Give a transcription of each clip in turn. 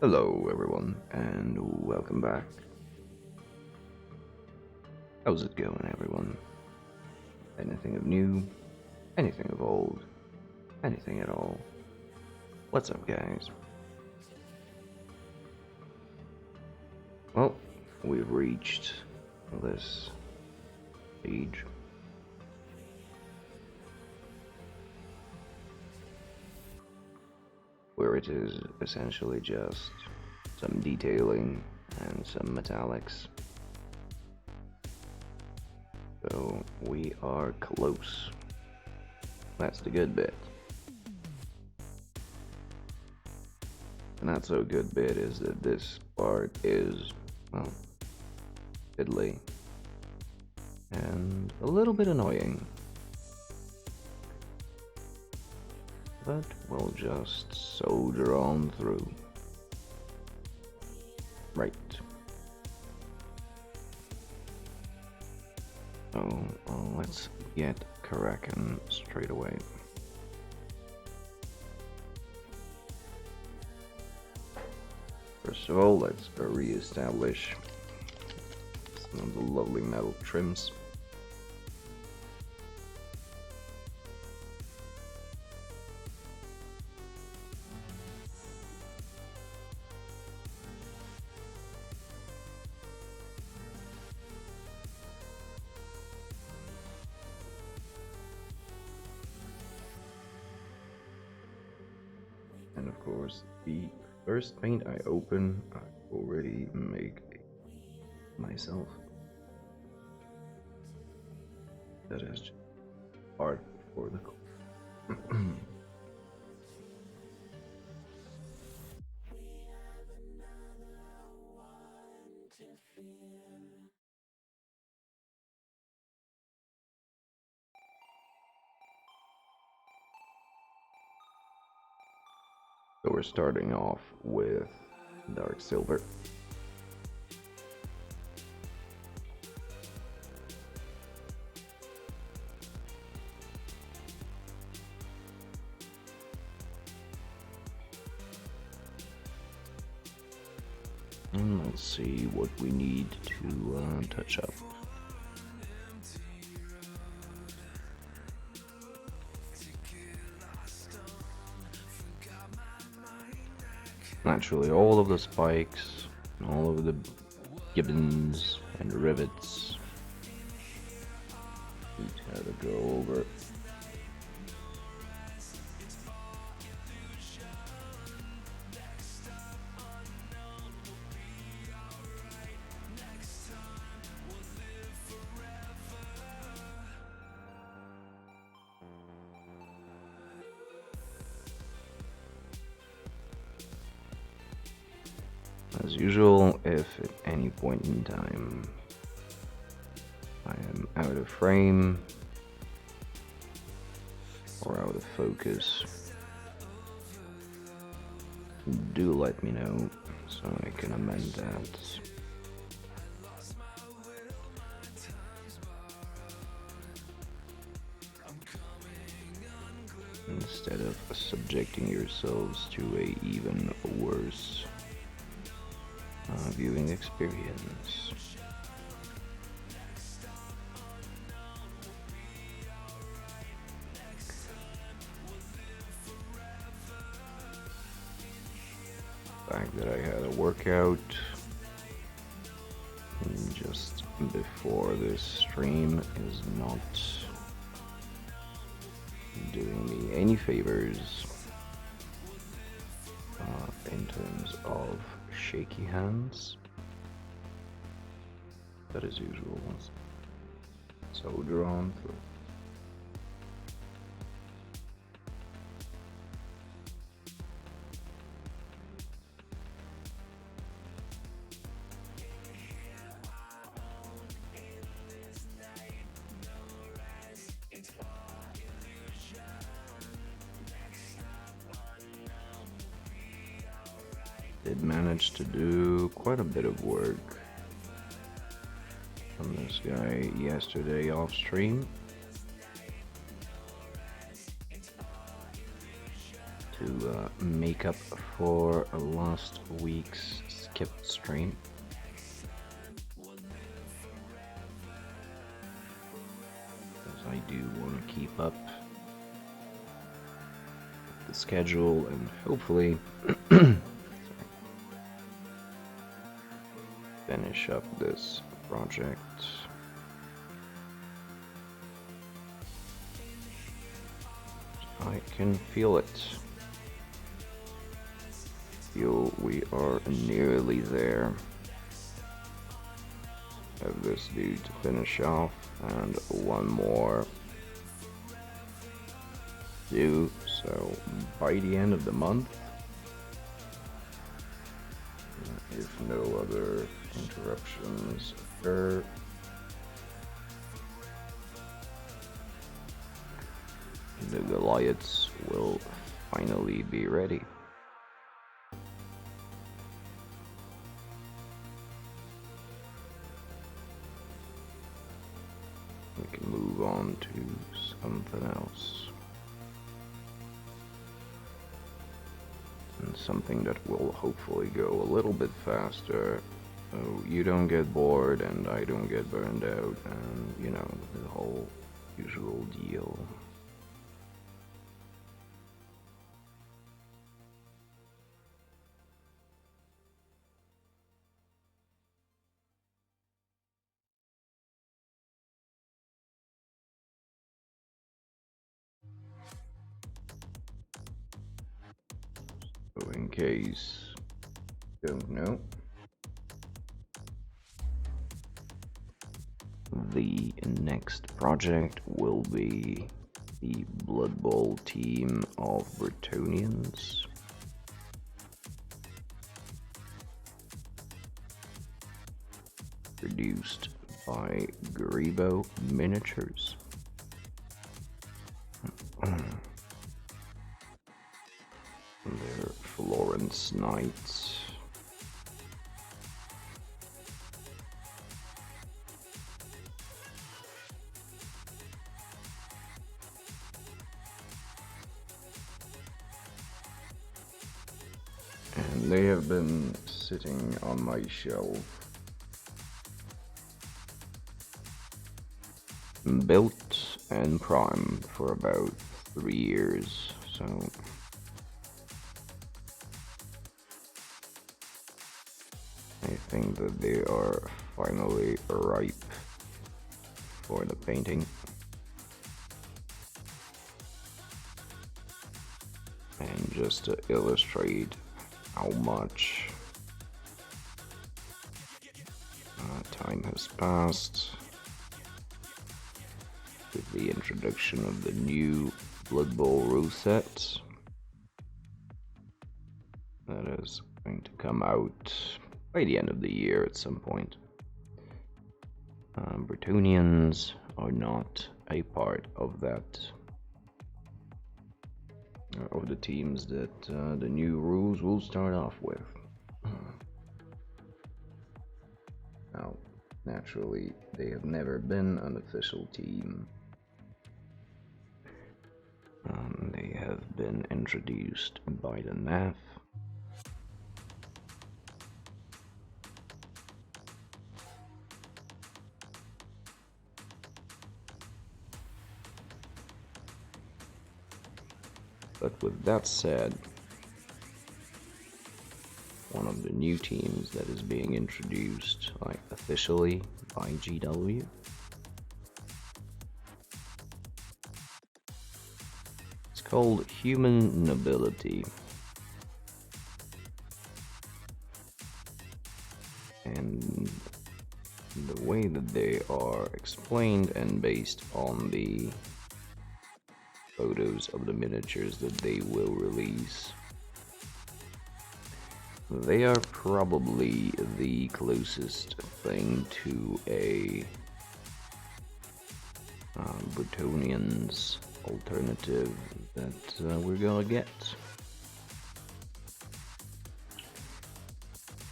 Hello everyone and welcome back. How's it going everyone? Anything of new? Anything of old? Anything at all? What's up guys? Well, we've reached this stage. Where it is essentially just some detailing and some metallics. So we are close. That's the good bit. The not so good bit is that this part is, well, fiddly and a little bit annoying. But we'll just soldier on through. Right. So let's get cracking straight away. First of all, let's re-establish some of the lovely metal trims. And of course, the first paint I open, I already make myself. That is just art for the So we're starting off with dark silver. And let's see what we need to touch up. Naturally, all of the spikes, all of the gibbons and rivets need to go over. As usual, if at any point in time I am out of frame or out of focus, do let me know so I can amend that. Instead of subjecting yourselves to a even worse viewing experience. The fact that I had a workout just before this stream is not doing me any favors in terms of shaky hands, but as usual, soldier on through. Did manage to do quite a bit of work on this guy yesterday off stream. to make up for last week's skipped stream. Because I do want to keep up with the schedule and hopefully finish up this project. I can feel it. Feel we are nearly there. Have this dude to finish off and one more do. So by the end of the month, if no other interruptions occur, the Goliaths will finally be ready. We can move on to something else. And something that will hopefully go a little bit faster, so you don't get bored and I don't get burned out, and you know, the whole usual deal. So in case you don't know, the next project will be the Blood Bowl team of Bretonians. Produced by Garibo Miniatures. They're Florence Knights. And they have been sitting on my shelf, built and primed for about 3 years, so I think that they are finally ripe for the painting. And just to illustrate how much time has passed with the introduction of the new Blood Bowl rule set that is going to come out by the end of the year at some point. Bretonians are not a part of that, of the teams that the new rules will start off with. Now, naturally, they have never been an official team. They have been introduced by the NAF. But with that said, one of the new teams that is being introduced, like officially by GW, it's called Human Nobility. And the way that they are explained and based on the photos of the miniatures that they will release, they are probably the closest thing to a Bretonians alternative that we're gonna get.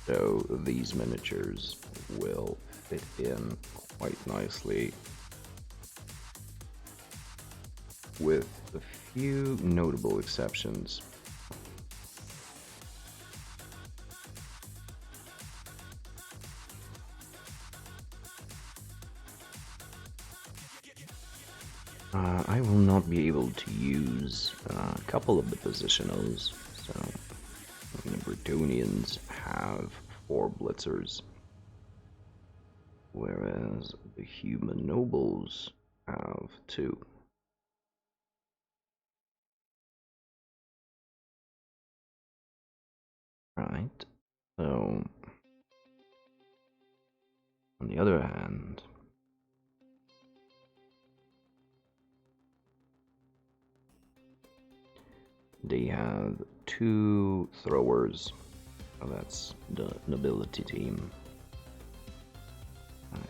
So these miniatures will fit in quite nicely, with a few notable exceptions. I will not be able to use a couple of the positionals, so the Bretonians have 4 blitzers, whereas the human nobles have 2. Right, so on the other hand, they have 2 throwers. So that's the nobility team.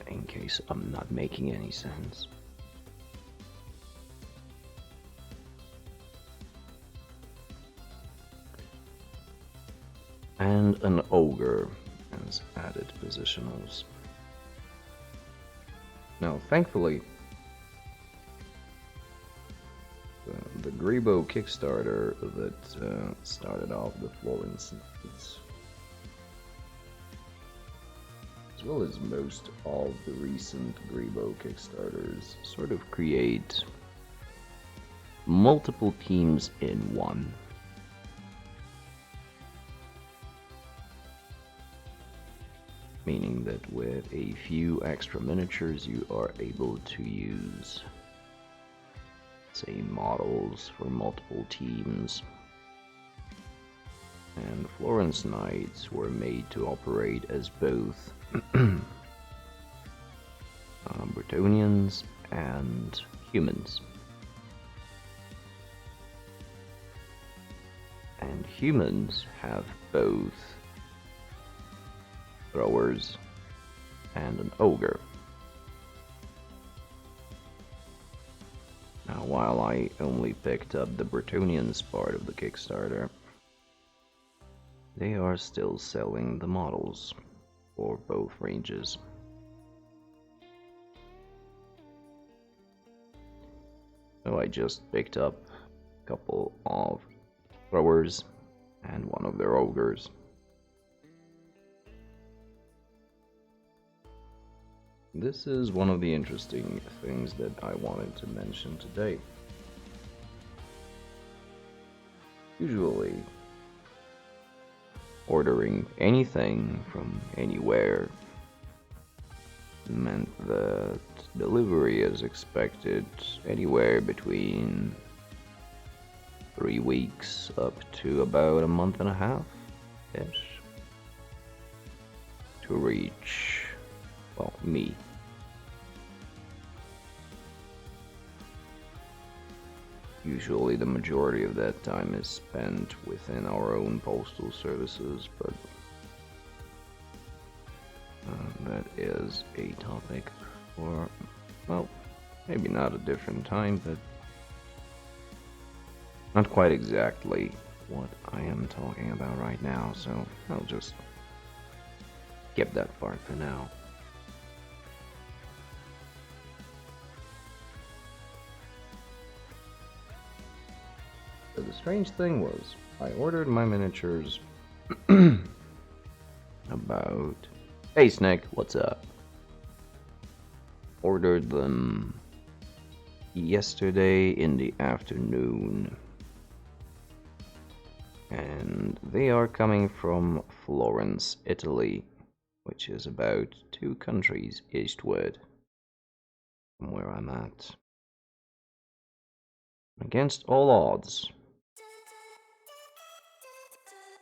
In case I'm not making any sense. And an ogre as added positionals. Now, thankfully, the Grebo Kickstarter that started off the Florence Knights, as well as most of the recent Grebo Kickstarters, sort of create multiple teams in one. Meaning that with a few extra miniatures you are able to use, say, models for multiple teams. And Florence Knights were made to operate as both Bretonians and humans. And humans have both throwers and an ogre. Now, while I only picked up the Bretonians part of the Kickstarter, they are still selling the models for both ranges. So I just picked up a couple of throwers and one of their ogres. This is one of the interesting things that I wanted to mention today. Usually, ordering anything from anywhere meant that delivery is expected anywhere between 3 weeks up to about a month and a half-ish to reach, well, me. Usually the majority of that time is spent within our own postal services, but that is a topic for, well, maybe not a different time, but not quite exactly what I am talking about right now, so I'll just skip that part for now. So the strange thing was, I ordered my miniatures about... Hey Snake, what's up? Ordered them yesterday in the afternoon. And they are coming from Florence, Italy, which is about 2 countries eastward from where I'm at. Against all odds,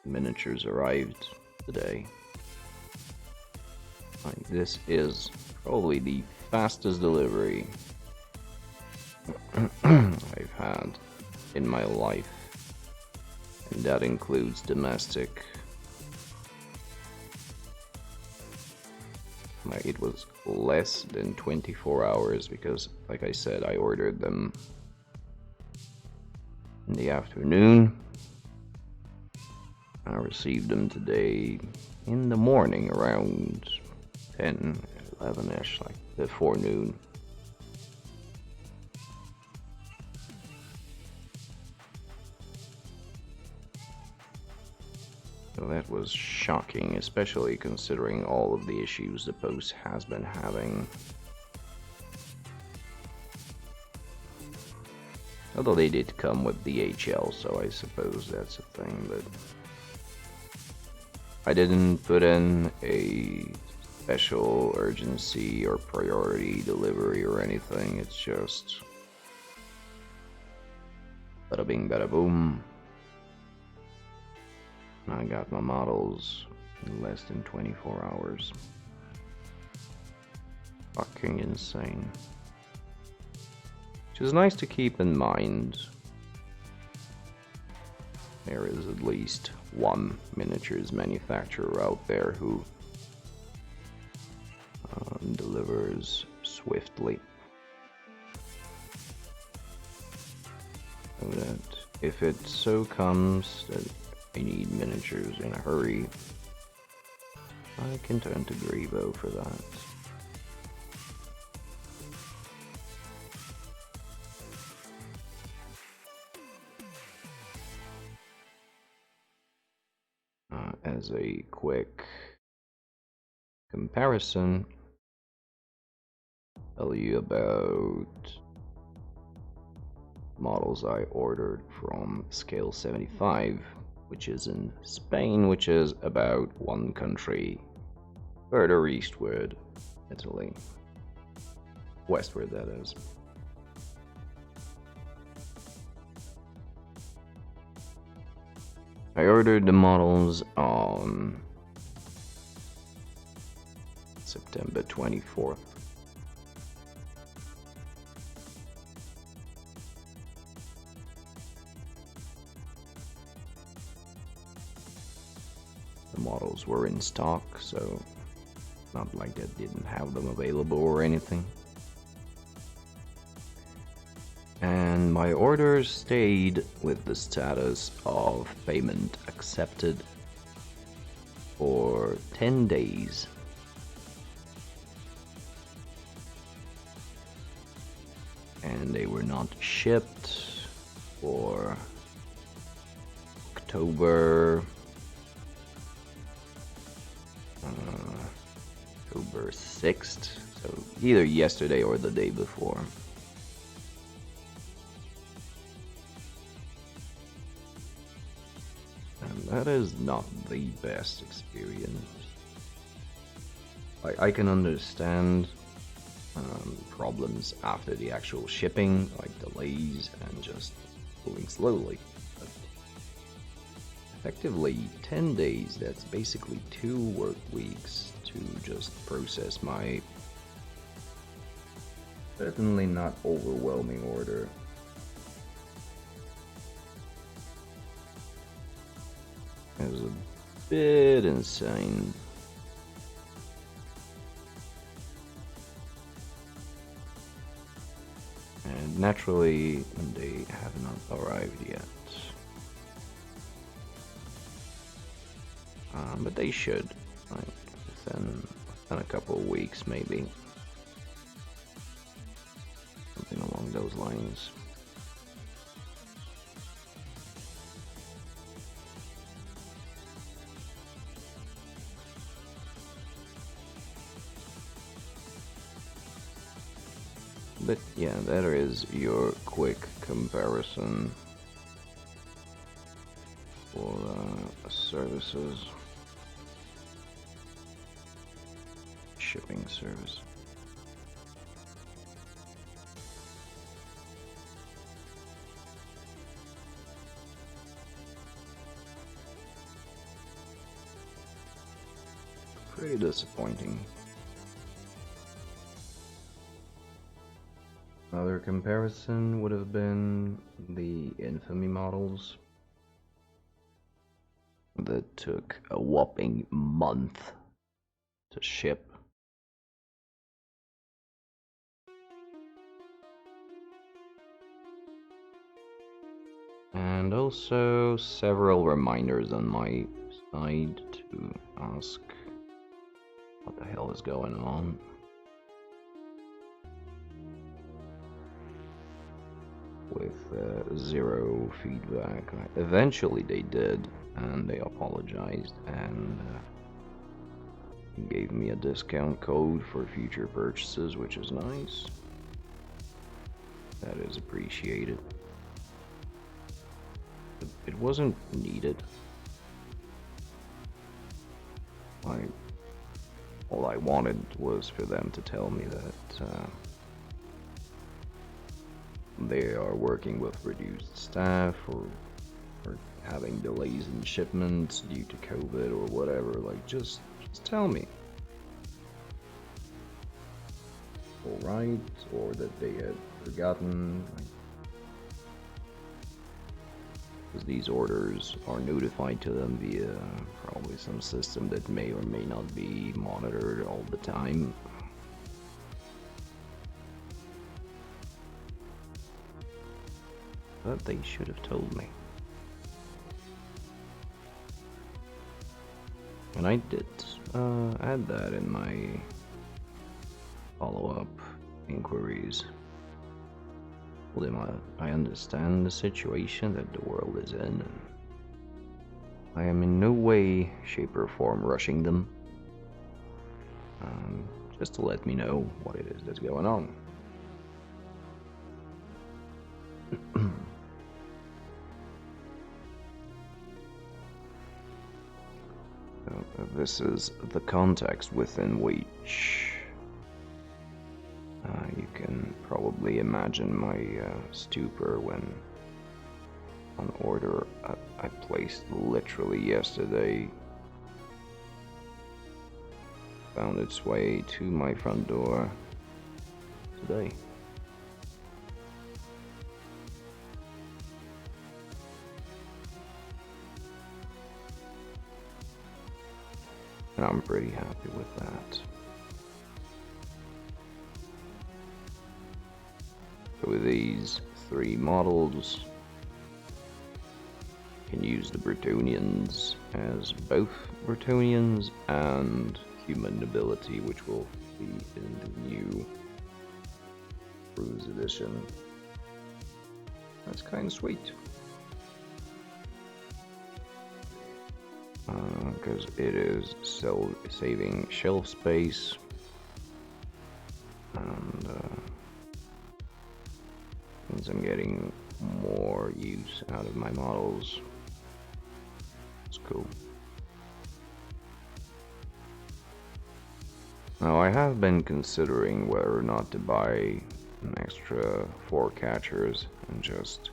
miniatures arrived today. Like, this is probably the fastest delivery I've had in my life, and that includes domestic. It was less than 24 hours because, like I said, I ordered them in the afternoon. I received them today in the morning around 10, 11-ish, like before noon. So that was shocking, especially considering all of the issues the post has been having. Although they did come with DHL, so I suppose that's a thing, but I didn't put in a special urgency or priority delivery or anything. It's just bada bing bada boom. I got my models in less than 24 hours. Fucking insane. Which is nice to keep in mind. There is at least one miniatures manufacturer out there who delivers swiftly. So that if it so comes that I need miniatures in a hurry, I can turn to Grievo for that. As a quick comparison, tell you about models I ordered from Scale 75, which is in Spain, which is about one country further eastward, Italy. Westward, that is. I ordered the models on September 24th. The models were in stock, so not like I didn't have them available or anything. And my orders stayed with the status of payment accepted for 10 days. And they were not shipped for October 6th, so either yesterday or the day before. And that is not the best experience. I can understand problems after the actual shipping, like delays and just moving slowly. But effectively, 10 days, that's basically 2 work weeks to just process my certainly not overwhelming order. It was a bit insane. And naturally, they have not arrived yet. But they should, like, within a couple of weeks, maybe. Something along those lines. But yeah, that is your quick comparison for services. Shipping service. Pretty disappointing. Another comparison would have been the Infamy models that took a whopping month to ship. And also several reminders on my side to ask what the hell is going on. With zero feedback. Eventually they did, and they apologized and gave me a discount code for future purchases, which is nice. That is appreciated. it wasn't needed. All I wanted was for them to tell me that they are working with reduced staff or having delays in shipments due to COVID or whatever. Like, just tell me. Alright, or that they had forgotten. Because these orders are notified to them via probably some system that may or may not be monitored all the time. But they should have told me. And I did add that in my follow-up inquiries. Told him I understand the situation that the world is in, and I am in no way, shape, or form rushing them. Just to let me know what it is that's going on. This is the context within which you can probably imagine my stupor when an order I placed literally yesterday found its way to my front door today. And I'm pretty happy with that. So with these 3 models, you can use the Bretonians as both Bretonians and human nobility, which will be in the new Cruise Edition. That's kind of sweet. Because it is saving shelf space, and means I'm getting more use out of my models. It's cool. Now, I have been considering whether or not to buy an extra 4 catchers and just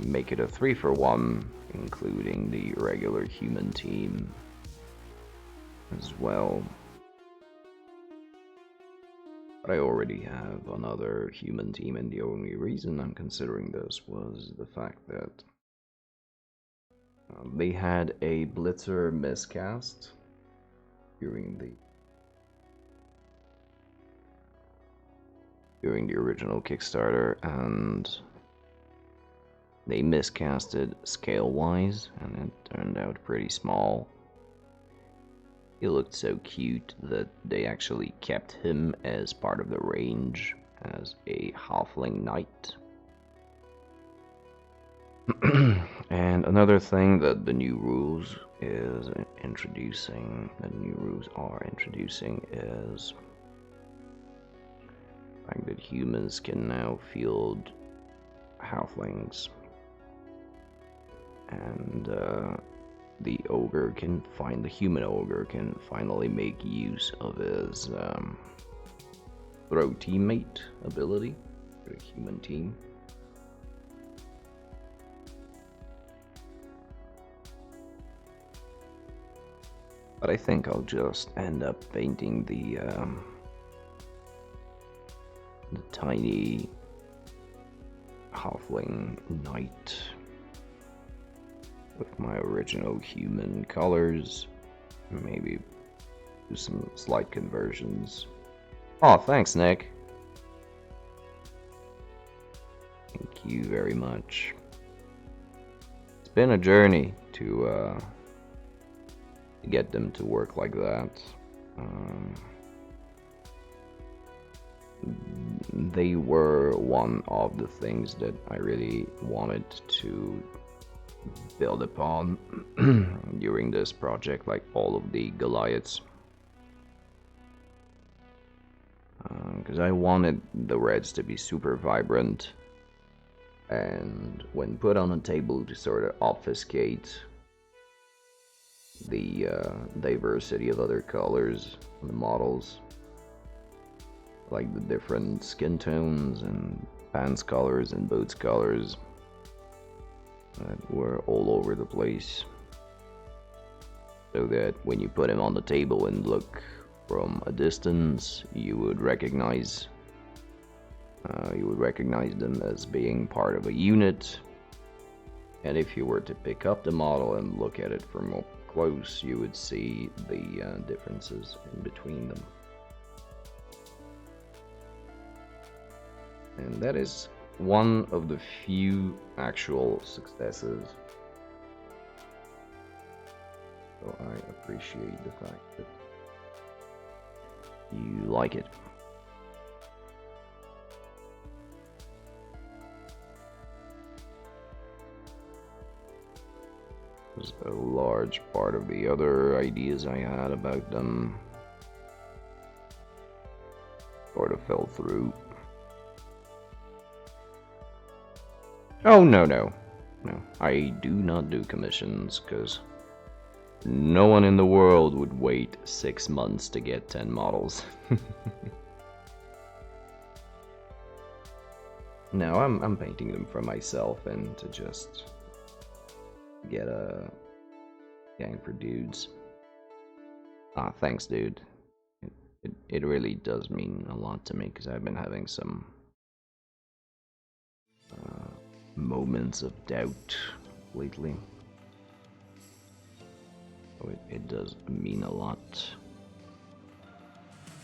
make it a 3-for-1, including the regular human team as well. But I already have another human team, and the only reason I'm considering this was the fact that they had a Blitzer miscast during the original Kickstarter, and they miscasted scale-wise, and it turned out pretty small. He looked so cute that they actually kept him as part of the range as a halfling knight. And another thing that the new rules are introducing is the fact that humans can now field halflings. And the human ogre can finally make use of his throw teammate ability for the human team. But I think I'll just end up painting the tiny halfling knight with my original human colors, maybe do some slight conversions. Oh, thanks, Nick. Thank you very much. It's been a journey to get them to work like that. They were one of the things that I really wanted to build upon during this project, like all of the Goliaths, because I wanted the reds to be super vibrant, and when put on a table to sort of obfuscate the diversity of other colors on the models, like the different skin tones and pants colors and boots colors that were all over the place, so that when you put them on the table and look from a distance, you would recognize them as being part of a unit. And if you were to pick up the model and look at it from up close, you would see the differences in between them. And that is one of the few actual successes. So I appreciate the fact that you like it. Was a large part of the other ideas I had about them sort of fell through. Oh, no. I do not do commissions, because no one in the world would wait 6 months to get 10 models. No, I'm painting them for myself and to just get a gang for dudes. Ah, thanks, dude. It really does mean a lot to me, because I've been having some moments of doubt lately. So it does mean a lot.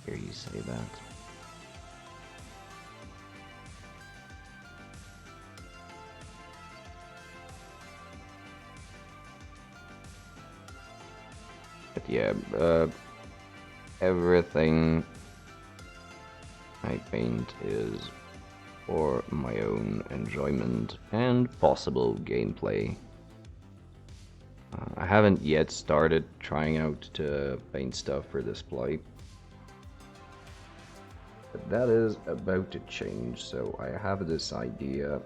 Hear you say that. But yeah, everything I paint is for my own enjoyment and possible gameplay. I haven't yet started trying out to paint stuff for display, but that is about to change. So I have this idea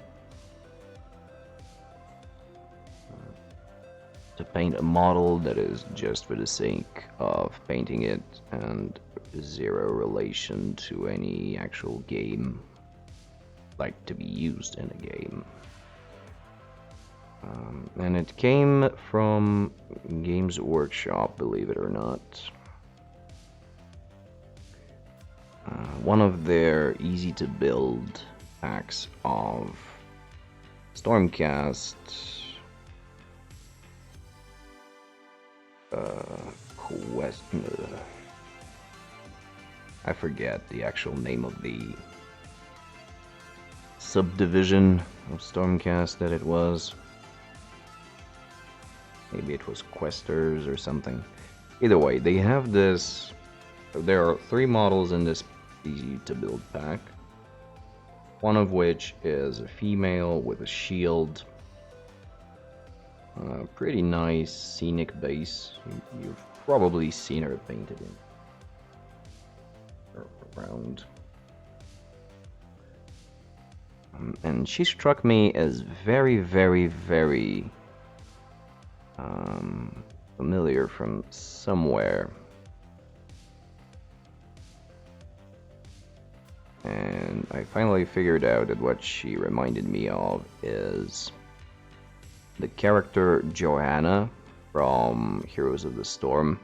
to paint a model that is just for the sake of painting it and zero relation to any actual game, like to be used in a game. And it came from Games Workshop, believe it or not. One of their easy to build packs of Stormcast I forget the actual name of the subdivision of Stormcast that it was. Maybe it was Questers or something. Either way, they have this. There are 3 models in this easy to build pack. One of which is a female with a shield. Pretty nice scenic base. You've probably seen her painted in around. And she struck me as very, very, very familiar from somewhere. And I finally figured out that what she reminded me of is the character Joanna from Heroes of the Storm,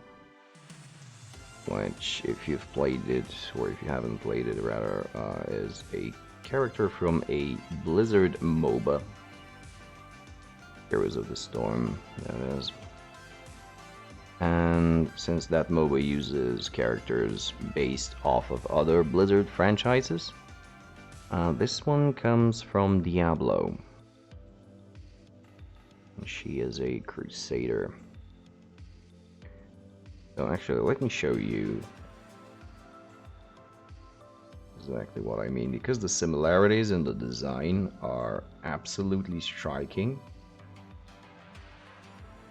which, if you've played it, or if you haven't played it rather, is a character from a Blizzard MOBA. Heroes of the Storm, that is. And since that MOBA uses characters based off of other Blizzard franchises, this one comes from Diablo. She is a Crusader. So actually, let me show you exactly what I mean, because the similarities in the design are absolutely striking.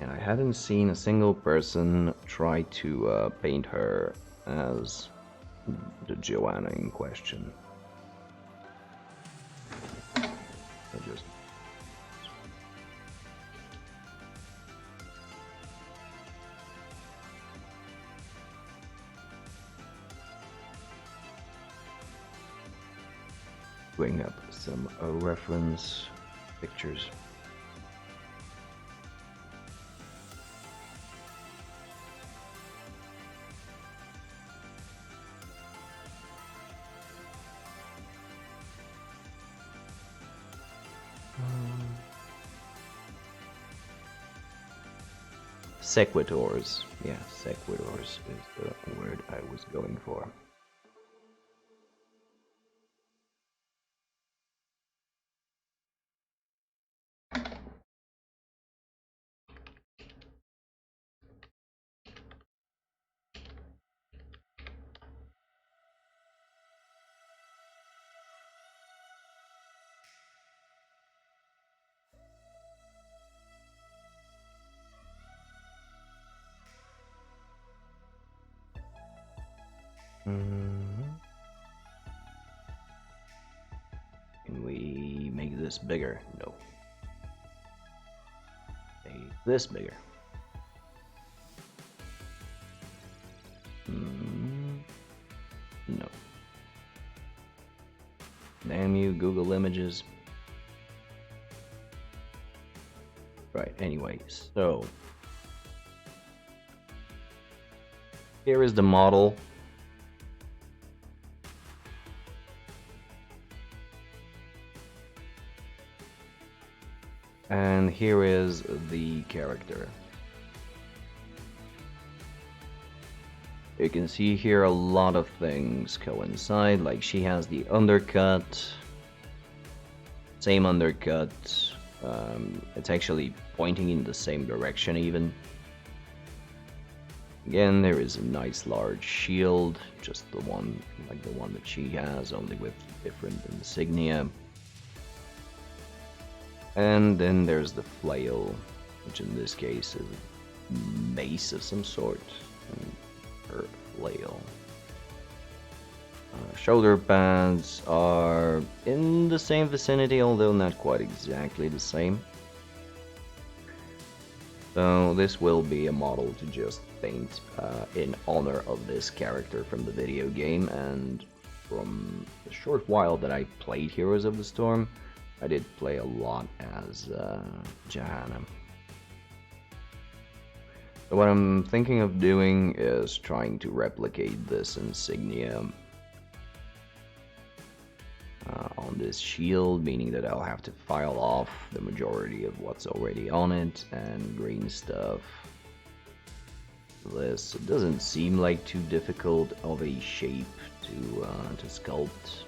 And I haven't seen a single person try to paint her as the Joanna in question. So just bring up some reference pictures. Sequitors. Yeah, sequitors is the word I was going for. Can we make this bigger? No. Make this bigger. No. Damn you, Google Images. Right, anyway, so here is the model. And here is the character. You can see here a lot of things coincide, like she has the undercut, same undercut, it's actually pointing in the same direction even. Again, there is a nice large shield, just the one, like the one that she has, only with different insignia. And then there's the flail, which in this case is a mace of some sort, and her flail. Shoulder pads are in the same vicinity, although not quite exactly the same. So this will be a model to just paint in honor of this character from the video game, and from the short while that I played Heroes of the Storm, I did play a lot as Johanna. So what I'm thinking of doing is trying to replicate this insignia on this shield, meaning that I'll have to file off the majority of what's already on it and green stuff. This, it doesn't seem like too difficult of a shape to sculpt.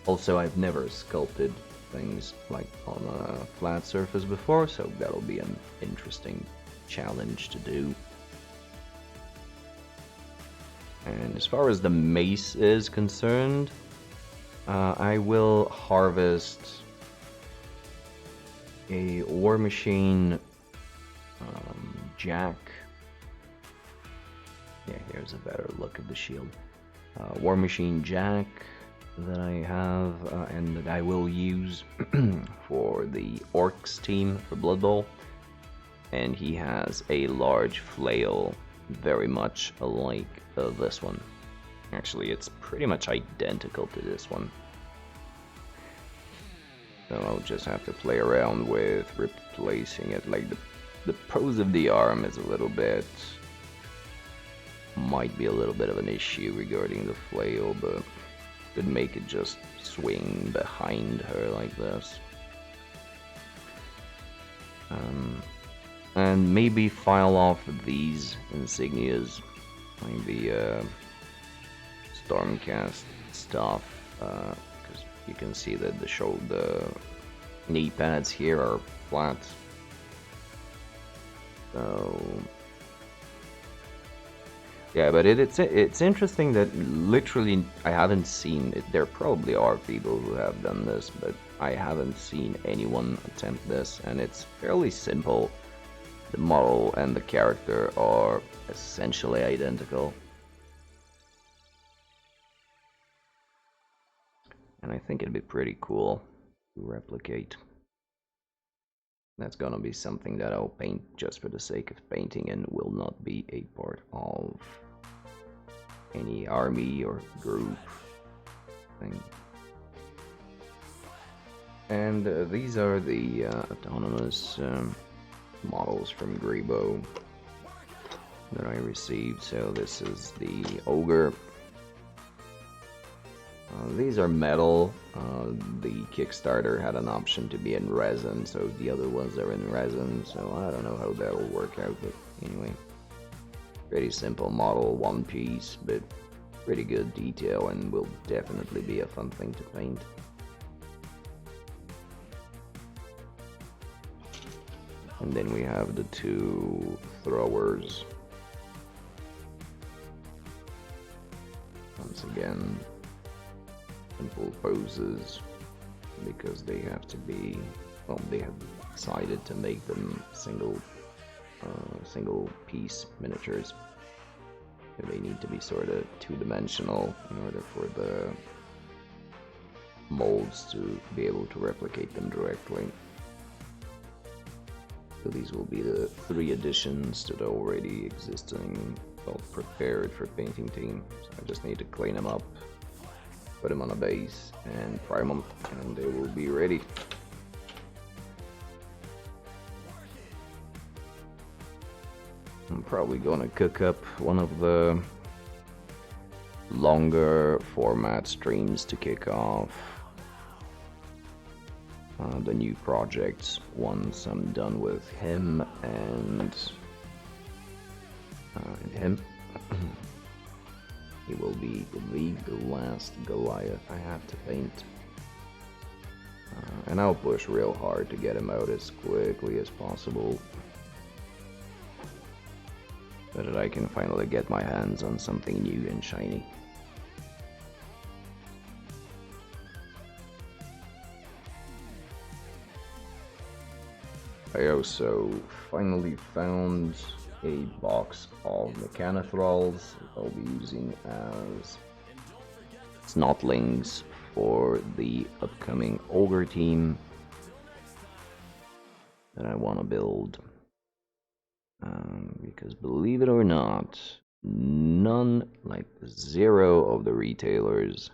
Also, I've never sculpted things like on a flat surface before, so that'll be an interesting challenge to do. And as far as the mace is concerned, I will harvest a War Machine jack. Yeah, here's a better look of the shield. War Machine jack that I have and that I will use for the Orcs team for Blood Bowl. And he has a large flail, very much alike this one. Actually, it's pretty much identical to this one. So I'll just have to play around with replacing it. Like the pose of the arm is a little bit, might be a little bit of an issue regarding the flail, but could make it just swing behind her like this. And maybe file off these insignias, like the Stormcast stuff, because you can see that the knee pads here are flat. So yeah, but it's interesting that literally I haven't seen it. There probably are people who have done this, but I haven't seen anyone attempt this, and it's fairly simple. The model and the character are essentially identical. And I think it'd be pretty cool to replicate. That's gonna be something that I'll paint just for the sake of painting and will not be a part of any army or group thing. And these are the autonomous models from Grebo that I received. So this is the ogre. These are metal. The Kickstarter had an option to be in resin, so the other ones are in resin, so I don't know how that'll work out, but anyway. Pretty simple model, one piece, but pretty good detail and will definitely be a fun thing to paint. And then we have the two throwers. Once again, simple poses because they have to be, well, they have decided to make them single piece miniatures. So they need to be sort of two-dimensional in order for the molds to be able to replicate them directly. So these will be the 3 additions to the already existing, well, prepared for Paintingg. So I just need to clean them up, put them on a base, and prime them, and they will be ready. I'm probably gonna cook up one of the longer format streams to kick off the new projects once I'm done with him and him. He will be the last Goliath I have to paint. And I'll push real hard to get him out as quickly as possible, so that I can finally get my hands on something new and shiny. I also finally found a box of mechanothralls I'll be using as snotlings for the upcoming ogre team that I want to build. Because believe it or not, none, like 0 of the retailers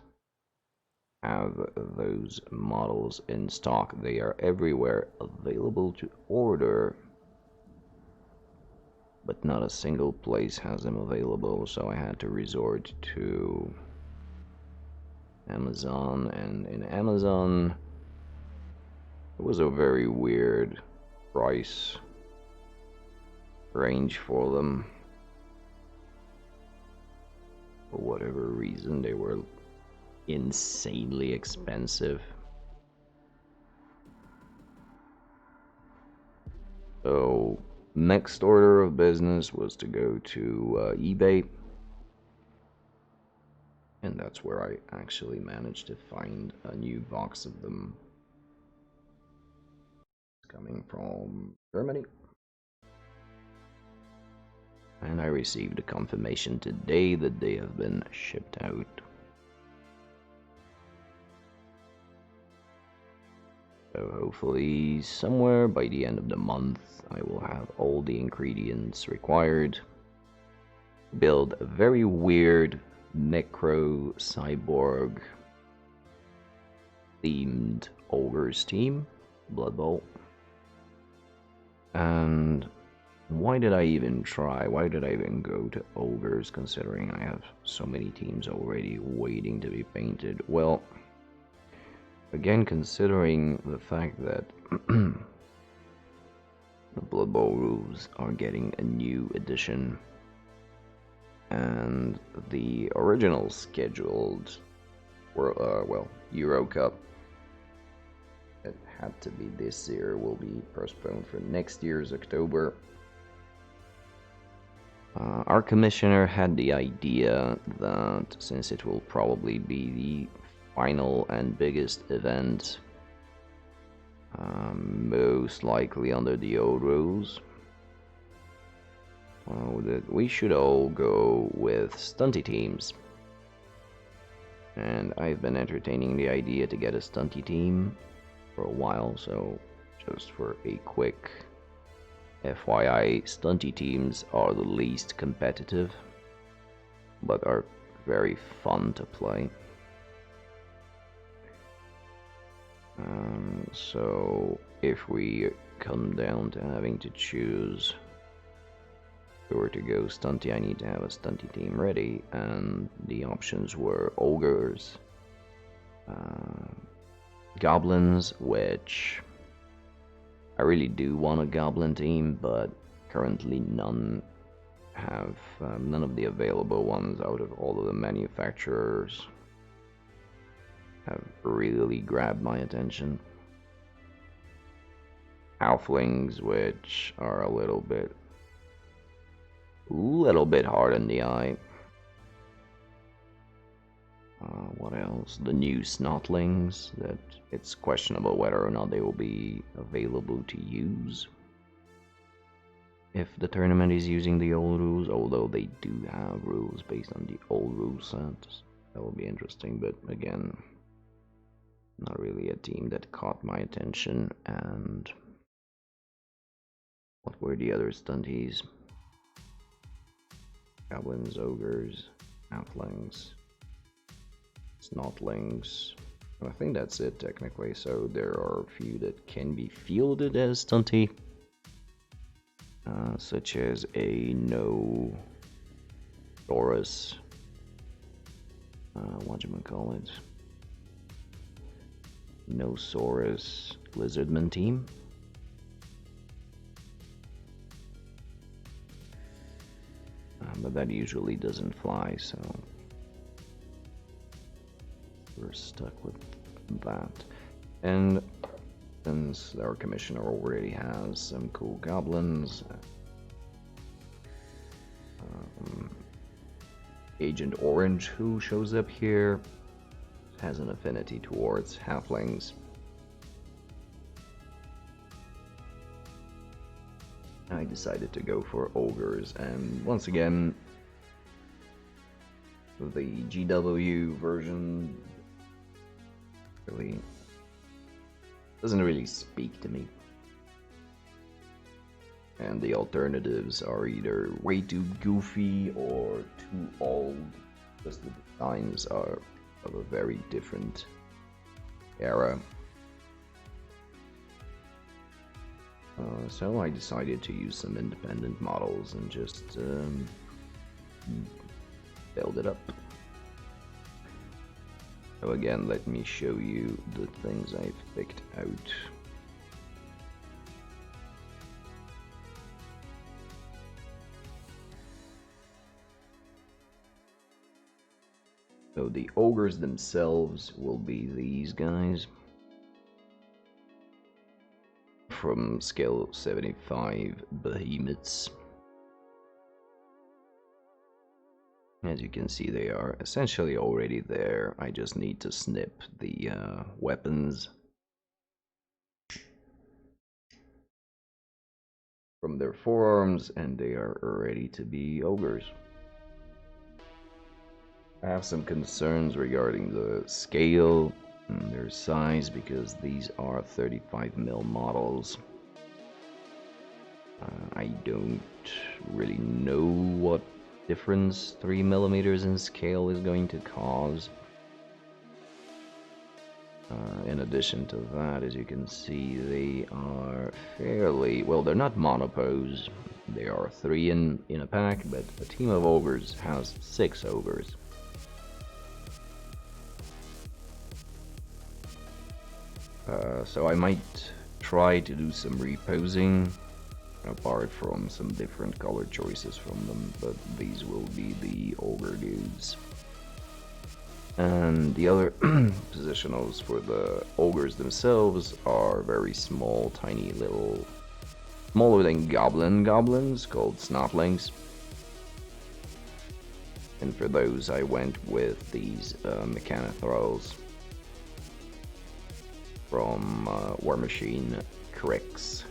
have those models in stock. They are everywhere available to order, but not a single place has them available, so I had to resort to Amazon, and in Amazon it was a very weird price range for them. For whatever reason, they were insanely expensive. So next order of business was to go to eBay, and that's where I actually managed to find a new box of them. It's coming from Germany. And I received a confirmation today that they have been shipped out. So hopefully somewhere by the end of the month I will have all the ingredients required to build a very weird necro cyborg themed ogres team, Blood Bowl. And why did I even try? Why did I even go to ogres, considering I have so many teams already waiting to be painted? Well, again, considering the fact that the Blood Bowl rules are getting a new edition, and the original scheduled Euro Cup, it had to be this year, will be postponed for next year's October. Our commissioner had the idea that since it will probably be the final and biggest event, most likely under the old rules, that we should all go with stunty teams. And I've been entertaining the idea to get a stunty team for a while, so just for a quick FYI, stunty teams are the least competitive, but are very fun to play. So if we come down to having to choose or to go stunty, I need to have a stunty team ready, and the options were ogres, goblins, which I really do want a goblin team, but currently none of the available ones out of all of the manufacturers have really grabbed my attention. Halflings, which are a little bit hard on the eye. What else? The new snotlings, that it's questionable whether or not they will be available to use if the tournament is using the old rules, although they do have rules based on the old rule set. That will be interesting, but again, not really a team that caught my attention. And what were the other stunties? Goblins, ogres, halflings, snotlings. I think that's it technically, so there are a few that can be fielded as stunty, such as a no Taurus, whatchamacallit, no Saurus Lizardman team. But that usually doesn't fly, so we're stuck with that. And since our commissioner already has some cool goblins, Agent Orange, who shows up here, has an affinity towards halflings. I decided to go for ogres, and once again, the GW version really doesn't really speak to me. And the alternatives are either way too goofy or too old, because the designs are of a very different era. So I decided to use some independent models and just build it up. So again, let me show you the things I've picked out. So the ogres themselves will be these guys. From scale 75 behemoths. As you can see, they are essentially already there. I just need to snip the weapons from their forearms, and they are ready to be ogres. I have some concerns regarding the scale and their size, because these are 35mm models. I don't really know what difference 3mm in scale is going to cause. In addition to that, as you can see, they are fairly well, they're not monopose. They are 3 in a pack, but a team of ogres has 6 ogres. So I might try to do some reposing, apart from some different color choices from them, but these will be the ogre dudes. And the other positionals for the ogres themselves are very small, tiny little, smaller than goblins called snotlings. And for those I went with these mechanothralls from War Machine Crix.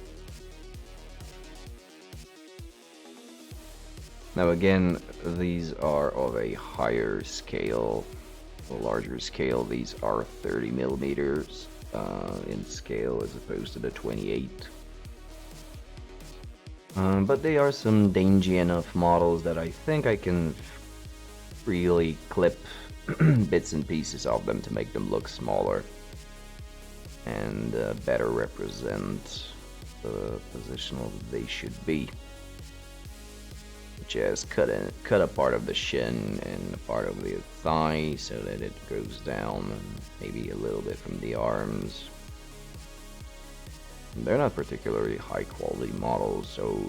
Now again, these are of a higher scale, a larger scale. These are 30mm in scale as opposed to the 28. But they are some dingy enough models that I think I can really clip bits and pieces of them to make them look smaller. and better represent the positional they should be. Just cut a part of the shin and a part of the thigh so that it goes down, and maybe a little bit from the arms. They're not particularly high quality models, so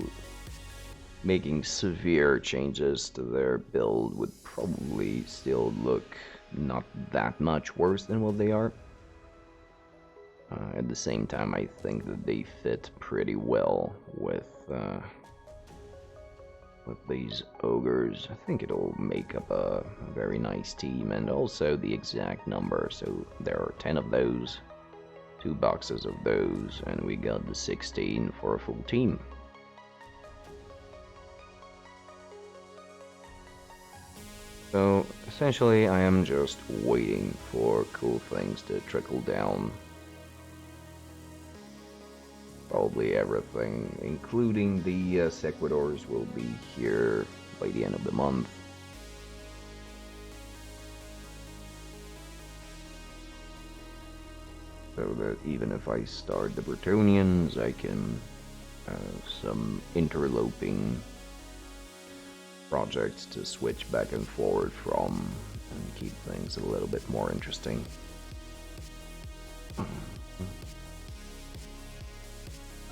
making severe changes to their build would probably still look not that much worse than what they are. At the same time, I think that they fit pretty well with these ogres. I think it'll make up a very nice team, and also the exact number. So there are 10 of those, 2 boxes of those, and we got the 16 for a full team. So essentially I am just waiting for cool things to trickle down. Probably everything, including the sequitors, will be here by the end of the month. So that even if I start the Bretonnians, I can have some interloping projects to switch back and forward from and keep things a little bit more interesting.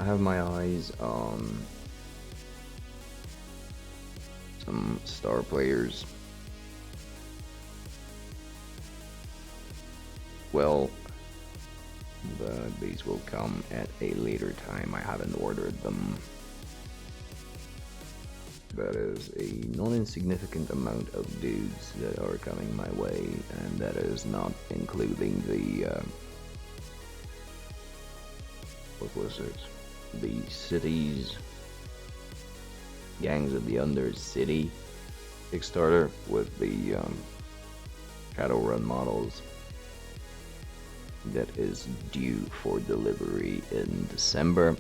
I have my eyes on some star players. Well, these will come at a later time. I haven't ordered them. That is a non-insignificant amount of dudes that are coming my way, and that is not including the what was it? The cities, Gangs of the Undercity Kickstarter with the Shadowrun models that is due for delivery in December.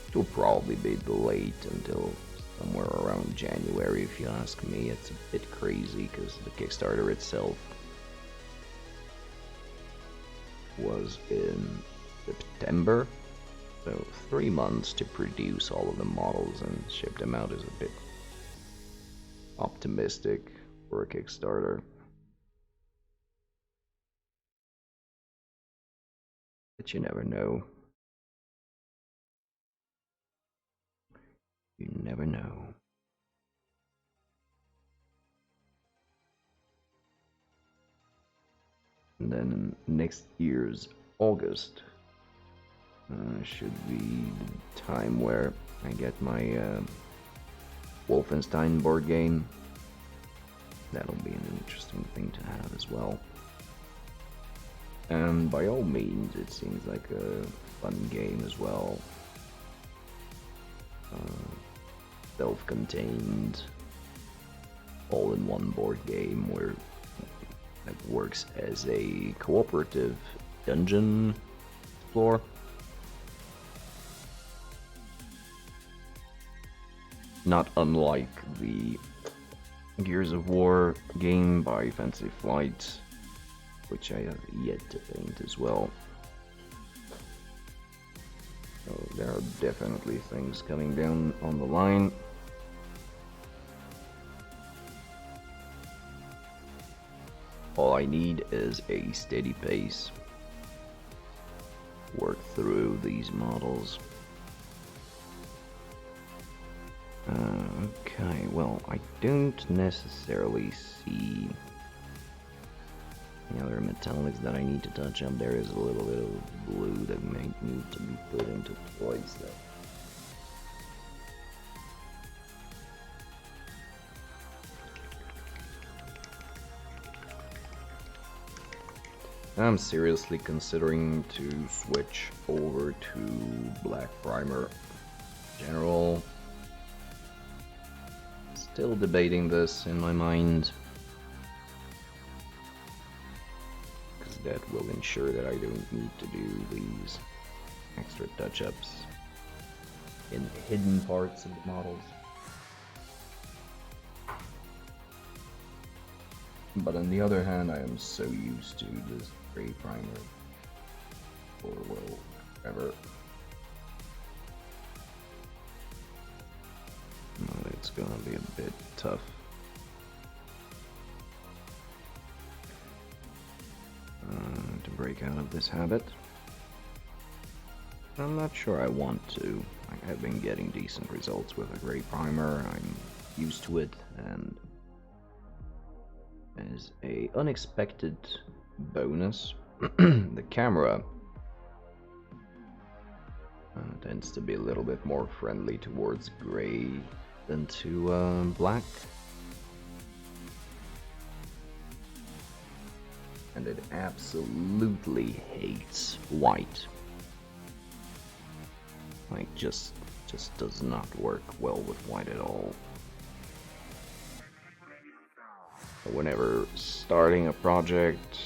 It will probably be delayed until somewhere around January, if you ask me. It's a bit crazy because the Kickstarter itself was in September. So 3 months to produce all of the models and ship them out is a bit optimistic for a Kickstarter. But you never know. You never know. And then next year's August should be the time where I get my Wolfenstein board game. That'll be an interesting thing to have as well. And by all means, it seems like a fun game as well. Self-contained, all-in-one board game where it works as a cooperative dungeon explorer. Not unlike the Gears of War game by Fantasy Flight, which I have yet to paint as well. So there are definitely things coming down on the line. All I need is a steady pace. Work through these models. Okay, well, I don't necessarily see any other metallics that I need to touch up. There is a little bit of blue that might need to be put into place there. I'm seriously considering to switch over to Black Primer General. Still debating this in my mind, because that will ensure that I don't need to do these extra touch-ups in hidden parts of the models. But on the other hand, I am so used to this gray primer or well, whatever. Well, it's gonna be a bit tough. To break out of this habit. I'm not sure I want to. I have been getting decent results with a gray primer. I'm used to it, and as a unexpected bonus, the camera tends to be a little bit more friendly towards gray than to black. And it absolutely hates white. Like, just does not work well with white at all. Whenever starting a project,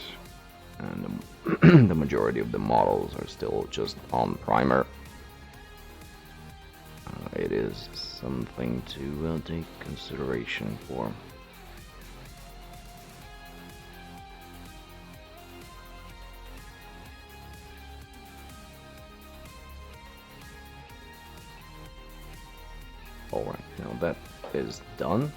and the majority of the models are still just on primer, it is something to take consideration for. Alright, now that is done.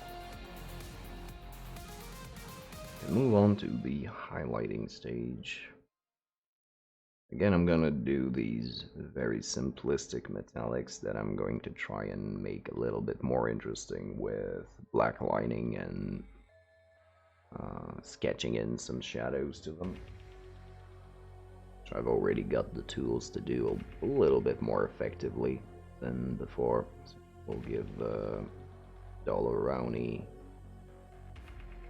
Move on to the highlighting stage. Again, I'm gonna do these very simplistic metallics that I'm going to try and make a little bit more interesting with black lining and sketching in some shadows to them. Which I've already got the tools to do a little bit more effectively than before. So we'll give Dollar Rowney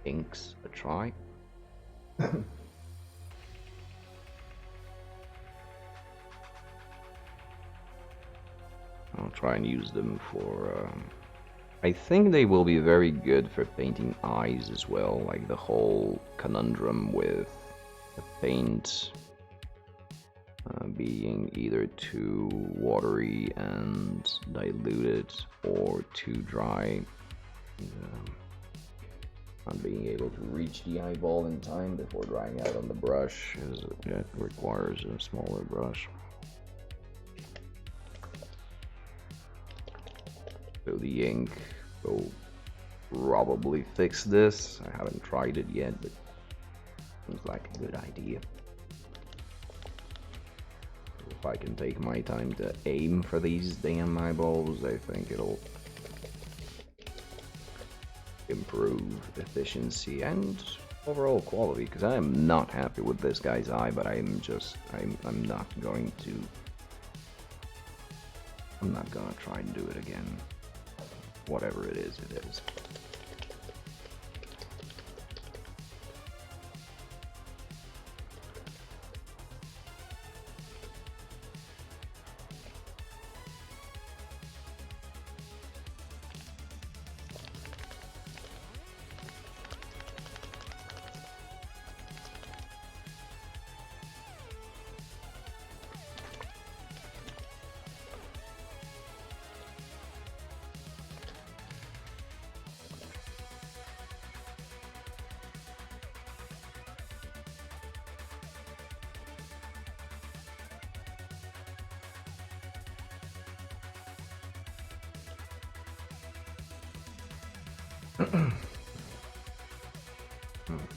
inks a try. I'll try and use them for I think they will be very good for painting eyes as well, like the whole conundrum with the paint being either too watery and diluted or too dry. Not being able to reach the eyeball in time before drying out on the brush, as it requires a smaller brush. So the ink will probably fix this. I haven't tried it yet, but seems like a good idea. If I can take my time to aim for these damn eyeballs, I think it'll improve efficiency and overall quality, because I am not happy with this guy's eye, but I'm not going to try and do it again. Whatever it is, it is.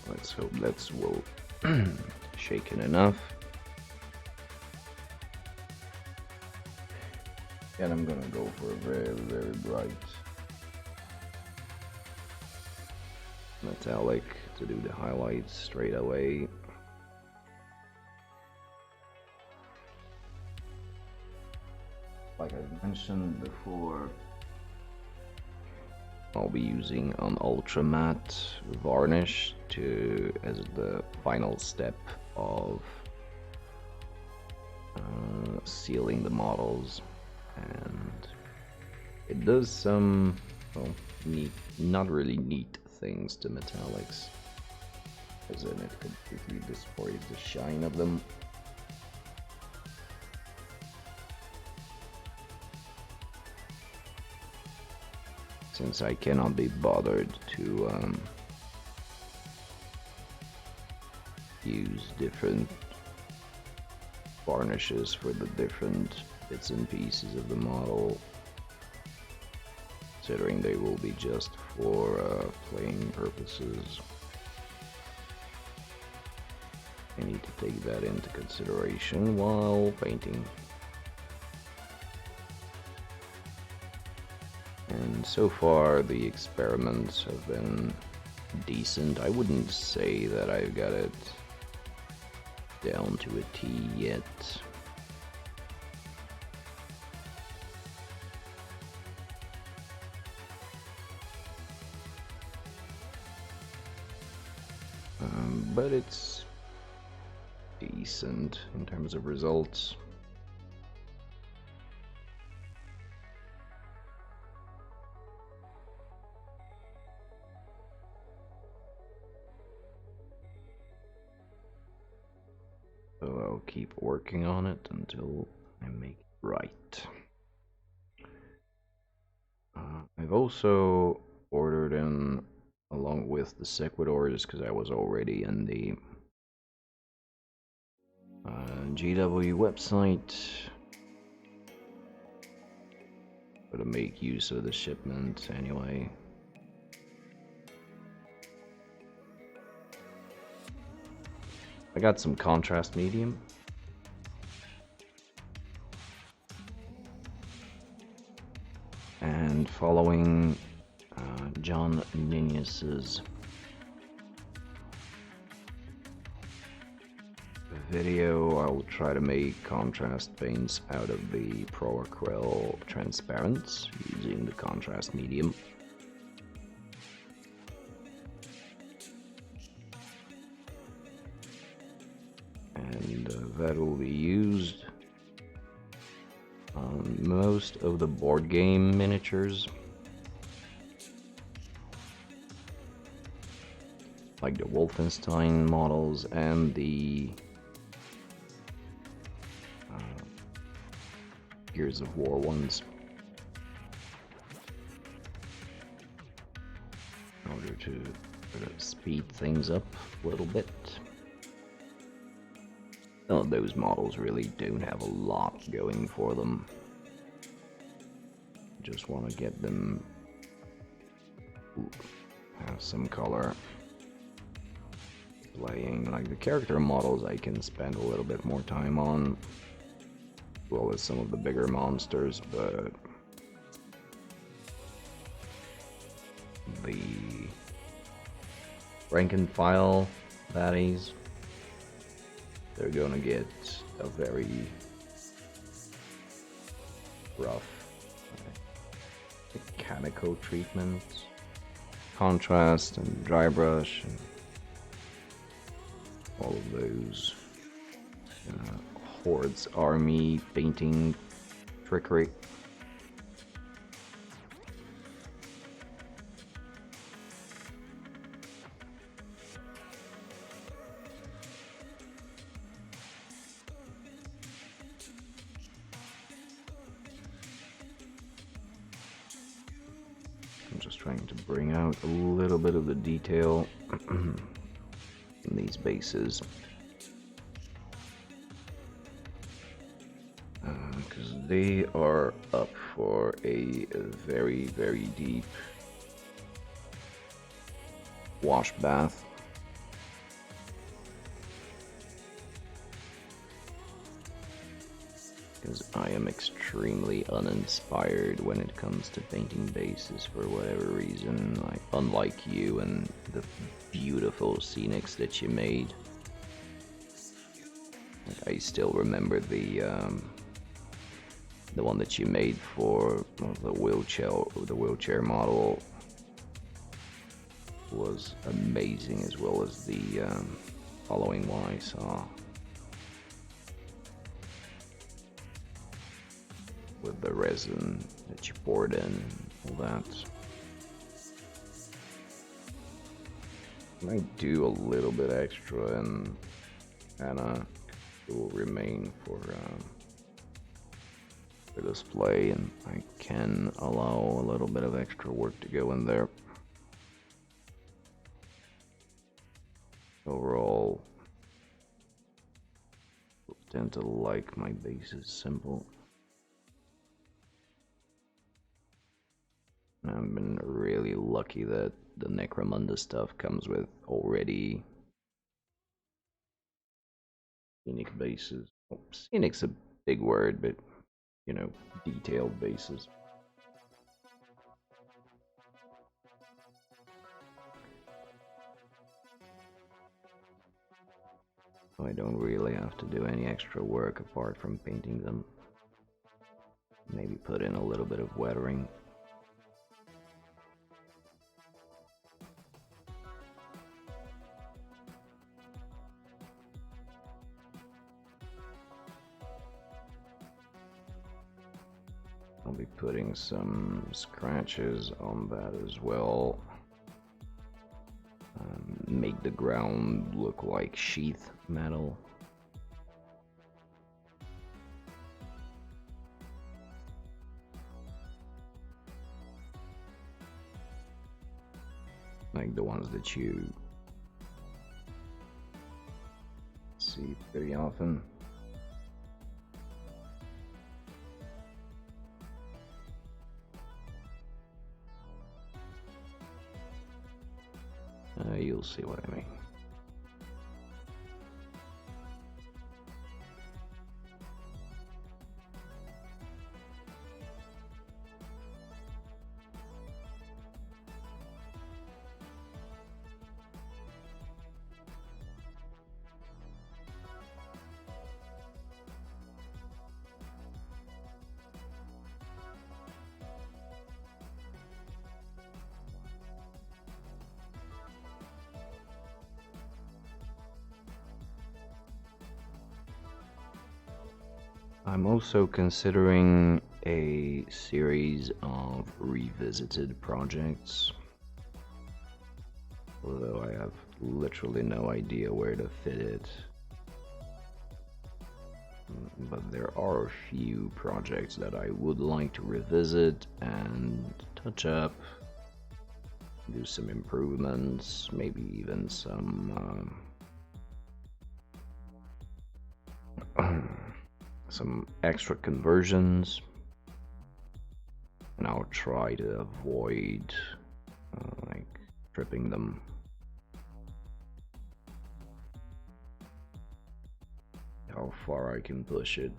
Let's hope that's well shaken enough. And I'm gonna go for a very, very bright metallic to do the highlights straight away. Like I mentioned before, I'll be using an ultra matte varnish as the final step of sealing the models, and it does some neat, not really neat things to metallics, as in it completely destroys the shine of them. Since I cannot be bothered to use different varnishes for the different bits and pieces of the model, considering they will be just for playing purposes. I need to take that into consideration while painting. And so far the experiments have been decent. I wouldn't say that I've got it down to a T yet. But it's decent in terms of results. So I'll keep working on it until I make it right. I've also ordered in, along with the sequitors, because I was already in the GW website, to make use of the shipment anyway. I got some contrast medium. And following John Ninus's video, I'll try to make contrast paints out of the Pro Acryl Transparents using the contrast medium. And that will be used on most of the board game miniatures, like the Wolfenstein models and the Gears of War ones, in order to speed things up a little bit. Some of those models really don't have a lot going for them. Just want to get them have some color playing. Like the character models I can spend a little bit more time on, as well as some of the bigger monsters, but the rank and file baddies, they're gonna get a very rough mechanical treatment, contrast and dry brush and all of those Horde's army painting trickery. I'm just trying to bring out a little bit of the detail in these bases, because they are up for a very, very deep wash bath. Because I am extremely uninspired when it comes to painting bases for whatever reason. Like, unlike you and the beautiful scenics that you made. Like, I still remember the one that you made for the wheelchair model was amazing, as well as the following one I saw with the resin that you poured in and all that. I might do a little bit extra, and Anna will remain for display, and I can allow a little bit of extra work to go in there. Overall, tend to like my bases simple. I've been really lucky that the Necromunda stuff comes with already scenic bases. Well, scenic's a big word, but you know, detailed bases. I don't really have to do any extra work apart from painting them. Maybe put in a little bit of weathering. I'll be putting some scratches on that as well. Make the ground look like sheath metal. Like the ones that you see pretty often. You'll see what I mean. I'm also considering a series of revisited projects, although I have literally no idea where to fit it. But there are a few projects that I would like to revisit and touch up, do some improvements, maybe even some extra conversions, and I'll try to avoid like tripping them. How far I can push it.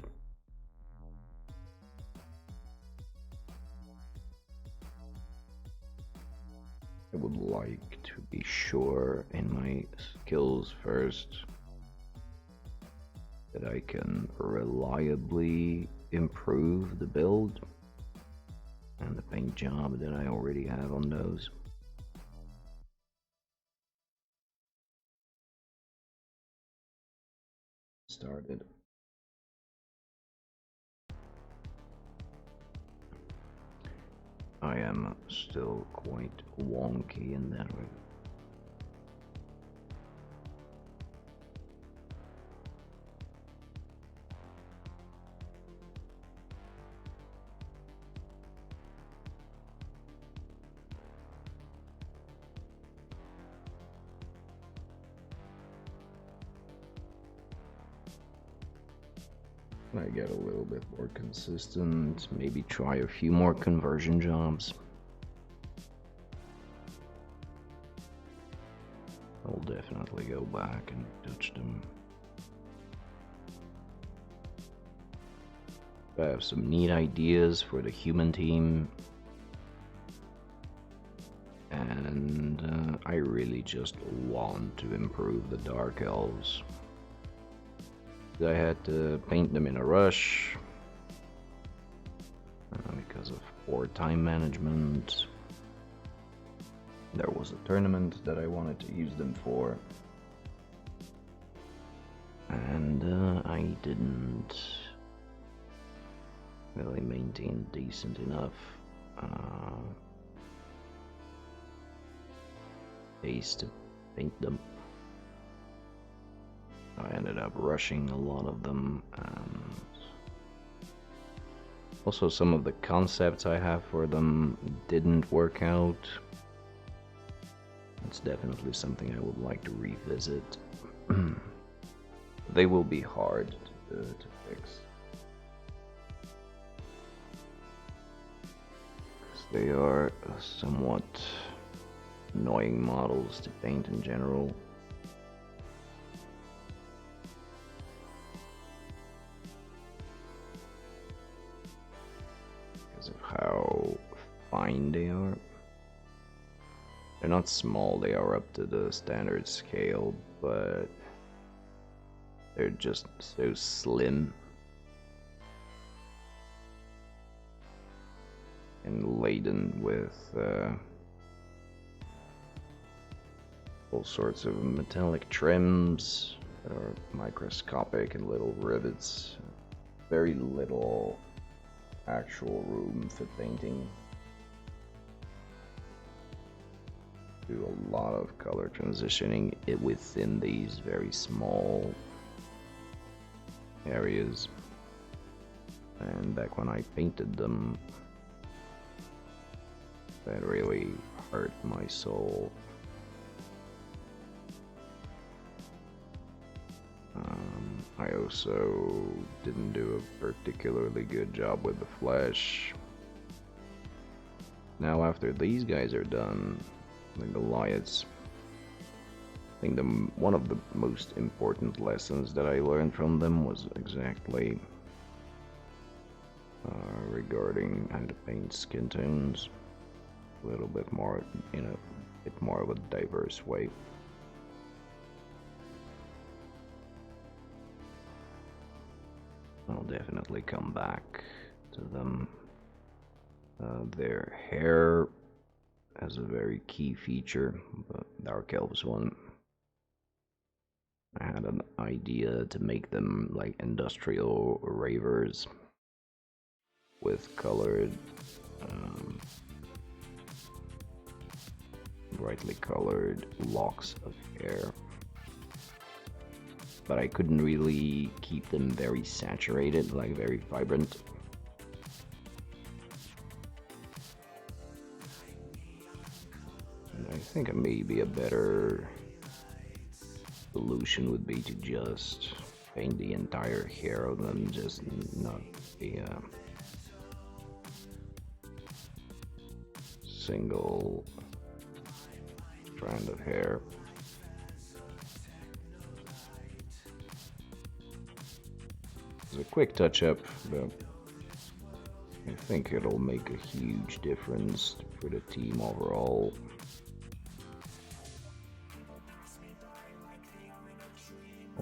I would like to be sure in my skills first that I can reliably improve the build and the paint job that I already have on those. Started. I am still quite wonky in that way. I get a little bit more consistent, maybe try a few more conversion jobs. I'll definitely go back and touch them. I have some neat ideas for the human team, and I really just want to improve the Dark Elves. I had to paint them in a rush because of poor time management. There was a tournament that I wanted to use them for, and I didn't really maintain decent enough pace to paint them. I ended up rushing a lot of them, and also some of the concepts I have for them didn't work out. It's definitely something I would like to revisit. They will be hard to fix. They are somewhat annoying models to paint in general. Because of how fine they are. They're not small, they are up to the standard scale, but they're just so slim and laden with all sorts of metallic trims that are microscopic and little rivets. Very little actual room for painting. Do a lot of color transitioning within these very small areas. And back when I painted them, that really hurt my soul. I also didn't do a particularly good job with the flesh. Now after these guys are done, the Goliaths, I think one of the most important lessons that I learned from them was exactly regarding how to paint skin tones a little bit more, in a bit more of a diverse way. I'll definitely come back to them. Their hair has a very key feature, but Dark Elves one, I had an idea to make them like industrial ravers with colored, brightly colored locks of hair. But I couldn't really keep them very saturated, like very vibrant. And I think maybe a better solution would be to just paint the entire hair of them, just not the single strand of hair. It's a quick touch-up, but I think it'll make a huge difference for the team overall.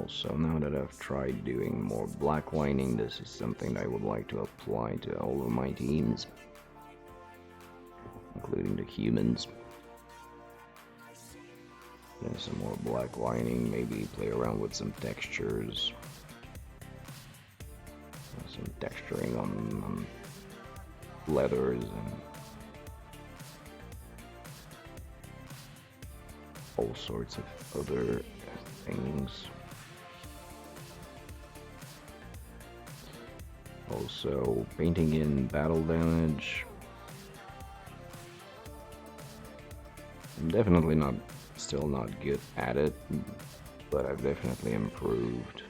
Also, now that I've tried doing more black lining, this is something I would like to apply to all of my teams, including the humans. And some more black lining, maybe play around with some textures. Some texturing on leathers and all sorts of other things. Also, painting in battle damage. I'm definitely still not good at it, but I've definitely improved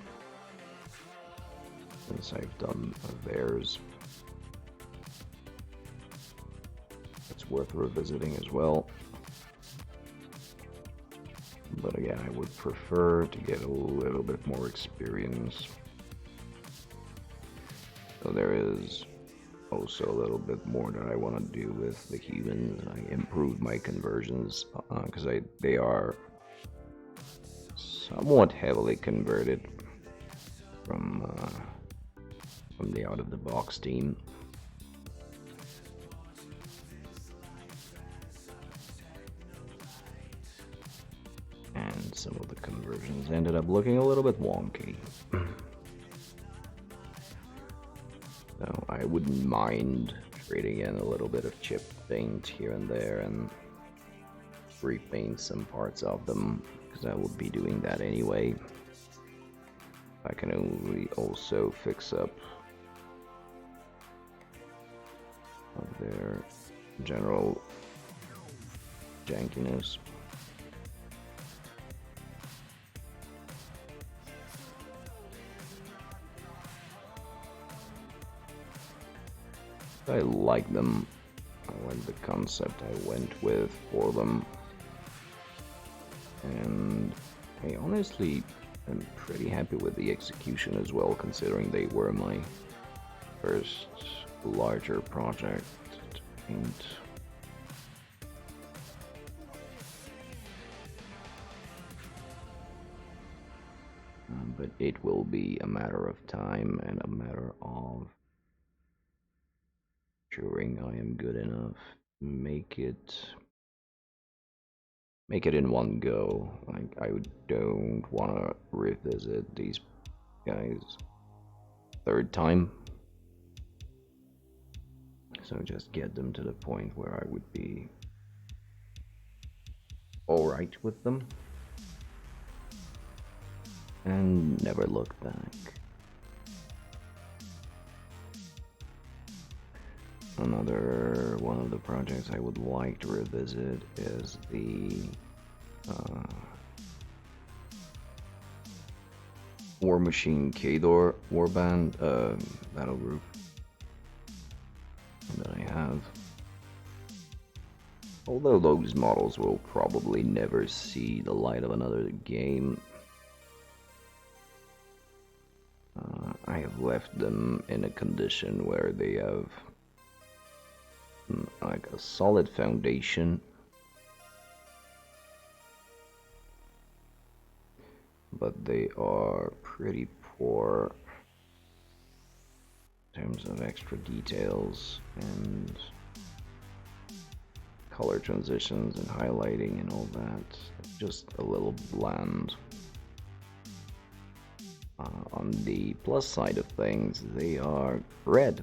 since I've done theirs. It's worth revisiting as well. But again, I would prefer to get a little bit more experience. So there is also a little bit more that I want to do with the humans. I improved my conversions because they are somewhat heavily converted from the out-of-the-box team. And some of the conversions ended up looking a little bit wonky. So I wouldn't mind trading in a little bit of chip paint here and there and repaint some parts of them, because I will be doing that anyway. I can only also fix up their general jankiness. I like them. I like the concept I went with for them. And I honestly am pretty happy with the execution as well, considering they were my first larger project to paint. But it will be a matter of time and a matter of ensuring I am good enough to make it in one go. Like, I don't want to revisit these guys third time. So just get them to the point where I would be alright with them and never look back. Another one of the projects I would like to revisit is the War Machine Kador Warband battle group that I have. Although those models will probably never see the light of another game, I have left them in a condition where they have like a solid foundation, but they are pretty poor in terms of extra details and color transitions and highlighting and all that. Just a little bland. On the plus side of things, they are red.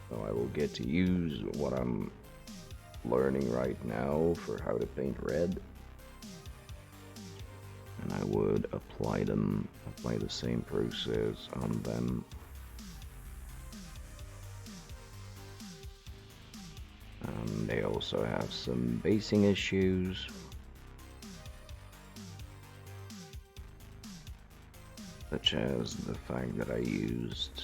So I will get to use what I'm learning right now for how to paint red. And I would apply the same process on them. They also have some basing issues. Such as the fact that I used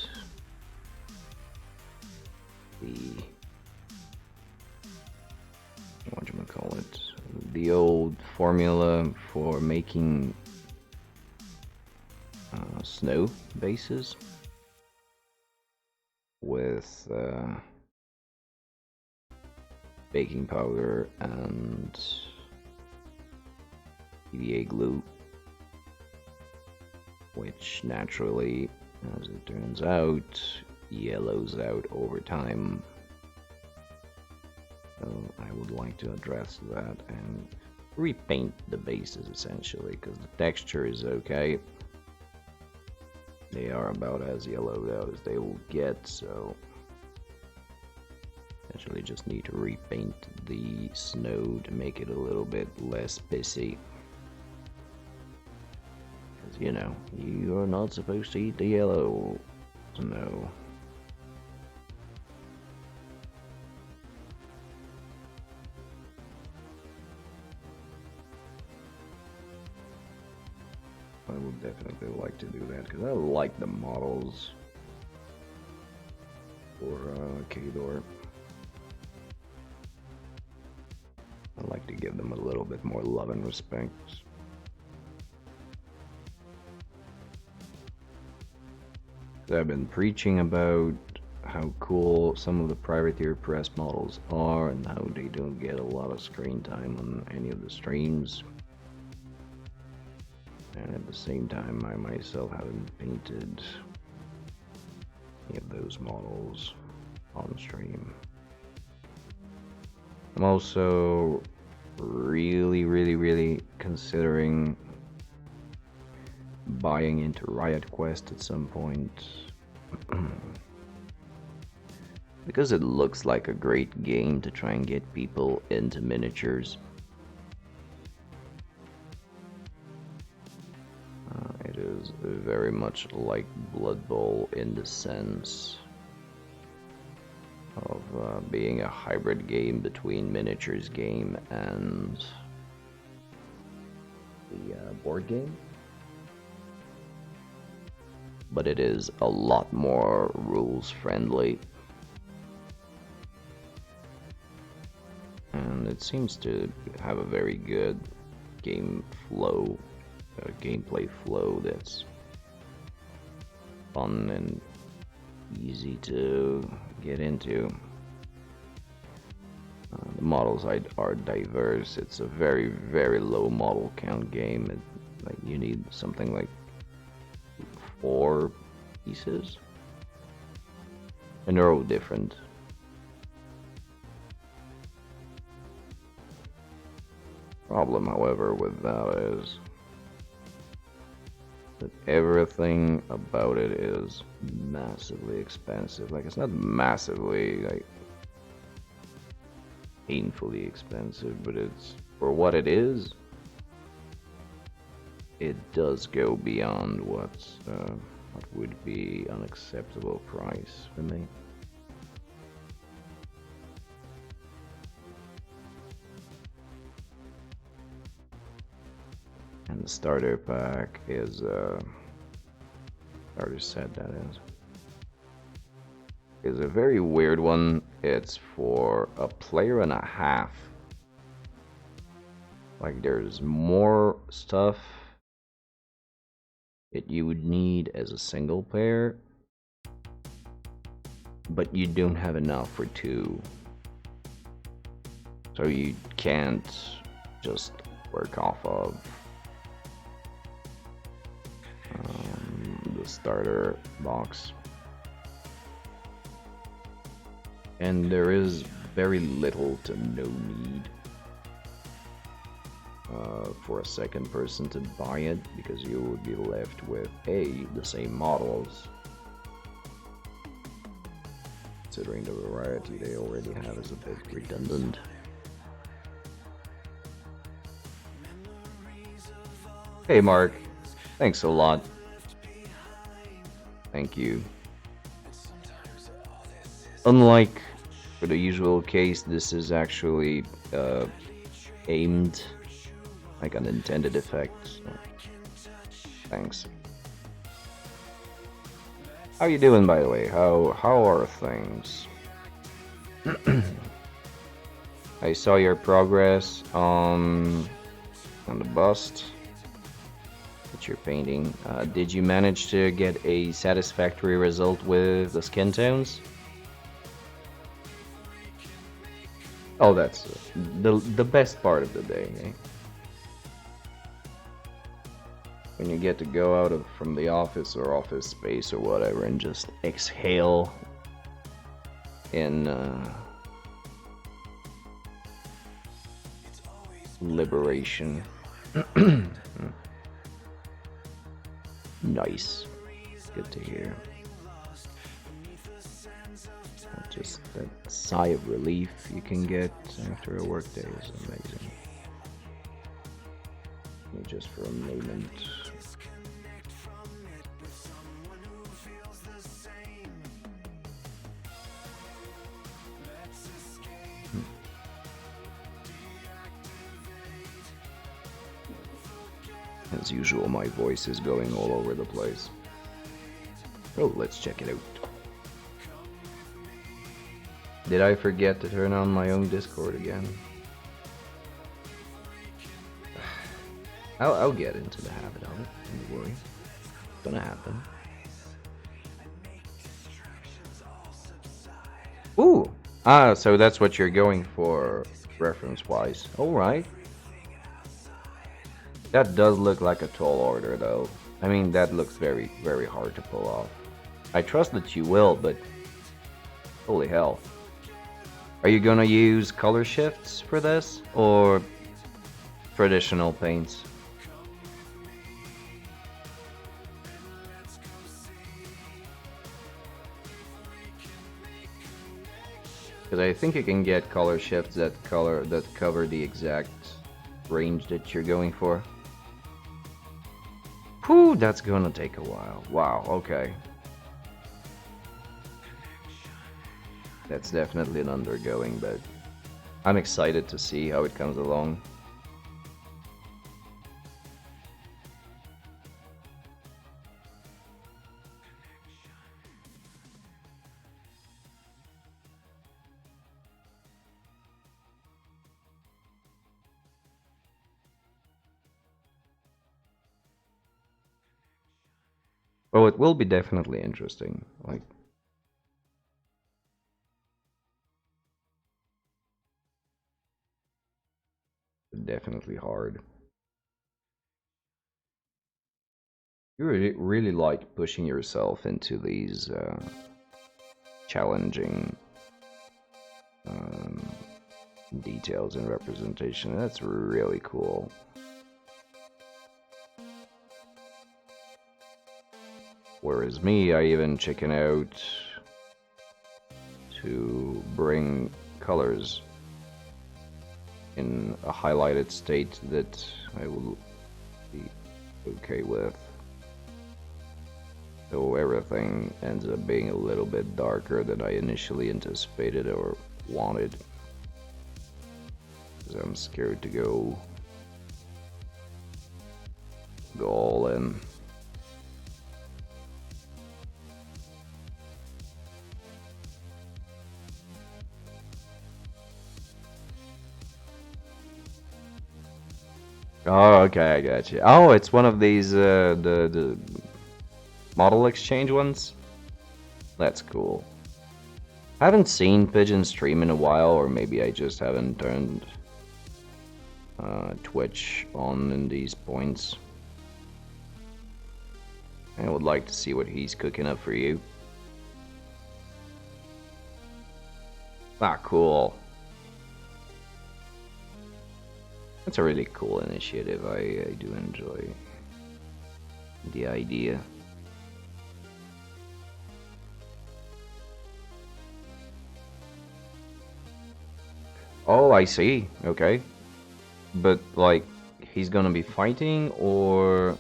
the old formula for making snow bases with baking powder and PVA glue, which naturally, as it turns out, yellows out over time. So I would like to address that and repaint the bases essentially, because the texture is okay. They are about as yellowed out as they will get, so essentially just need to repaint the snow to make it a little bit less pissy. Because, you know, you are not supposed to eat the yellow snow. I would definitely like to do that, because I like the models for Kador. I'd like to give them a little bit more love and respect. I've been preaching about how cool some of the privateer press models are and how they don't get a lot of screen time on any of the streams. And at the same time, I myself haven't painted any of those models on stream. I'm also really considering buying into Riot Quest at some point. Because it looks like a great game to try and get people into miniatures. It is very much like Blood Bowl in the sense of being a hybrid game between miniatures game and the board game. but it is a lot more rules friendly. And it seems to have a very good gameplay flow that's fun and easy to get into. The models are diverse. It's a very, very low model count game. Like you need something like 4 pieces, and they're all different. Problem, however, with that is that everything about it is massively expensive. Like, it's not massively, like, painfully expensive, but it's, for what it is, it does go beyond what would be an acceptable price for me. And the starter pack is starter set, that is a very weird one. It's for a player and a half. Like, there's more stuff that you would need as a single player, but you don't have enough for 2. So you can't just work off of the starter box. And there is very little to no need for a second person to buy it, because you would be left with the same models. Considering the variety they already have is a bit redundant. Hey Mark, thanks a lot. Thank you. Unlike for the usual case, this is actually aimed like an intended effect. So, thanks. How you doing, by the way? How are things? I saw your progress on the bust that you're painting. Did you manage to get a satisfactory result with the skin tones? Oh, that's the best part of the day, eh? When you get to go out from the office or office space or whatever and just exhale in liberation. Nice. Good to hear. Just that sigh of relief you can get after a workday is amazing. Just for a moment. As usual, my voice is going all over the place. Oh, let's check it out. Did I forget to turn on my own Discord again? I'll get into the habit of it, don't worry. It's gonna happen. Ooh! Ah, so that's what you're going for, reference-wise. Alright. That does look like a tall order, though. I mean, that looks very, very hard to pull off. I trust that you will, but... holy hell. Are you gonna use color shifts for this, or traditional paints? Because I think you can get color shifts that cover the exact range that you're going for. Whew, that's gonna take a while. Wow, okay. That's definitely an undergoing, but I'm excited to see how it comes along. Oh, it will be definitely interesting. Like, definitely hard. You really like pushing yourself into these challenging um, details and representation. That's really cool. Whereas me, I even chicken out to bring colors in a highlighted state that I will be okay with. So everything ends up being a little bit darker than I initially anticipated or wanted. Because I'm scared to go all in. Oh, okay, I got you. Oh, it's one of these the model exchange ones. That's cool. I haven't seen Pigeon stream in a while, or maybe I just haven't turned Twitch on in these points. I would like to see what he's cooking up for you. Ah, cool. That's a really cool initiative. I do enjoy the idea. Oh, I see. Okay. But, like, he's gonna be fighting, or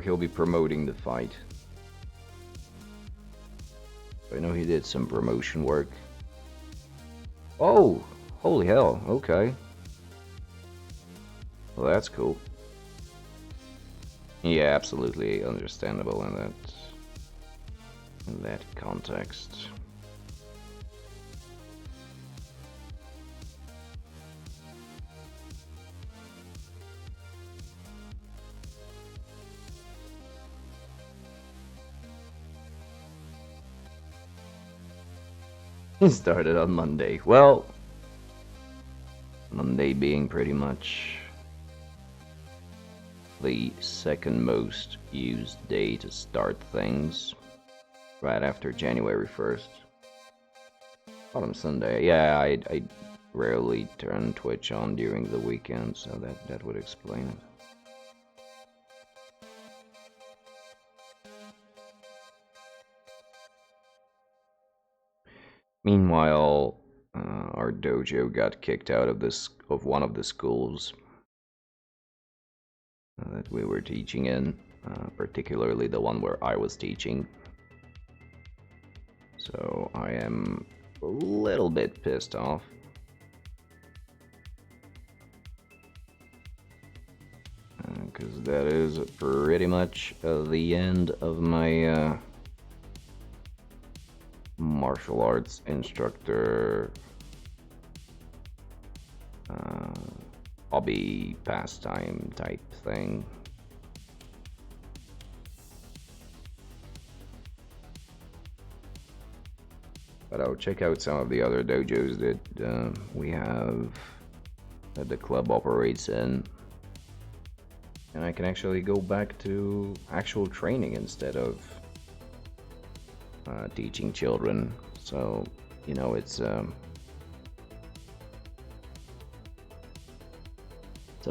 he'll be promoting the fight. I know he did some promotion work. Oh, holy hell. Okay. Well, that's cool. Yeah, absolutely understandable in that context. He started on Monday. Well, Monday being pretty much the second most used day to start things, right after January 1st. Autumn Sunday. Yeah, I rarely turn Twitch on during the weekend, so that would explain it. Meanwhile, our dojo got kicked out of one of the schools that we were teaching in, particularly the one where I was teaching. So I am a little bit pissed off. Because that is pretty much the end of my martial arts instructor hobby pastime type thing. But I'll check out some of the other dojos that we have, that the club operates in. And I can actually go back to actual training instead of teaching children. So, you know, it's a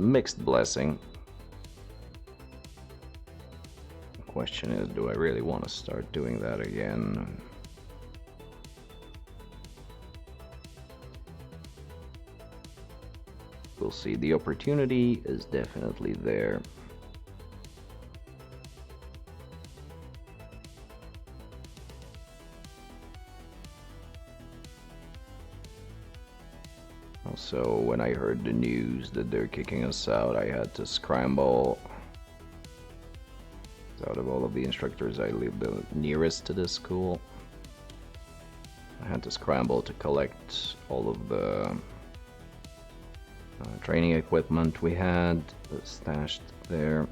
mixed blessing. The question is, do I really want to start doing that again? We'll see. The opportunity is definitely there. Also, when I heard the news that they're kicking us out, I had to scramble. Out of all of the instructors, I live the nearest to this school. I had to scramble to collect all of the training equipment we had stashed there.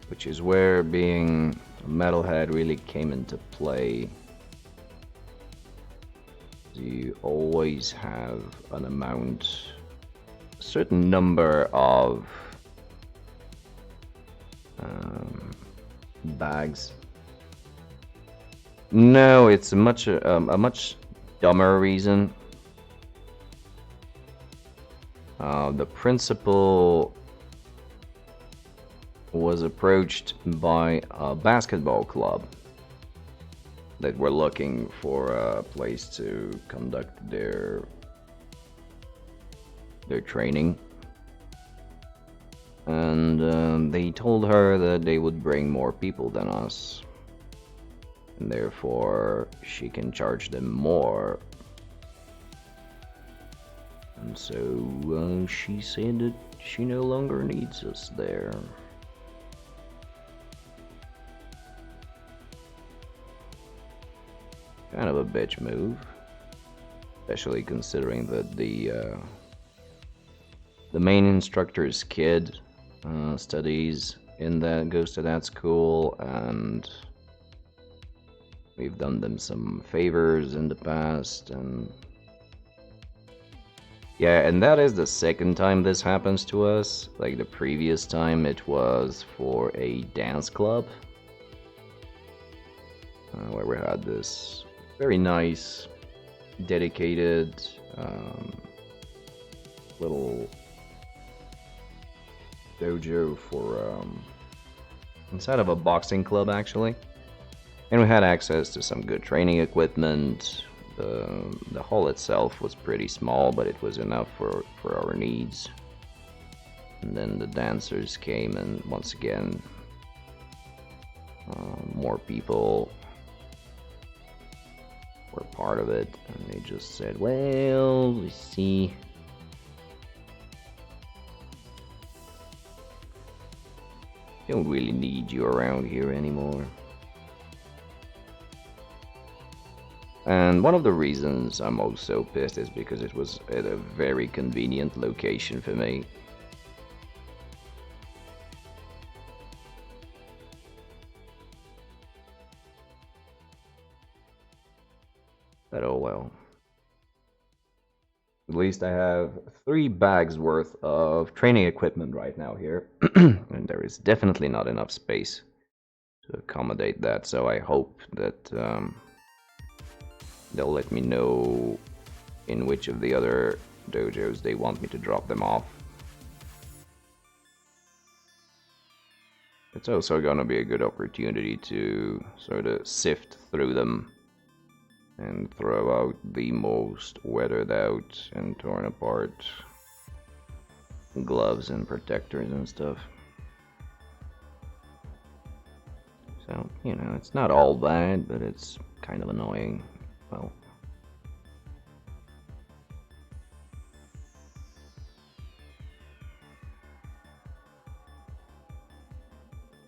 which is where being a metalhead really came into play. You always have an amount, a certain number of bags. No, it's a much dumber reason. The principal was approached by a basketball club that were looking for a place to conduct their training, and they told her that they would bring more people than us, and therefore she can charge them more. And so she said that she no longer needs us there. Kind of a bitch move, especially considering that the main instructor's kid studies in that, goes to that school, and we've done them some favors in the past, and yeah, and that is the second time this happens to us. Like, the previous time it was for a dance club, where we had this very nice, dedicated little dojo for inside of a boxing club, actually, and we had access to some good training equipment. The hall itself was pretty small, but it was enough for our needs. And then the dancers came, and once again, more people were part of it, and they just said, well, we see, don't really need you around here anymore. And one of the reasons I'm also pissed is because it was at a very convenient location for me. But oh well. At least I have 3 bags worth of training equipment right now here. And there is definitely not enough space to accommodate that, so I hope that they'll let me know in which of the other dojos they want me to drop them off. It's also gonna be a good opportunity to sort of sift through them and throw out the most weathered out and torn apart gloves and protectors and stuff. So, you know, it's not all bad, but it's kind of annoying. Well,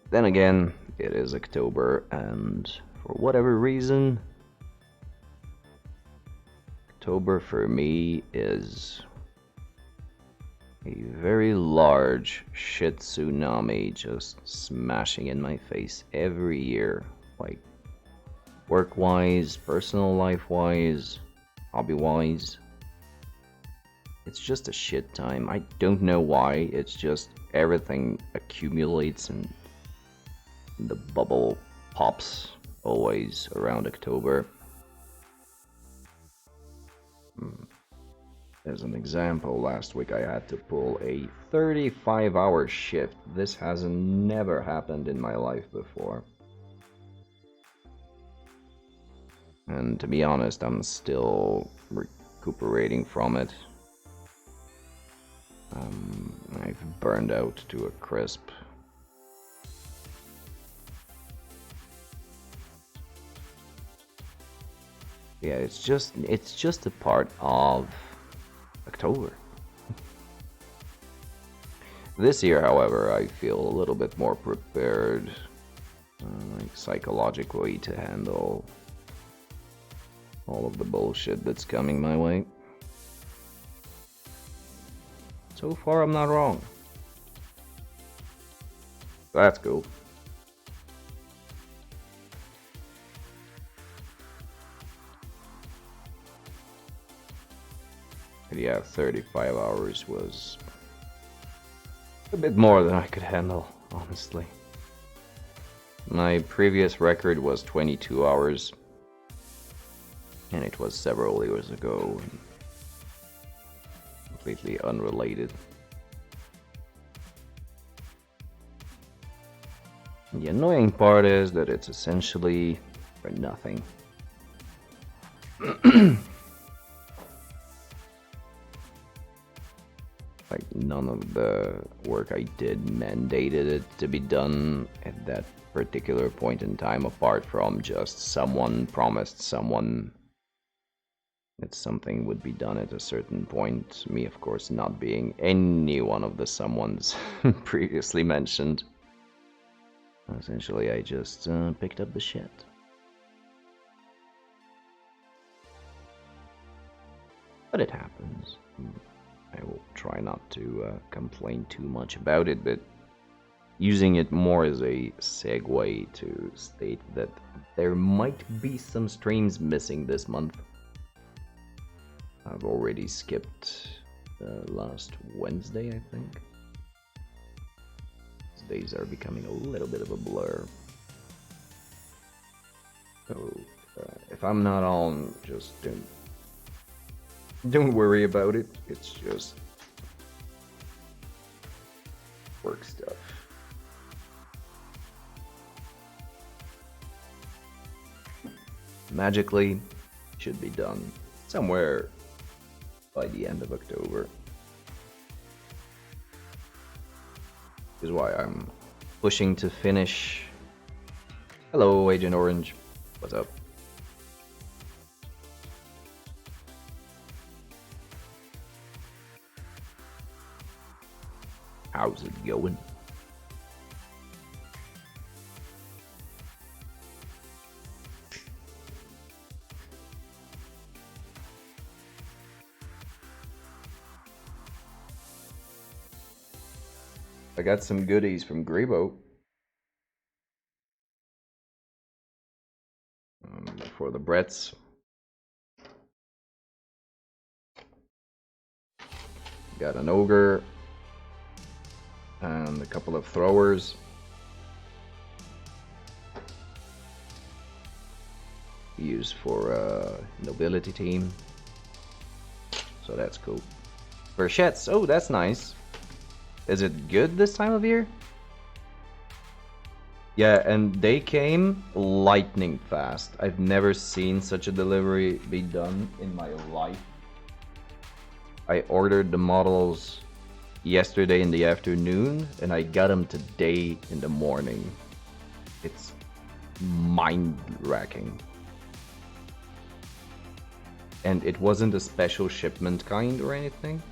then again, it is October, and for whatever reason, October for me is a very large shit tsunami just smashing in my face every year, like work-wise, personal life-wise, hobby-wise. It's just a shit time. I don't know why, it's just everything accumulates and the bubble pops always around October. As an example, last week I had to pull a 35-hour shift. This has never happened in my life before. And to be honest, I'm still recuperating from it. I've burned out to a crisp. Yeah, it's just a part of October. This year, however, I feel a little bit more prepared, like psychologically, to handle all of the bullshit that's coming my way. So far, I'm not wrong. That's cool. yeah, 35 hours was a bit more than I could handle, honestly. My previous record was 22 hours, and it was several years ago, and completely unrelated. The annoying part is that it's essentially for nothing. Like, none of the work I did mandated it to be done at that particular point in time, apart from just someone promised someone that something would be done at a certain point. Me, of course, not being any one of the someones previously mentioned. Essentially, I just picked up the shit. But it happens. I will try not to complain too much about it, but using it more as a segue to state that there might be some streams missing this month. I've already skipped last Wednesday, I think. These days are becoming a little bit of a blur. So, if I'm not on, just don't worry about it. It's just work stuff. Magically, should be done somewhere by the end of October. Is why I'm pushing to finish. Hello, Agent Orange. What's up? How's it going? I got some goodies from Grebo. For the Bretts. Got an ogre. And a couple of throwers. Used for nobility team. So that's cool. Burchettes. Oh, that's nice. Is it good this time of year? Yeah, and they came lightning fast. I've never seen such a delivery be done in my life. I ordered the models yesterday in the afternoon, and I got them today in the morning. It's mind-wracking. And it wasn't a special shipment kind or anything.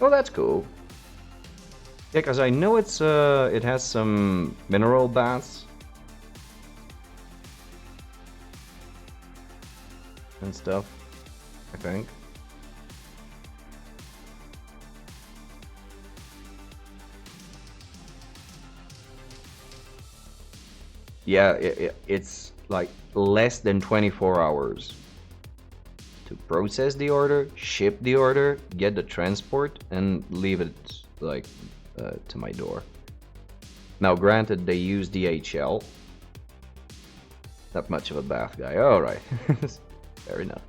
Oh, that's cool. Yeah, because I know it's it has some mineral baths and stuff, I think. Yeah, it's like less than 24 hours to process the order, ship the order, get the transport, and leave it like to my door. Now, granted, they use DHL. Not much of a bath guy. All right, fair enough.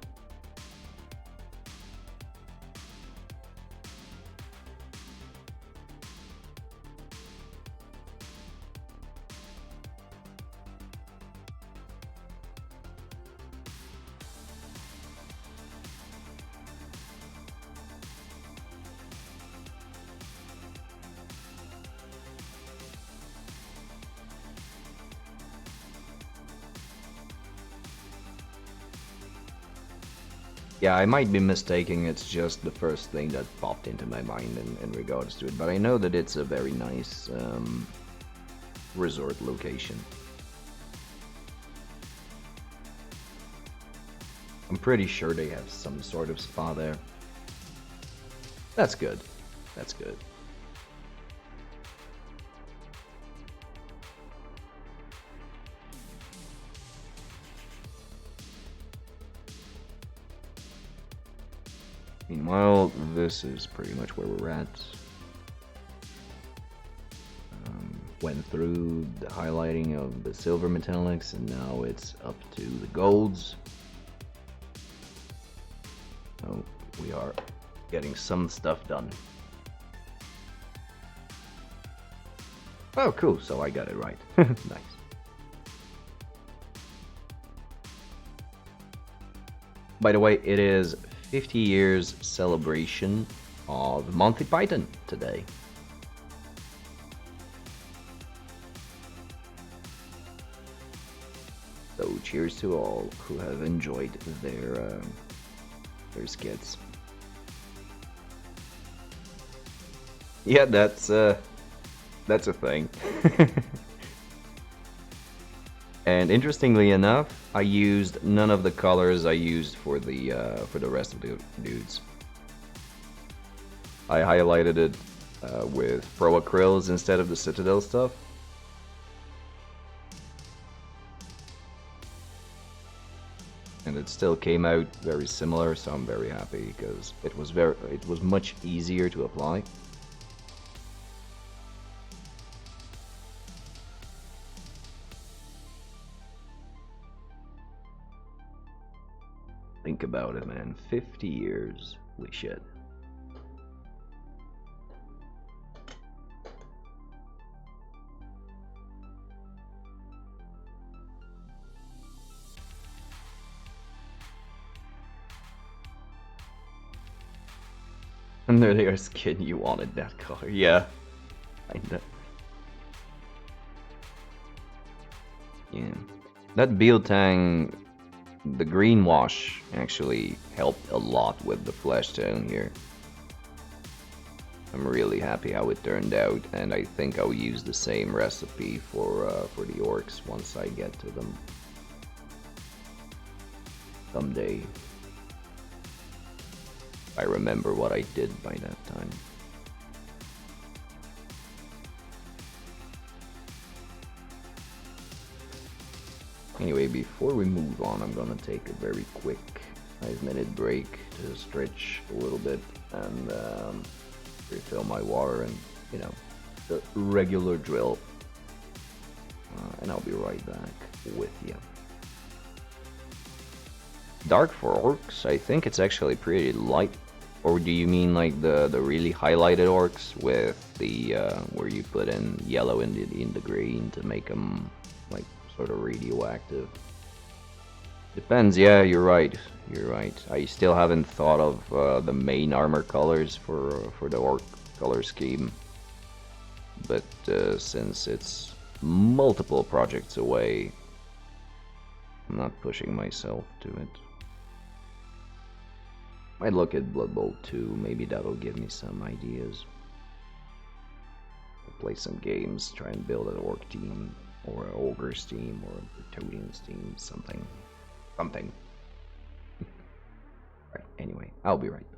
Yeah, I might be mistaking, it's just the first thing that popped into my mind in regards to it, but I know that it's a very nice resort location. I'm pretty sure they have some sort of spa there. That's good. That's good. Meanwhile, this is pretty much where we're at. Went through the highlighting of the silver metallics, and now it's up to the golds. So we are getting some stuff done. Oh, cool, so I got it right. Nice. By the way, it is 50 years celebration of Monty Python today. So cheers to all who have enjoyed their skits. Yeah, that's a thing. And interestingly enough, I used none of the colors I used for the rest of the dudes. I highlighted it with Pro Acryls instead of the Citadel stuff. And it still came out very similar, so I'm very happy because it was much easier to apply. Think about it, man. 50 years. Holy shit. Under their skin, you wanted that color. Yeah. Kinda. Yeah. That Beotang, the green wash, actually helped a lot with the flesh tone here. I'm really happy how it turned out, and I think I'll use the same recipe for the orcs once I get to them. Someday. I remember what I did by that time. Anyway, before we move on, I'm gonna take a very quick 5-minute break to stretch a little bit and refill my water and, you know, the regular drill. And I'll be right back with you. Dark for orcs, I think it's actually pretty light. Or do you mean like the really highlighted orcs with the where you put in yellow in the green to make them like sort of radioactive? Depends. Yeah, you're right. You're right. I still haven't thought of the main armor colors for the orc color scheme, but since it's multiple projects away, I'm not pushing myself to it. Might look at Blood Bowl 2, maybe that'll give me some ideas. I'll play some games, try and build an orc team, or an ogre's team, or a Bretonnian's team, something. Something. Right, anyway, I'll be right back.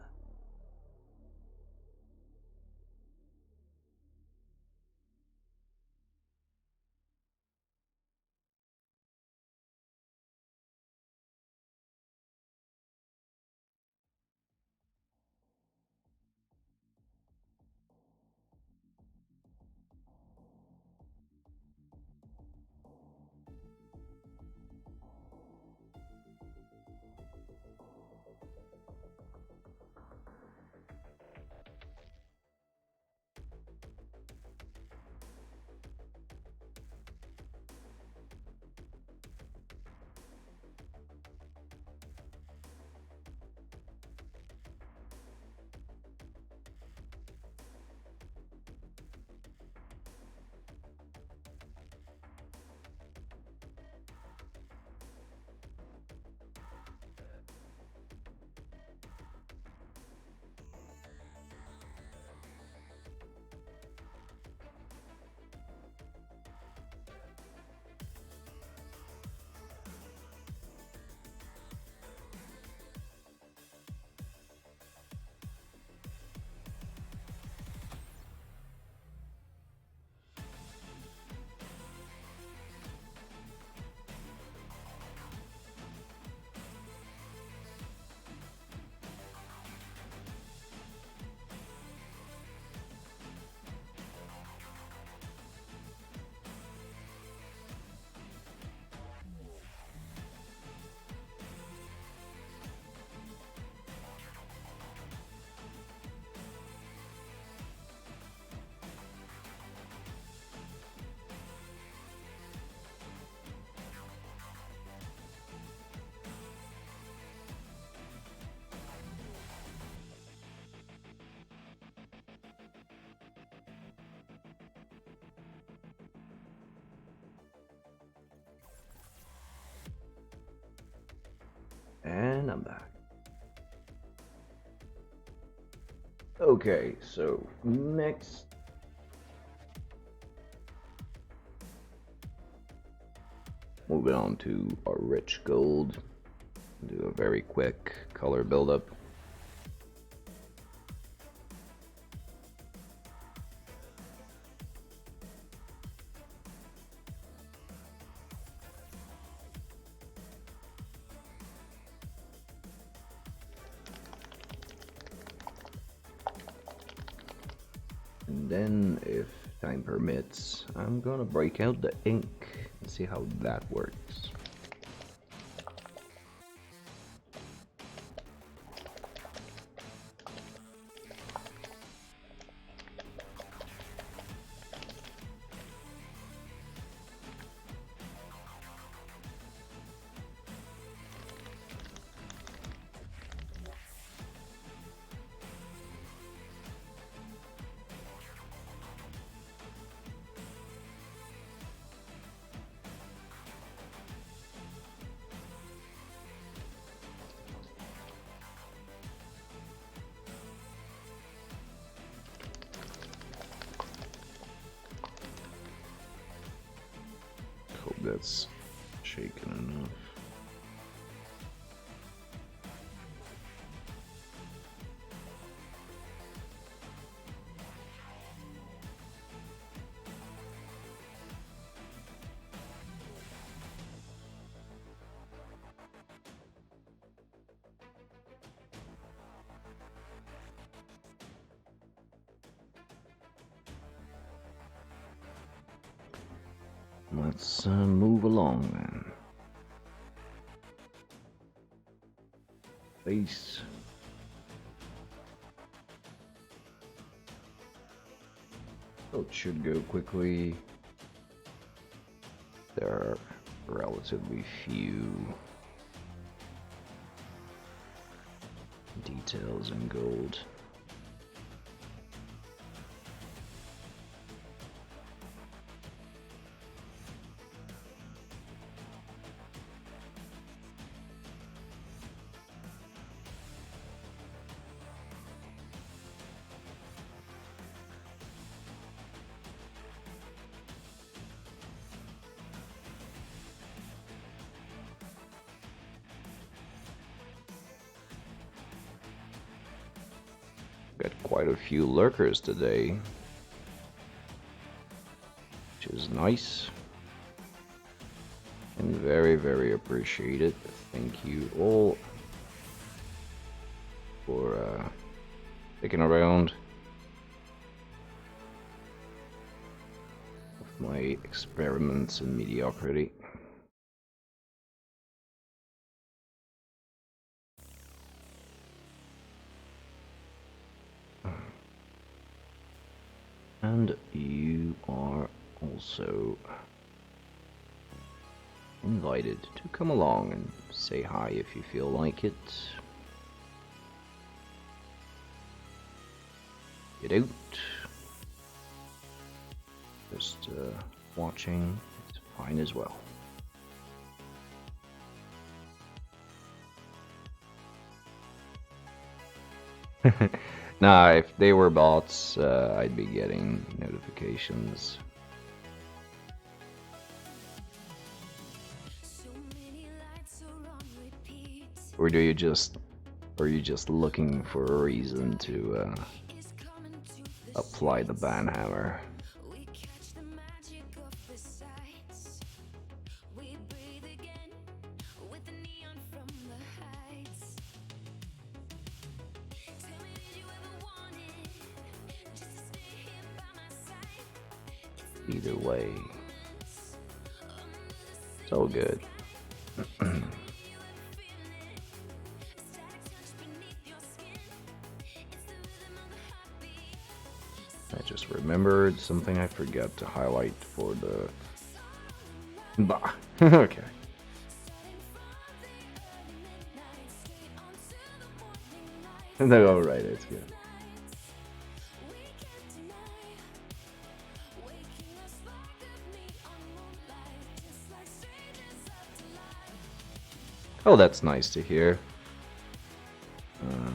And I'm back. Okay, so next. Moving on to our rich gold. Do a very quick color buildup. And then, if time permits, I'm gonna break out the ink and see how that works. Hope that's shaken enough. Let's move along then. Base. So it should go quickly. There are relatively few details in gold. Got quite a few lurkers today, which is nice and very, very appreciated. Thank you all for sticking around with my experiments in mediocrity. And you are also invited to come along and say hi if you feel like it. Get out. Just watching is fine as well. Nah, if they were bots, I'd be getting notifications. Or are you just looking for a reason to apply the banhammer? Either way, it's all good. I just remembered something I forgot to highlight for the... Bah. Okay. No, alright, it's good. Oh, that's nice to hear. I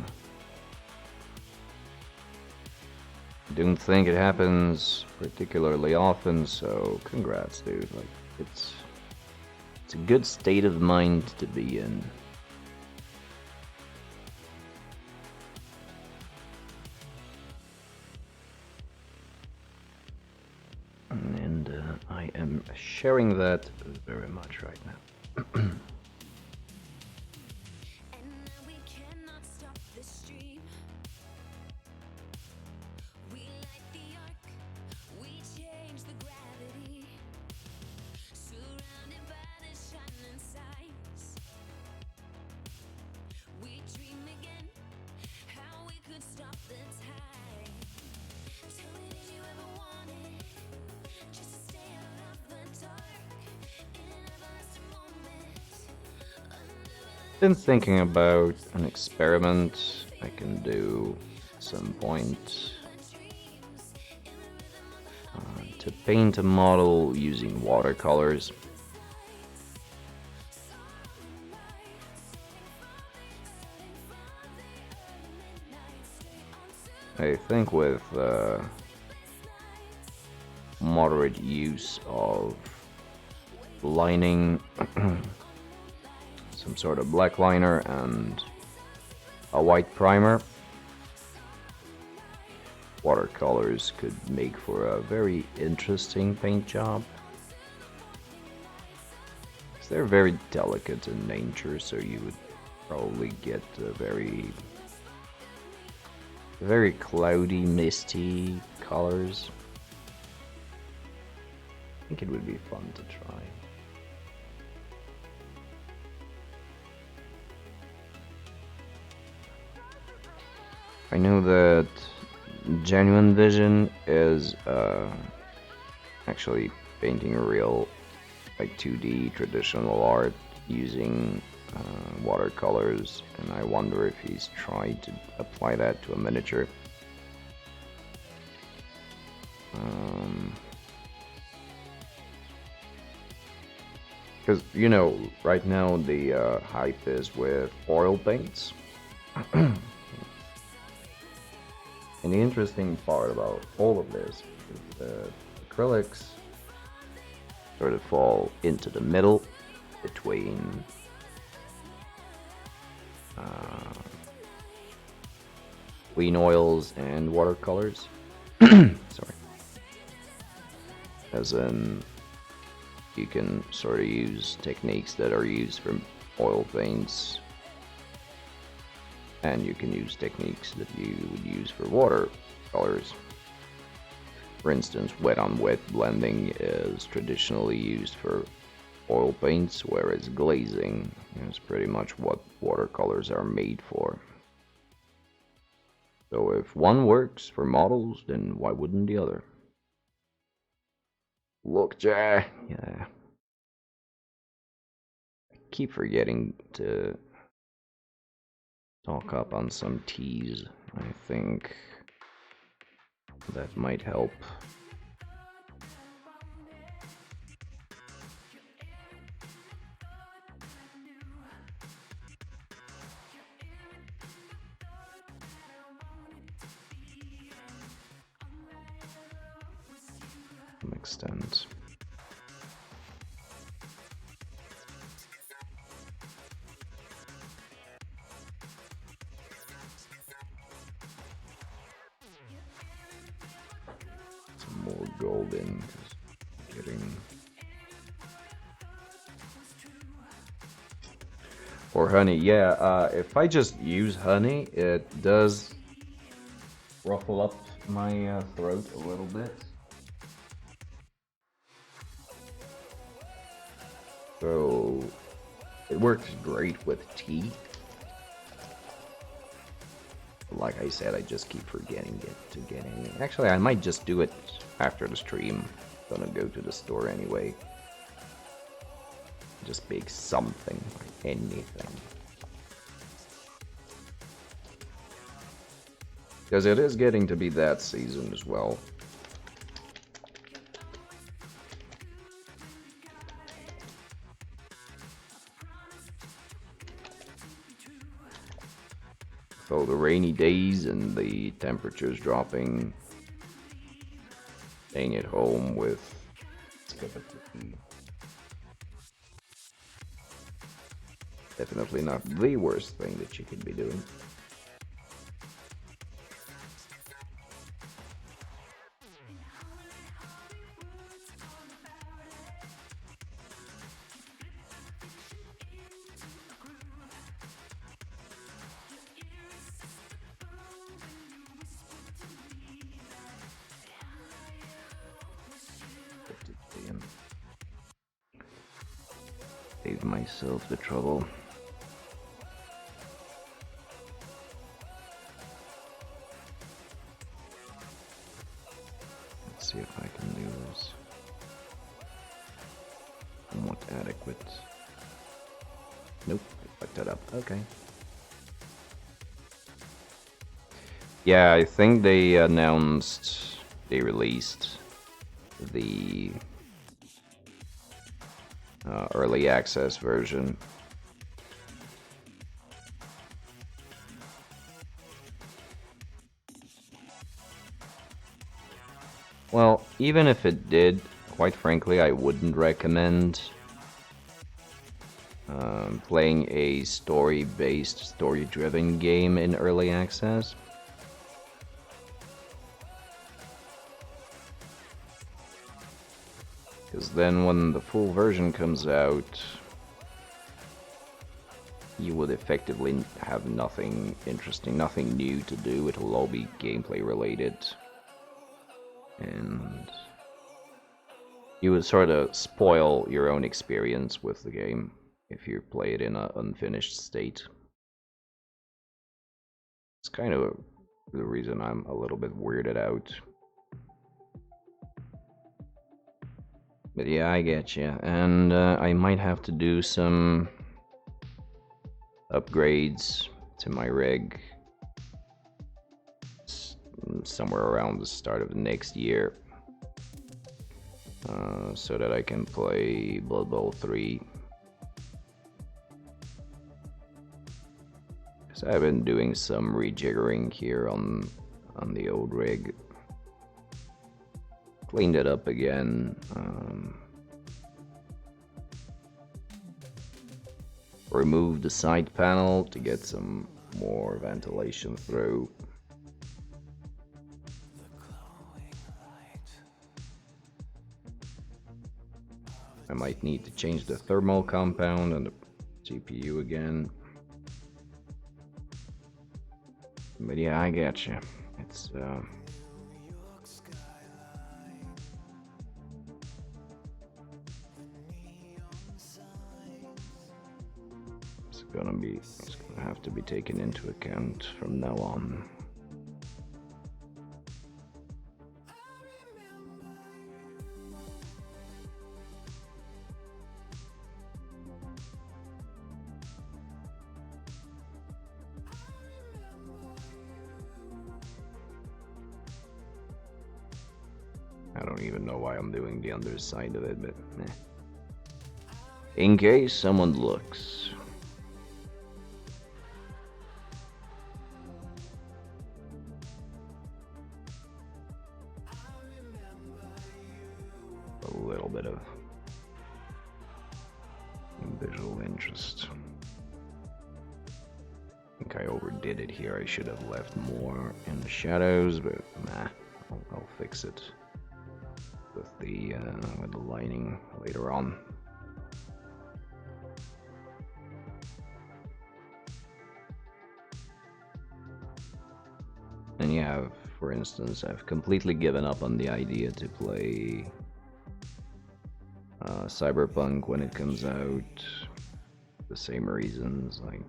don't think it happens particularly often, so congrats, dude. Like, it's a good state of mind to be in. And I am sharing that very much right now. Been thinking about an experiment I can do at some point to paint a model using watercolors. I think with moderate use of lining, some sort of black liner and a white primer, watercolors could make for a very interesting paint job. They're very delicate in nature, so you would probably get a very cloudy, misty colors. I think it would be fun to try. I know that Genuine Vision is actually painting real, like 2D traditional art using watercolors, and I wonder if he's tried to apply that to a miniature. Because, you know, right now the hype is with oil paints. And the interesting part about all of this is that acrylics sort of fall into the middle between clean oils and watercolors. Sorry. As in, you can sort of use techniques that are used for oil paints, and you can use techniques that you would use for watercolors. For instance, wet on wet blending is traditionally used for oil paints, whereas glazing is pretty much what watercolors are made for. So if one works for models, then why wouldn't the other? Look, Jay. Yeah. I keep forgetting to talk up on some teas. I think that might help. To some extent. Some more golden. Getting. Or honey, yeah, if I just use honey, it does ruffle up my throat a little bit. So, it works great with tea. Like I said, I just keep forgetting to get in. Actually, I might just do it after the stream. I'm gonna go to the store anyway. Just bake something, or anything. Because it is getting to be that season as well. all the rainy days and the temperatures dropping, staying at home with definitely not the worst thing that you could be doing. Save myself the trouble. Let's see if I can do this. Somewhat adequate. Nope, I fucked that up. Okay. Yeah, I think they released the early access version. Well, even if it did, quite frankly, I wouldn't recommend playing a story-based, story-driven game in early access. Because then when the full version comes out, you would effectively have nothing interesting, nothing new to do. It'll all be gameplay related. And you would sort of spoil your own experience with the game if you play it in an unfinished state. It's kind of the reason I'm a little bit weirded out. But yeah, I get you. And I might have to do some upgrades to my rig somewhere around the start of the next year, so that I can play Blood Bowl 3. Because I've been doing some rejiggering here on the old rig. Cleaned it up again. Removed the side panel to get some more ventilation through. I might need to change the thermal compound and the GPU again. But yeah, I get you. It's gonna have to be taken into account from now on. I don't even know why I'm doing the underside of it, but eh. In case someone looks. A little bit of visual interest. I think I overdid it here. I should have left more in the shadows, but nah, I'll fix it with the lining later on. And yeah, for instance, I've completely given up on the idea to play Cyberpunk when it comes out. The same reasons, like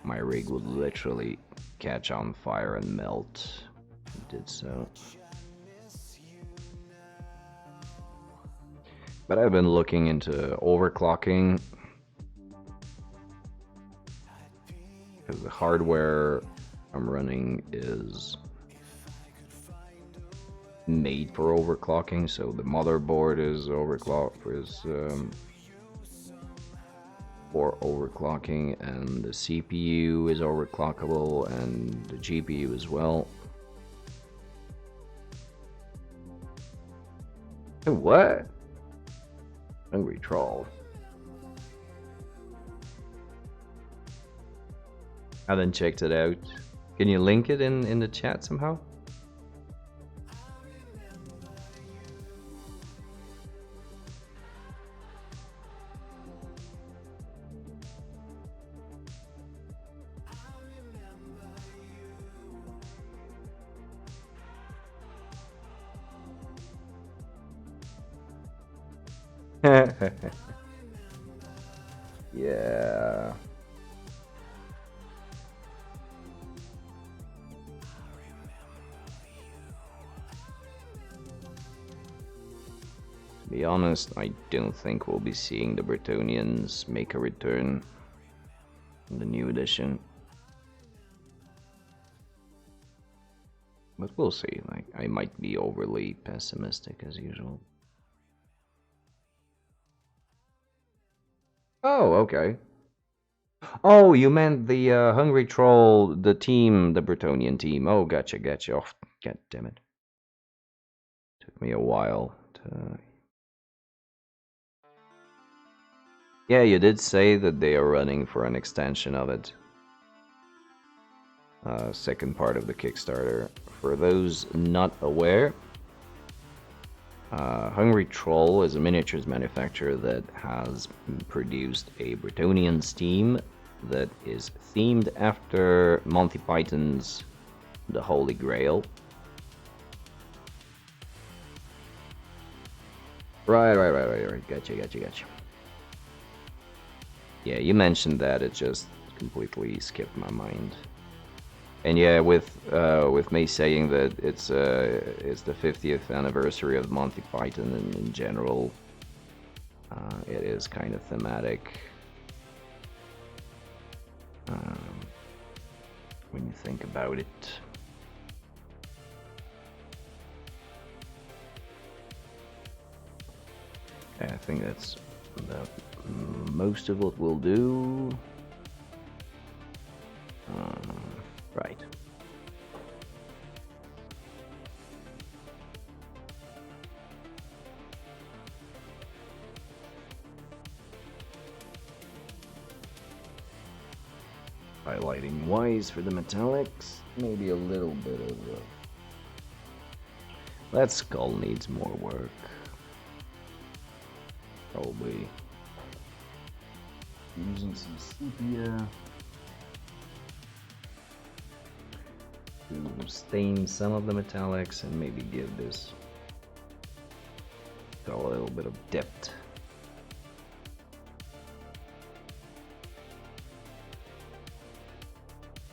my rig would literally catch on fire and melt. It did so. But I've been looking into overclocking, because the hardware I'm running is made for overclocking, so the motherboard is overclocked, for overclocking, and the CPU is overclockable, and the GPU as well. What? Hungry troll. I haven't checked it out. Can you link it in the chat somehow? Yeah. To be honest, I don't think we'll be seeing the Bretonnians make a return in the new edition. But we'll see. Like, I might be overly pessimistic as usual. Oh, okay. Oh, you meant the Hungry Troll, the team, the Bretonnian team. Oh, gotcha. Oh, god damn it. Took me a while to... Yeah, you did say that they are running for an extension of it. Second part of the Kickstarter. For those not aware, Hungry Troll is a miniatures manufacturer that has produced a Bretonnian Steam that is themed after Monty Python's The Holy Grail. Right. Gotcha. Yeah, you mentioned that, it just completely skipped my mind. And yeah, with me saying that it's the 50th anniversary of Monty Python, and in general, it is kind of thematic. When you think about it. I think that's most of what we'll do. Right. Highlighting wise for the metallics. Maybe a little bit of that skull needs more work. Probably using some sepia to stain some of the metallics and maybe give this skull a little bit of depth.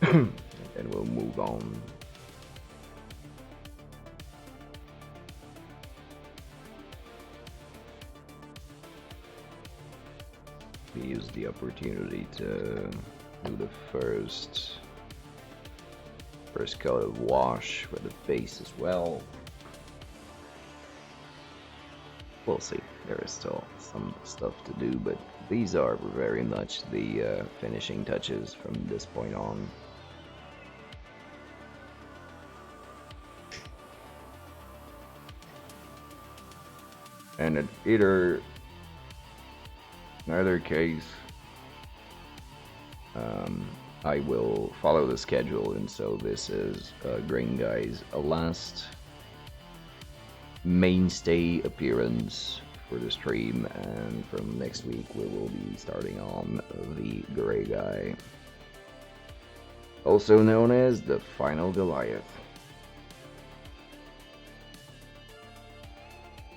And we'll move on. We use the opportunity to do the first coat of wash for the base as well. We'll see. There is still some stuff to do, but these are very much the finishing touches from this point on. And in either case, I will follow the schedule, and so this is Green Guy's last mainstay appearance for the stream, and from next week we will be starting on the Grey Guy, also known as the Final Goliath.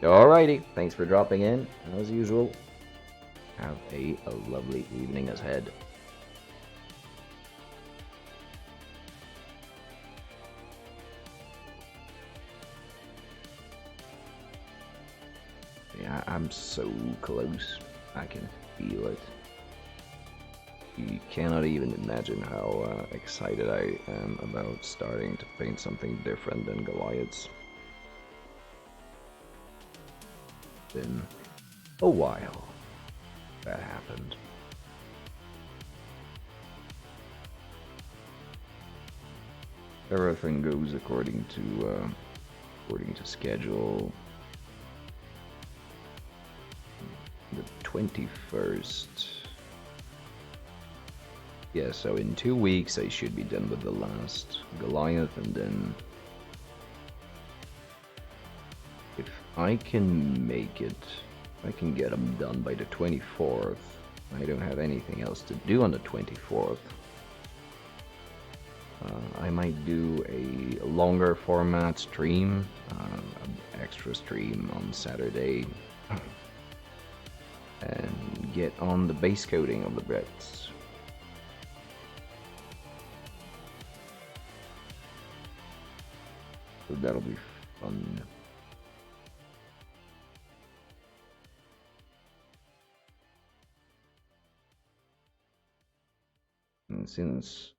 Alrighty, thanks for dropping in, as usual. Have a lovely evening ahead. Yeah, I'm so close. I can feel it. You cannot even imagine how excited I am about starting to paint something different than Goliaths. Been a while that happened. everything goes according to schedule, the 21st. Yeah, so in 2 weeks I should be done with the last Goliath, and then if I can make it, I can get them done by the 24th. I don't have anything else to do on the 24th. I might do a longer format stream, an extra stream on Saturday, and get on the base coating of the bricks. So that'll be fun. And since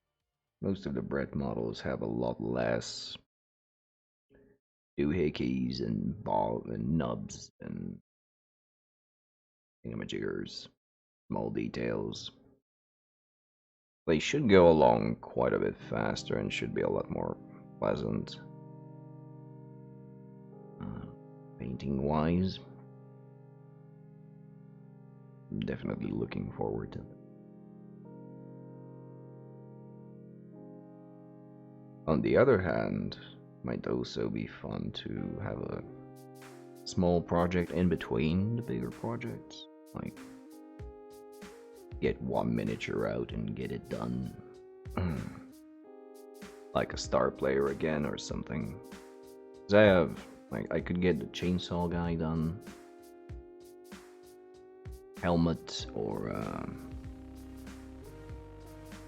most of the bread models have a lot less doohickeys and ball and nubs and thingamajiggers, small details, they should go along quite a bit faster and should be a lot more pleasant. Painting wise, I'm definitely looking forward to it. On the other hand, might also be fun to have a small project in between the bigger projects, like get one miniature out and get it done. Like a star player again or something. 'Cause I have, like, I could get the chainsaw guy done, helmet, or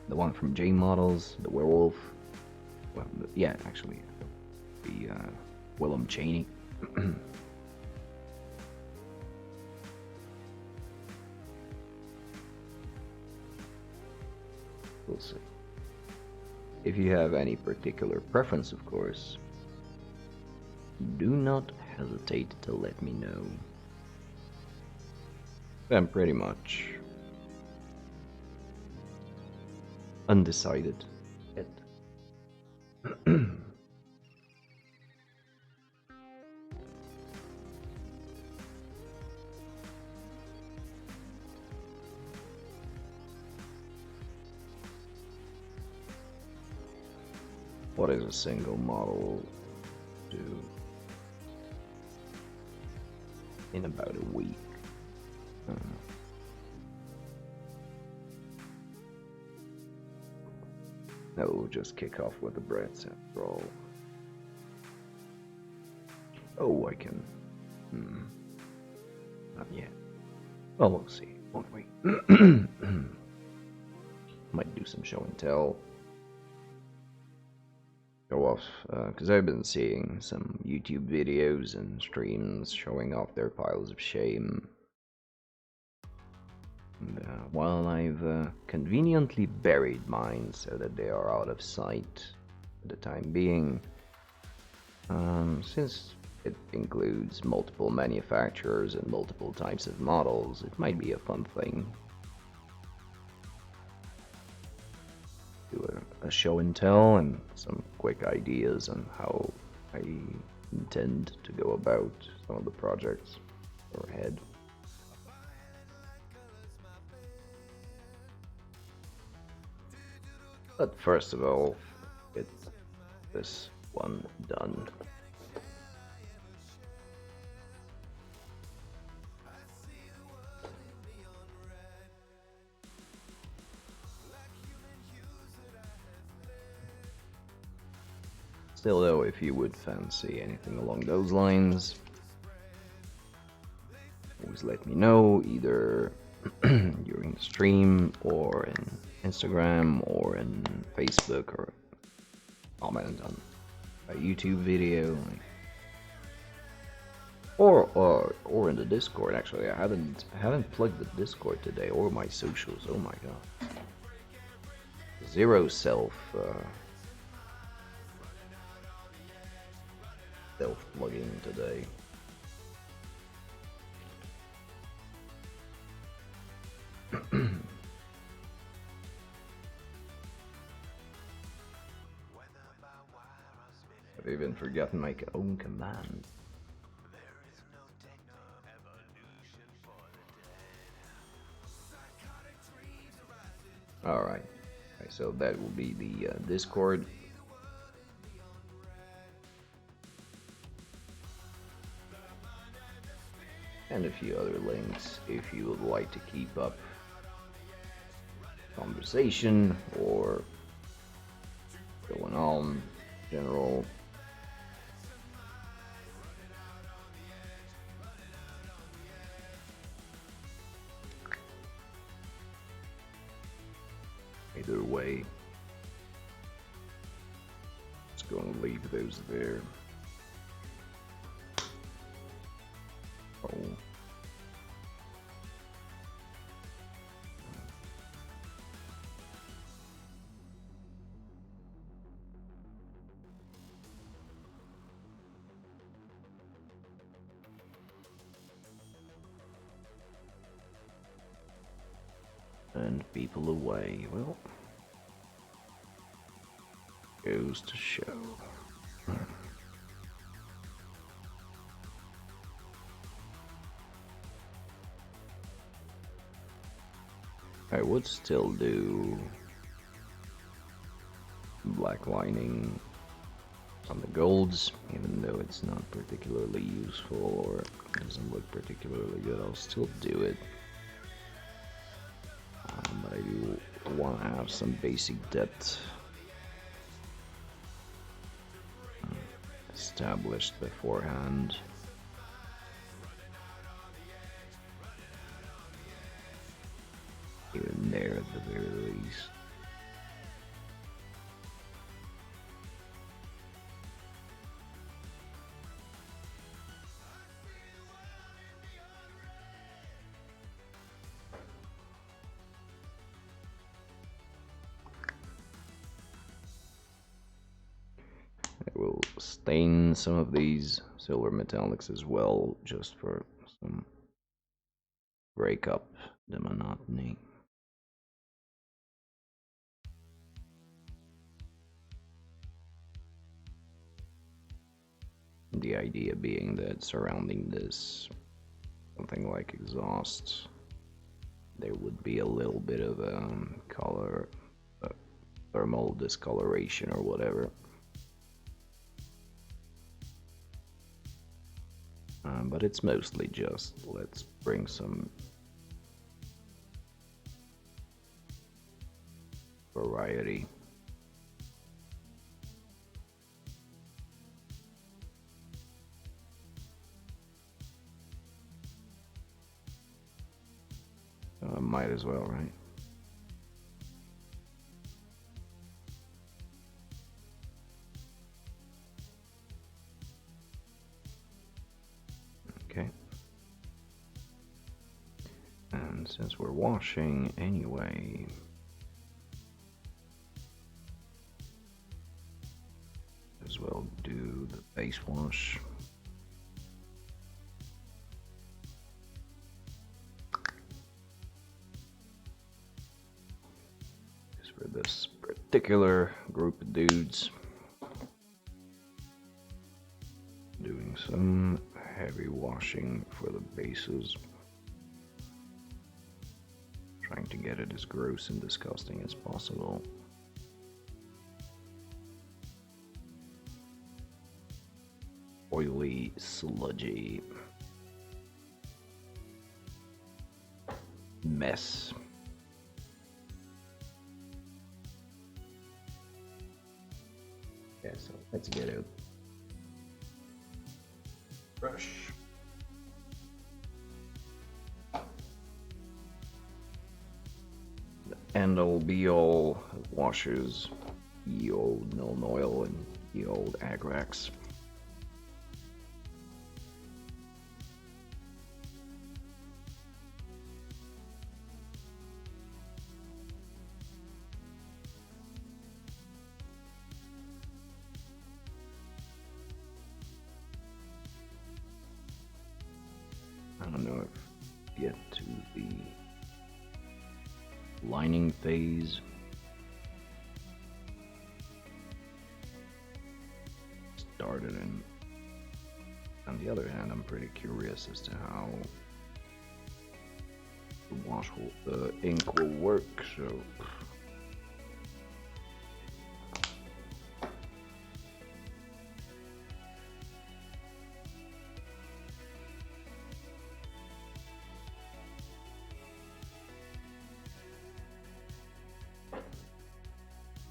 the one from J Models, the werewolf. Well, yeah, actually, the Willem Cheney. We'll see. If you have any particular preference, of course, do not hesitate to let me know. I'm pretty much undecided yet. What is a single model do in about a week? No, we'll just kick off with the breads after all. Oh, I can. Not yet. Well, we'll see, won't we? Might do some show and tell. Go off, because I've been seeing some YouTube videos and streams showing off their piles of shame. And, while I've conveniently buried mine so that they are out of sight for the time being, since it includes multiple manufacturers and multiple types of models, it might be a fun thing. Do a show and tell and some quick ideas on how I intend to go about some of the projects that are ahead. But first of all, get this one done. Still though, if you would fancy anything along those lines, always let me know, either during the stream or in Instagram or in Facebook, or comment on a YouTube video, or in the Discord. Actually, I haven't plugged the Discord today or my socials. Oh my god, zero self plugging today. even forgotten my own command. Alright, so that will be the Discord. And a few other links if you would like to keep up conversation or going on general. Either way, just going to leave those there. Oh. And people away. Well, goes to show. I would still do black lining on the golds, even though it's not particularly useful or doesn't look particularly good. I'll still do it. But I do want to have some basic depth established beforehand. Even there at the very least. I will stain some of these silver metallics as well, just for some break up the monotony. The idea being that surrounding this, something like exhaust, there would be a little bit of color, thermal discoloration or whatever. But it's mostly just, let's bring some variety. Might as well, right? Okay. And since we're washing anyway, as well do the base wash. Just for this particular group of dudes. Doing some heavy washing for the bases. Trying to get it as gross and disgusting as possible. Oily, sludgy mess. Okay, so let's get it. Brush. The end all be all washes ye old Milne oil and ye old Agrax. I don't know if get to the lining phase. started in. On the other hand, I'm pretty curious as to how the ink will work, so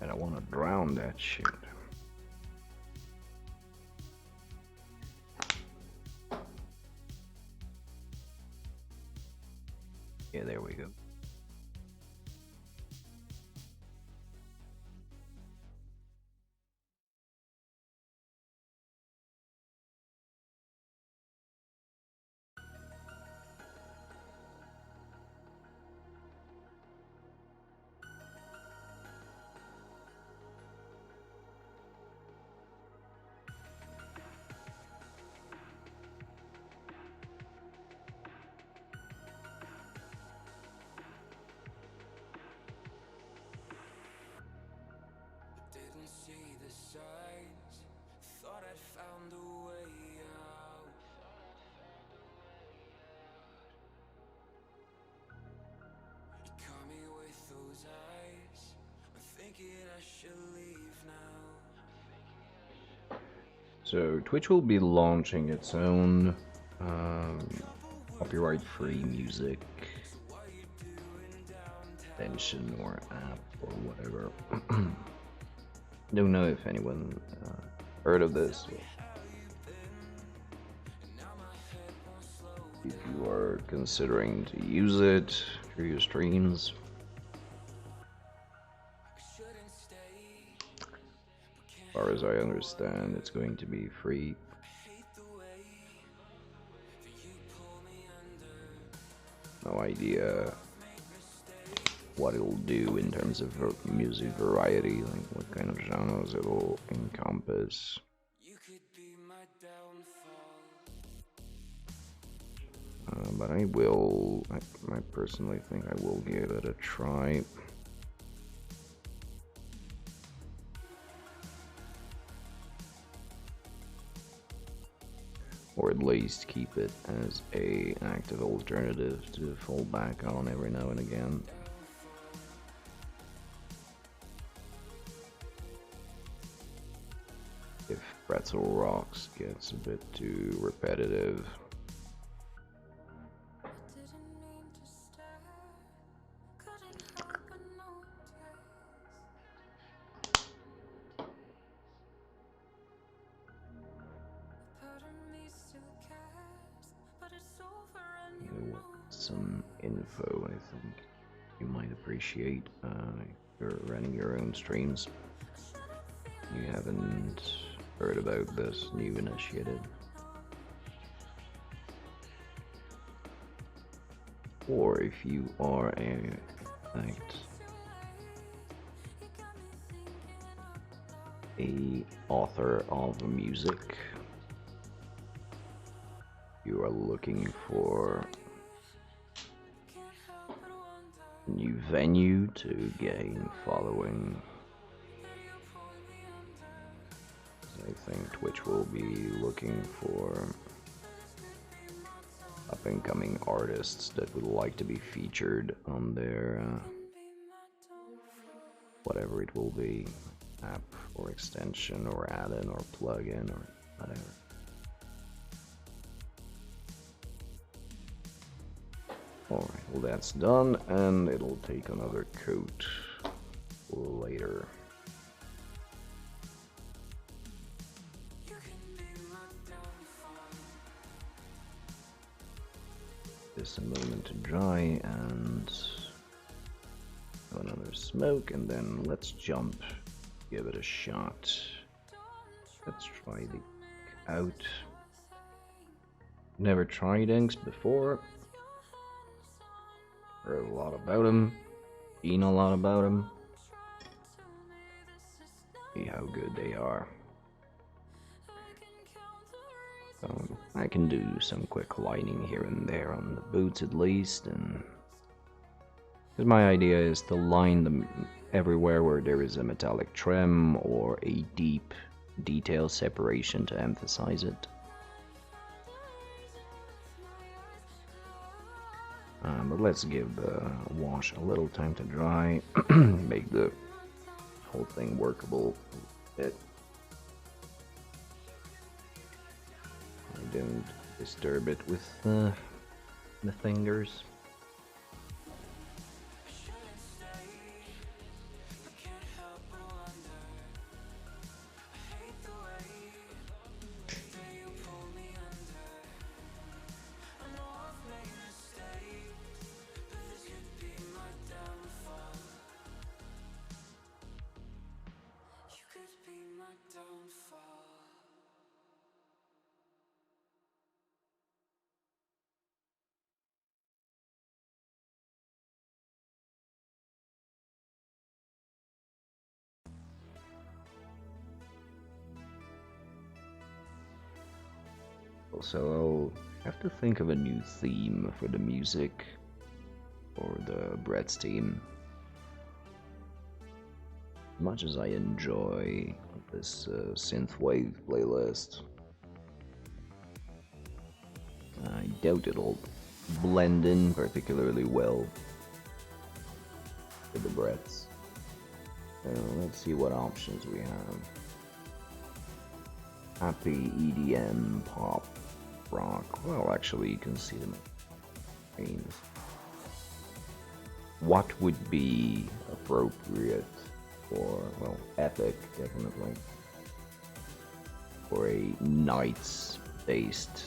and I want to drown that shit. Yeah, there we go. So Twitch will be launching its own copyright-free music extension or app or whatever. Don't know if anyone heard of this. If you are considering to use it for your streams. As far as I understand, it's going to be free. No idea what it'll do in terms of music variety, like what kind of genres it'll encompass. But I personally think I will give it a try. Or at least keep it as an active alternative to fall back on every now and again. If Pretzel Rocks gets a bit too repetitive. Some info I think you might appreciate if you're running your own streams. You haven't heard about this new initiative. Or if you are a author of music, you are looking for a new venue to gain following. I think Twitch will be looking for up-and-coming artists that would like to be featured on their whatever it will be, app or extension or add-in or plug-in or whatever. Alright, well that's done, and it'll take another coat later. Just a moment to dry and another smoke, and then let's jump, give it a shot. Let's try the out. Never tried inks before. Heard a lot about them, seen a lot about them. See how good they are. So I can do some quick lining here and there on the boots at least, and because my idea is to line them everywhere where there is a metallic trim or a deep detail separation to emphasize it. But let's give the wash a little time to dry, make the whole thing workable a bit. I don't disturb it with the fingers. So I'll have to think of a new theme for the music for the Brett's team. As much as I enjoy this synthwave playlist, I doubt it'll blend in particularly well with the Bretts. So let's see what options we have. Happy EDM, pop, rock. Well, actually, you can see them. What would be appropriate for, well, epic, definitely. For a knights-based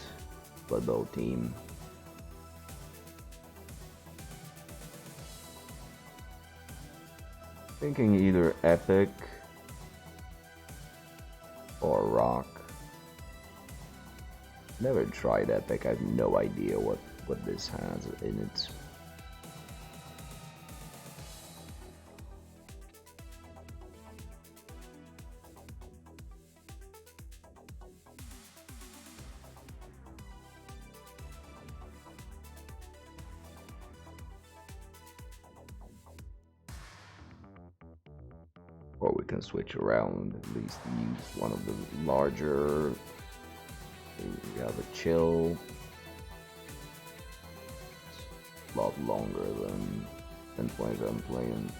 Blood Bowl team. Thinking either epic or rock. Never tried epic. I have no idea what this has in it. Or we can switch around, at least use one of the larger. We have a chill. It's a lot longer than points I'm playing.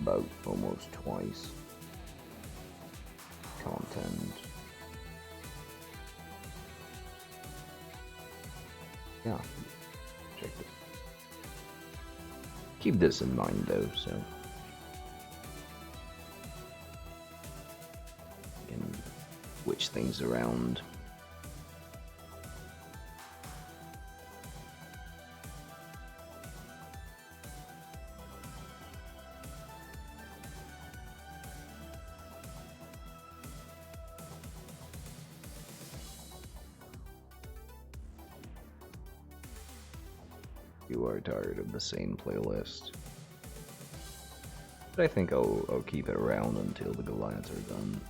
About almost twice. Content. Yeah, check it. Keep this in mind though, so. Switch things around. You are tired of the same playlist. But I think I'll keep it around until the Goliaths are done.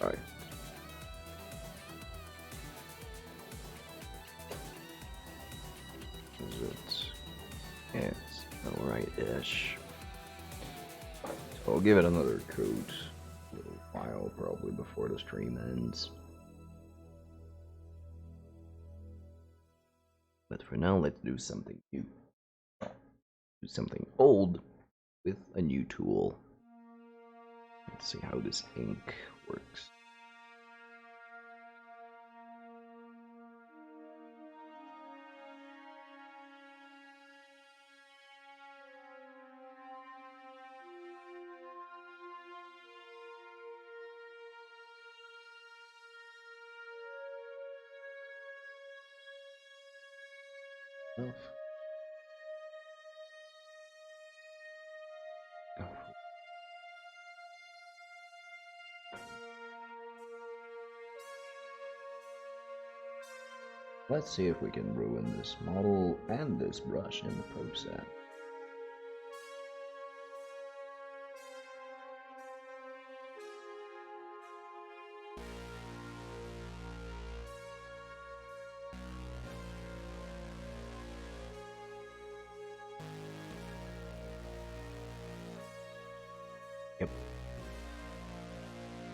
Alright. Is it? Yeah, it's alright-ish. So I'll give it another coat, little while probably before the stream ends. But for now, let's do something new. Do something old with a new tool. Let's see how this ink works. enough. Oh. Let's see if we can ruin this model and this brush in the process. Yep.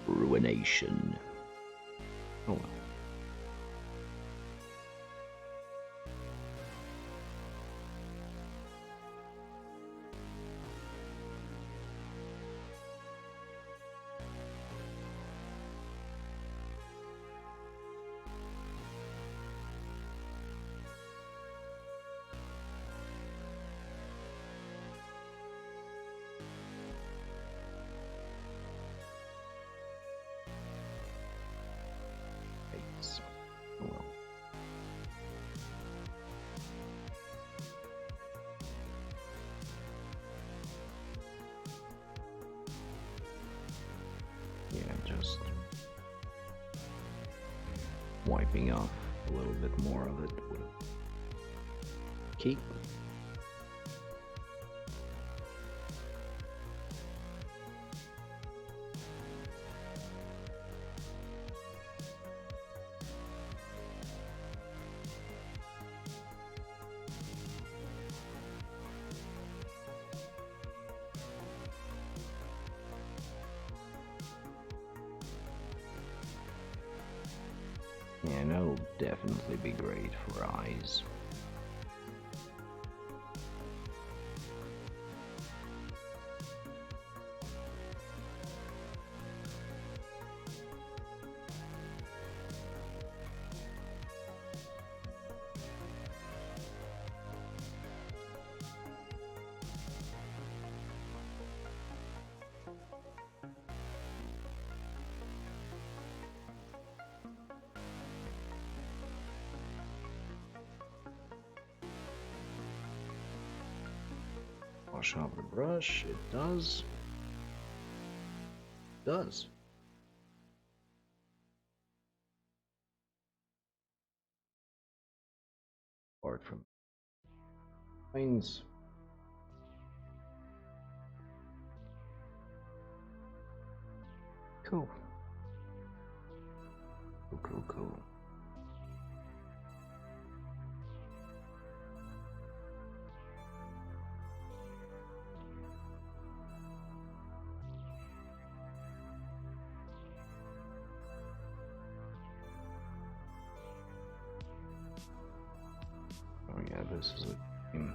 Ruination. Oh well. Oh well. Yeah, just wiping off a little bit more of it would keep. Yeah, that'll definitely be great for eyes. Wash off the brush, it does. It does. Apart from lines. Cool. Cool. Oh yeah, this is a game.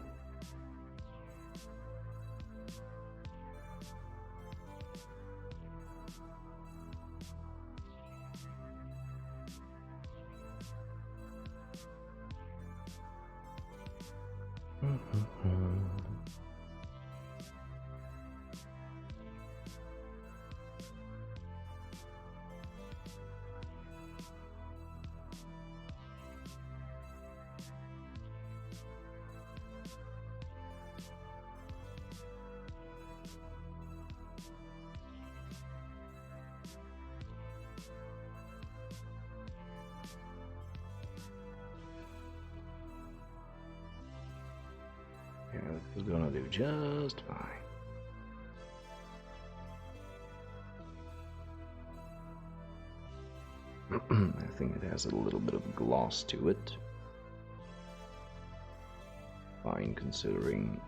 Yeah, this is gonna do just fine. I think it has a little bit of gloss to it. Fine, considering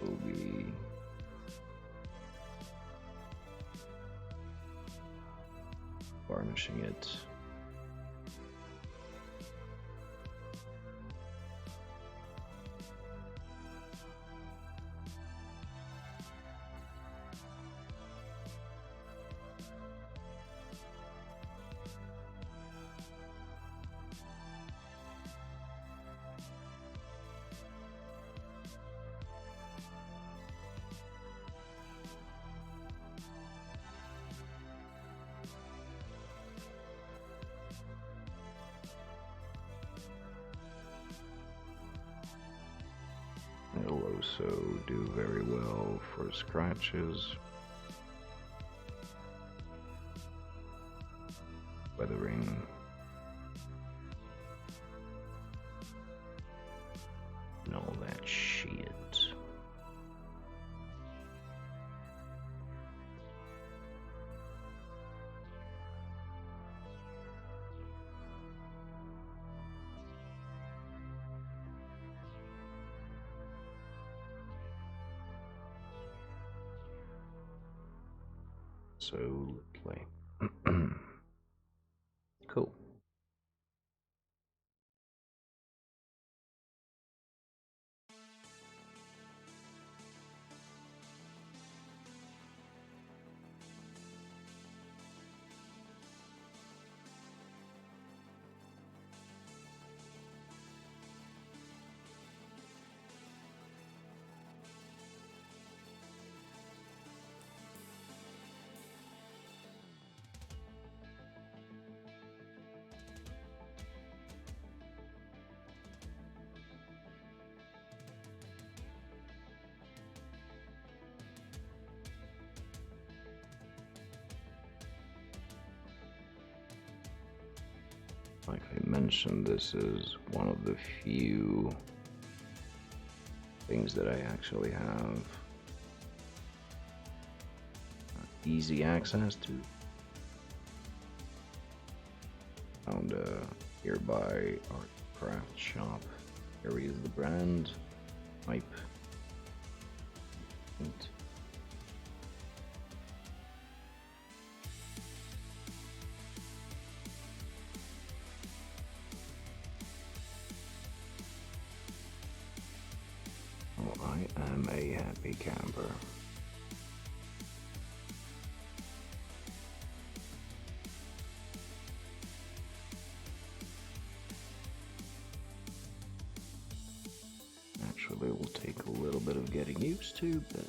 we'll be varnishing it. also do very well for scratches, weathering, and all that shit. So lovely. Cool. Like I mentioned, this is one of the few things that I actually have easy access to. Found a nearby art craft shop. Here is the brand. Type. Paint. Oh, I am a happy camper. Actually, it will take a little bit of getting used to, but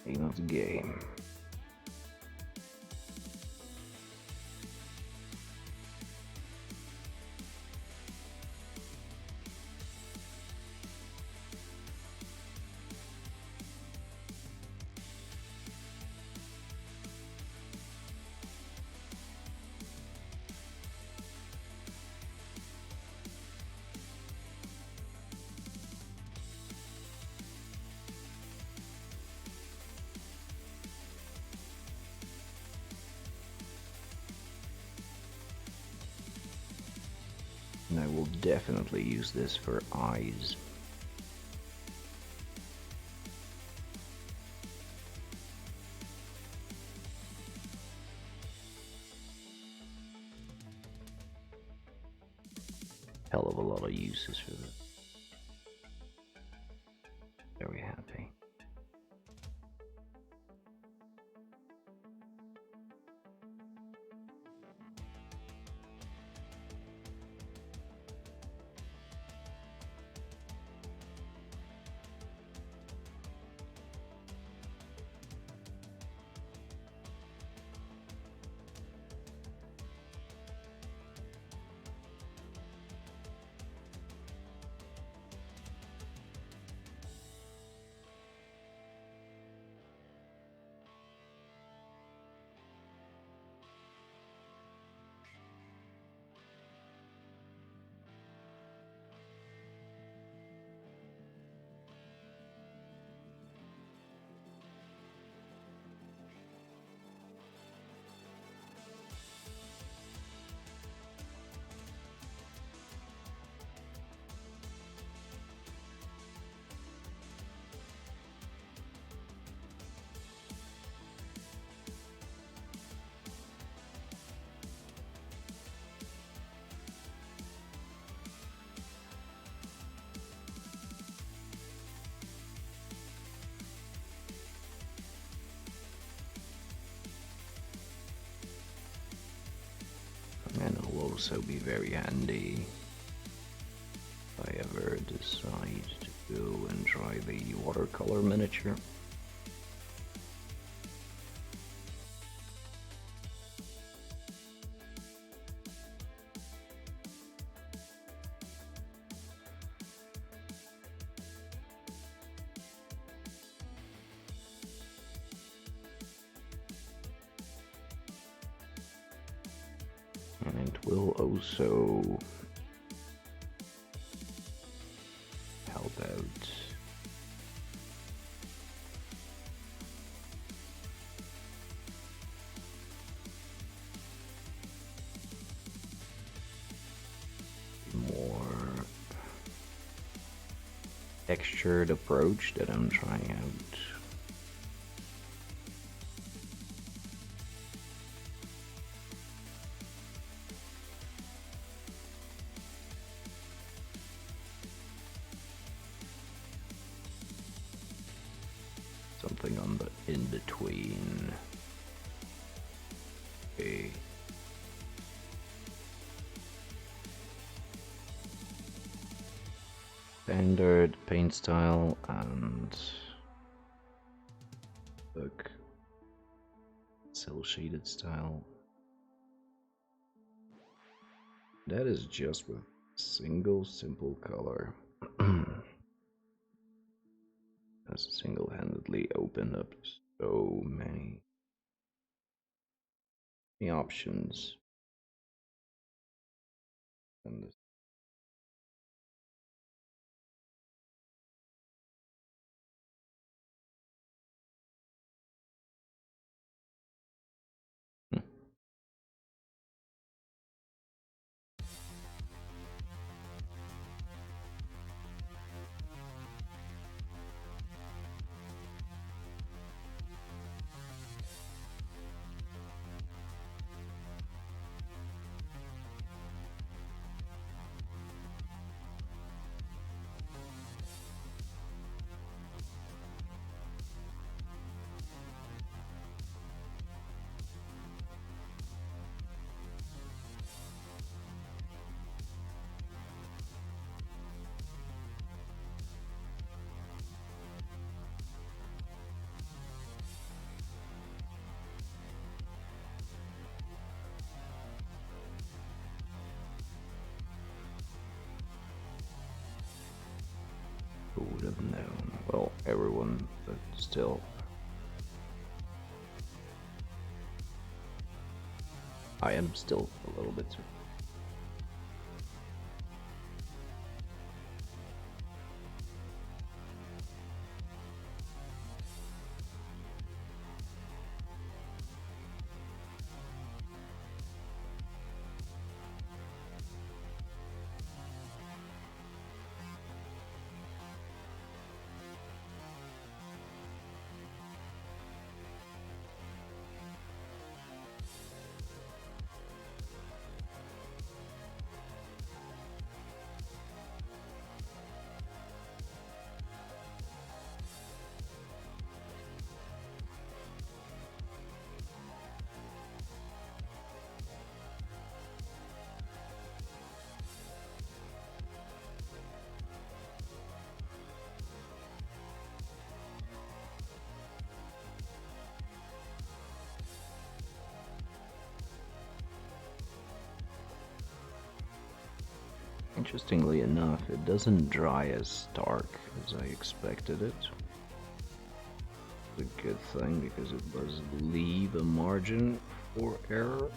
name of the game. And I will definitely use this for eyes. Hell of a lot of uses for this. Very happy. And it will also be very handy if I ever decide to go and try the watercolor miniature. And it will also help out more textured approach that I'm trying out. Something on the in-between. Okay. Standard paint style and look, cell shaded style. That is just with single simple color. Has single-handedly opened up so many options. And this. Who would have known? Well, everyone, but still. I am still a little bit surprised. Interestingly enough, it doesn't dry as stark as I expected it. It's a good thing because it does leave a margin for error.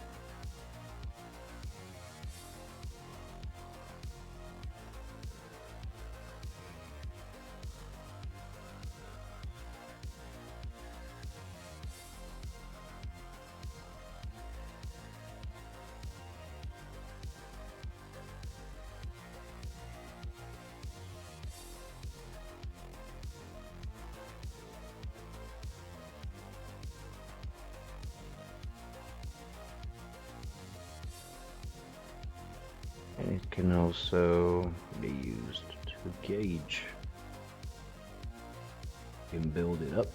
And it can also be used to gauge. You can build it up.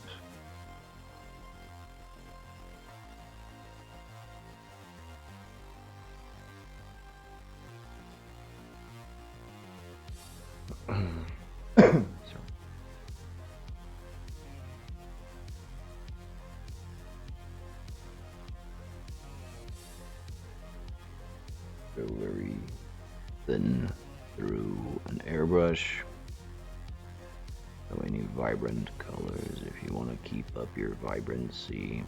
go very thin through an airbrush. So any vibrant colors if you want to keep up your vibrancy.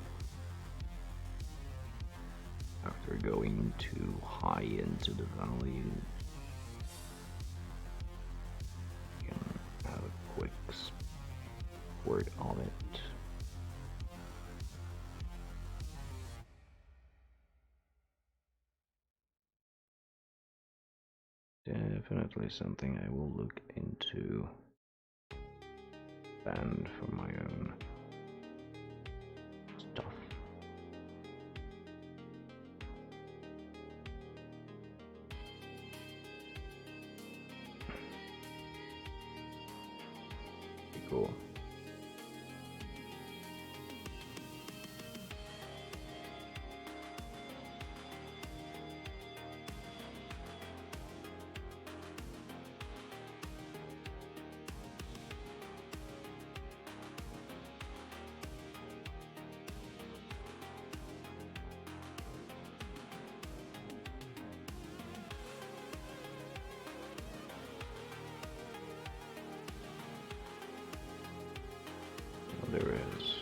After going too high into the value, you can have a quick squirt of it. Definitely something I will look into. Banned for my own stuff. Pretty cool. There is,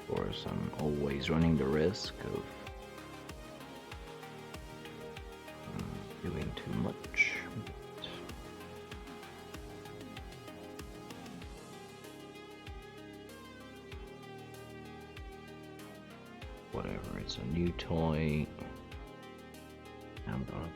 of course, I'm always running the risk of doing too much. Whatever, it's a new toy. I'm gonna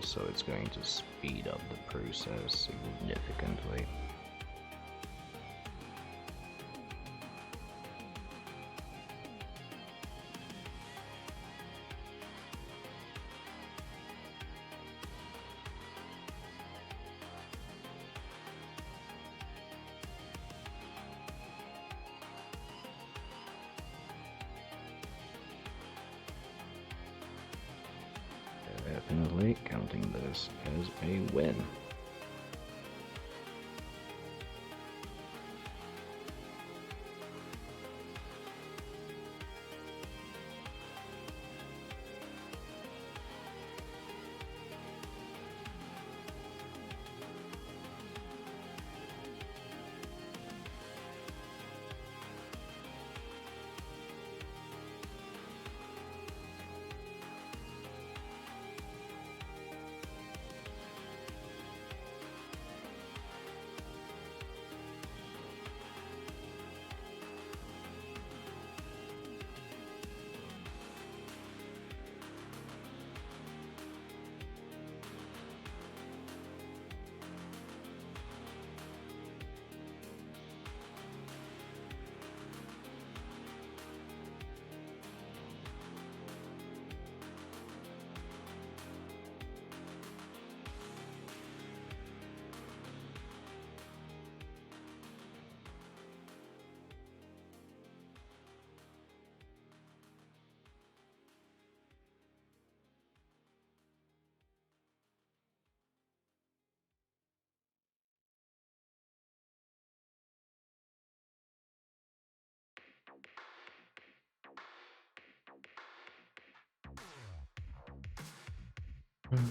so it's going to speed up the process significantly. Definitely counting this as a win. Nice.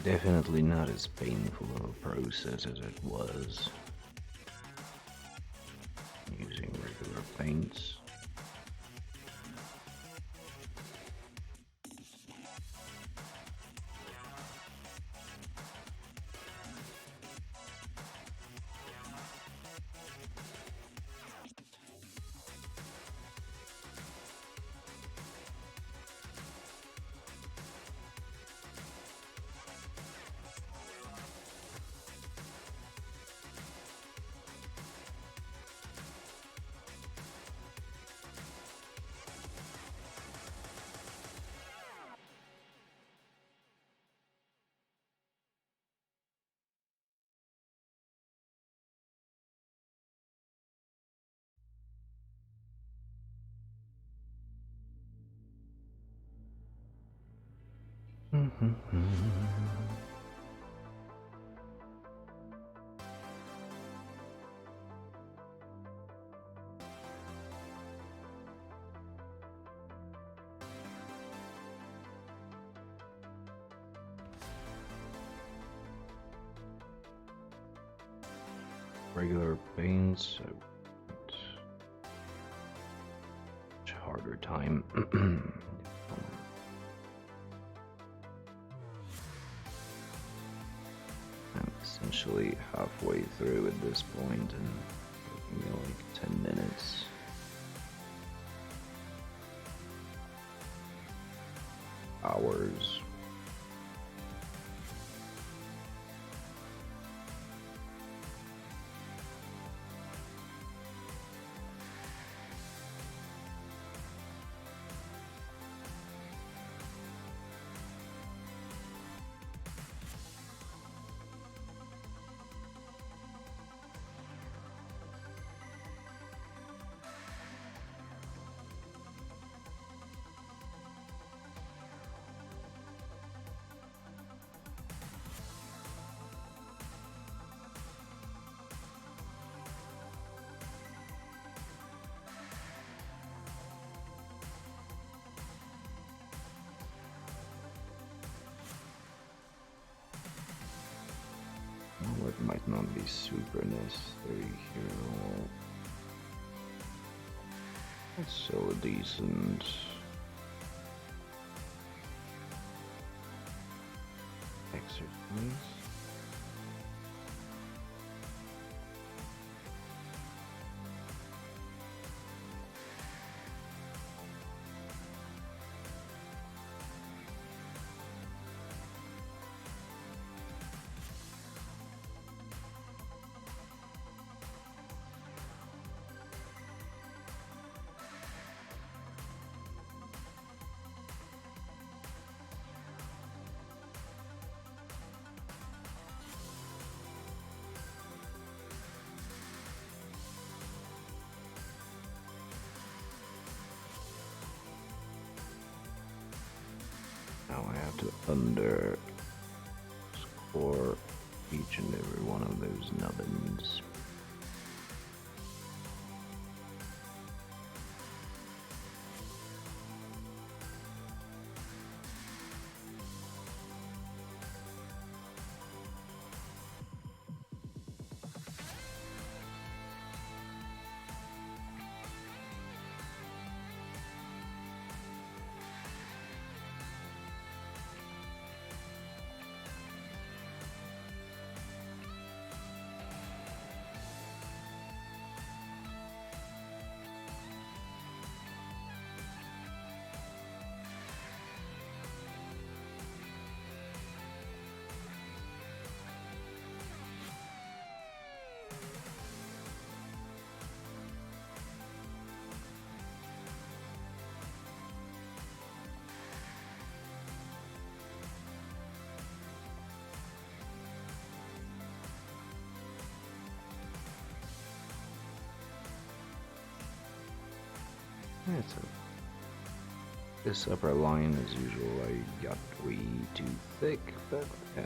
Definitely not as painful of a process as it was using regular paints. Regular paints, much harder time. I'm essentially halfway through at this point, and taking me like 10 minutes. Hours. might not be super necessary here. It's still a decent exercise. Now I have to underscore each and every one of those nubbins. That's this upper line, as usual, I got way too thick, but yeah.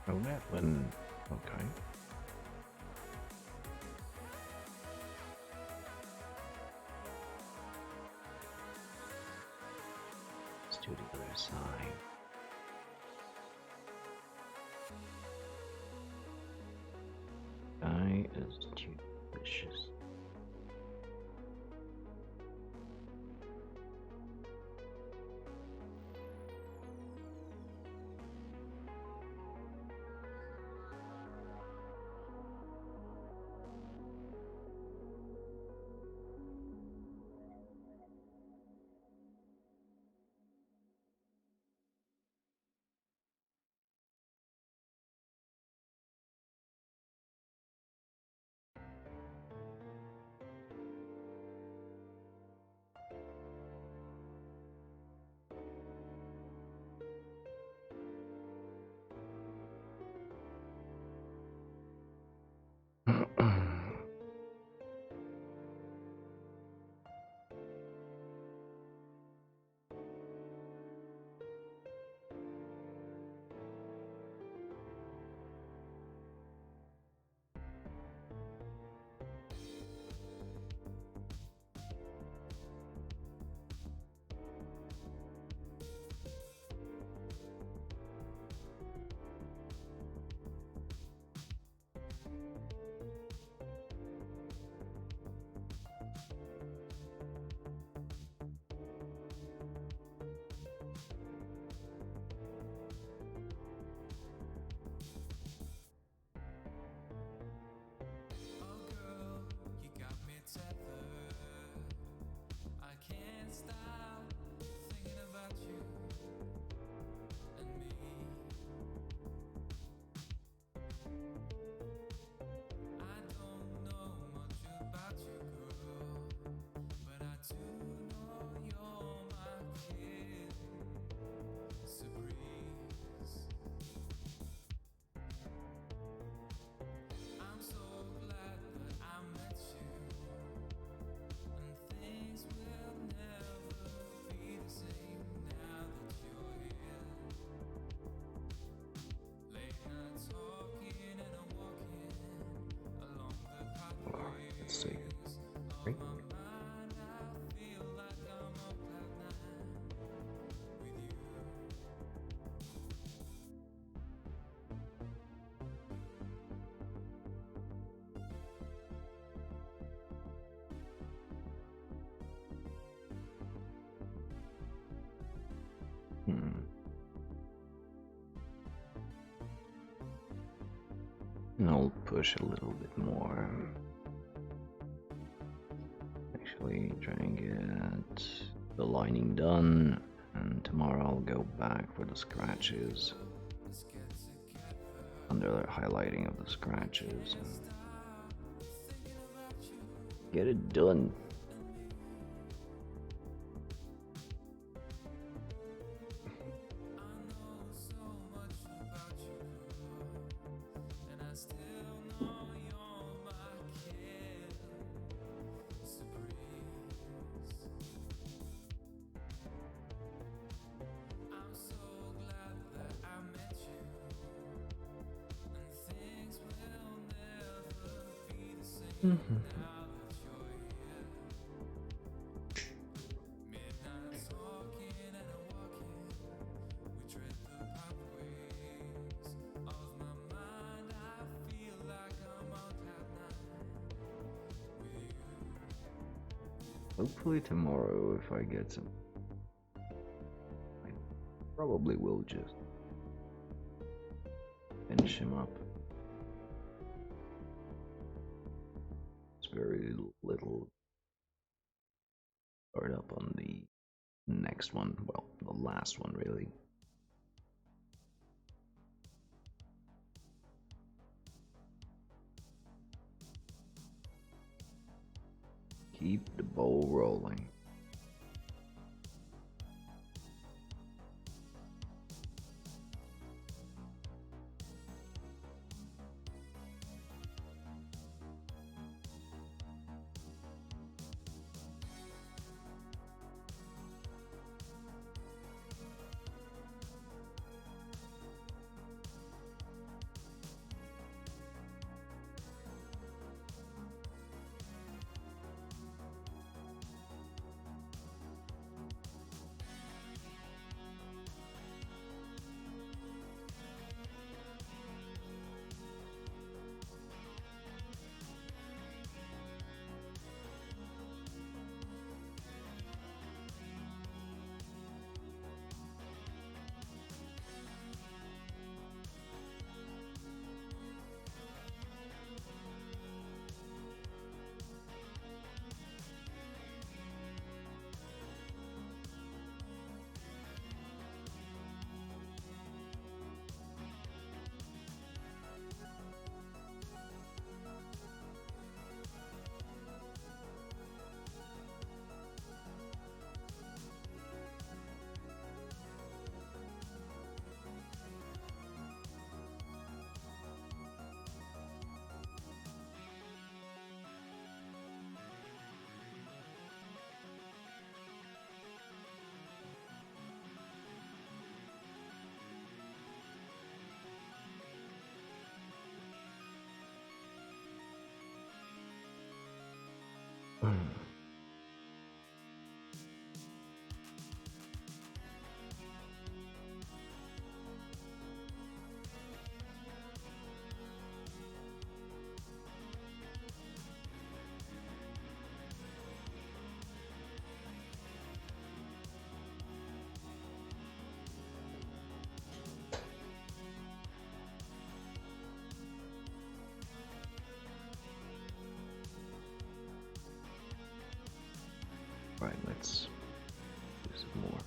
Oh, that one. Okay. Let's do the other side. Guy is too vicious. Let's see. Right. And I'll push a little bit more. Actually, try and get the lining done, and tomorrow I'll go back for the scratches. Under the highlighting of the scratches. And get it done. Hopefully tomorrow, if I get some, I probably will just finish him up. It's very little start up on the next one, well, the last one really. Keep the ball rolling. Right, let's do some more.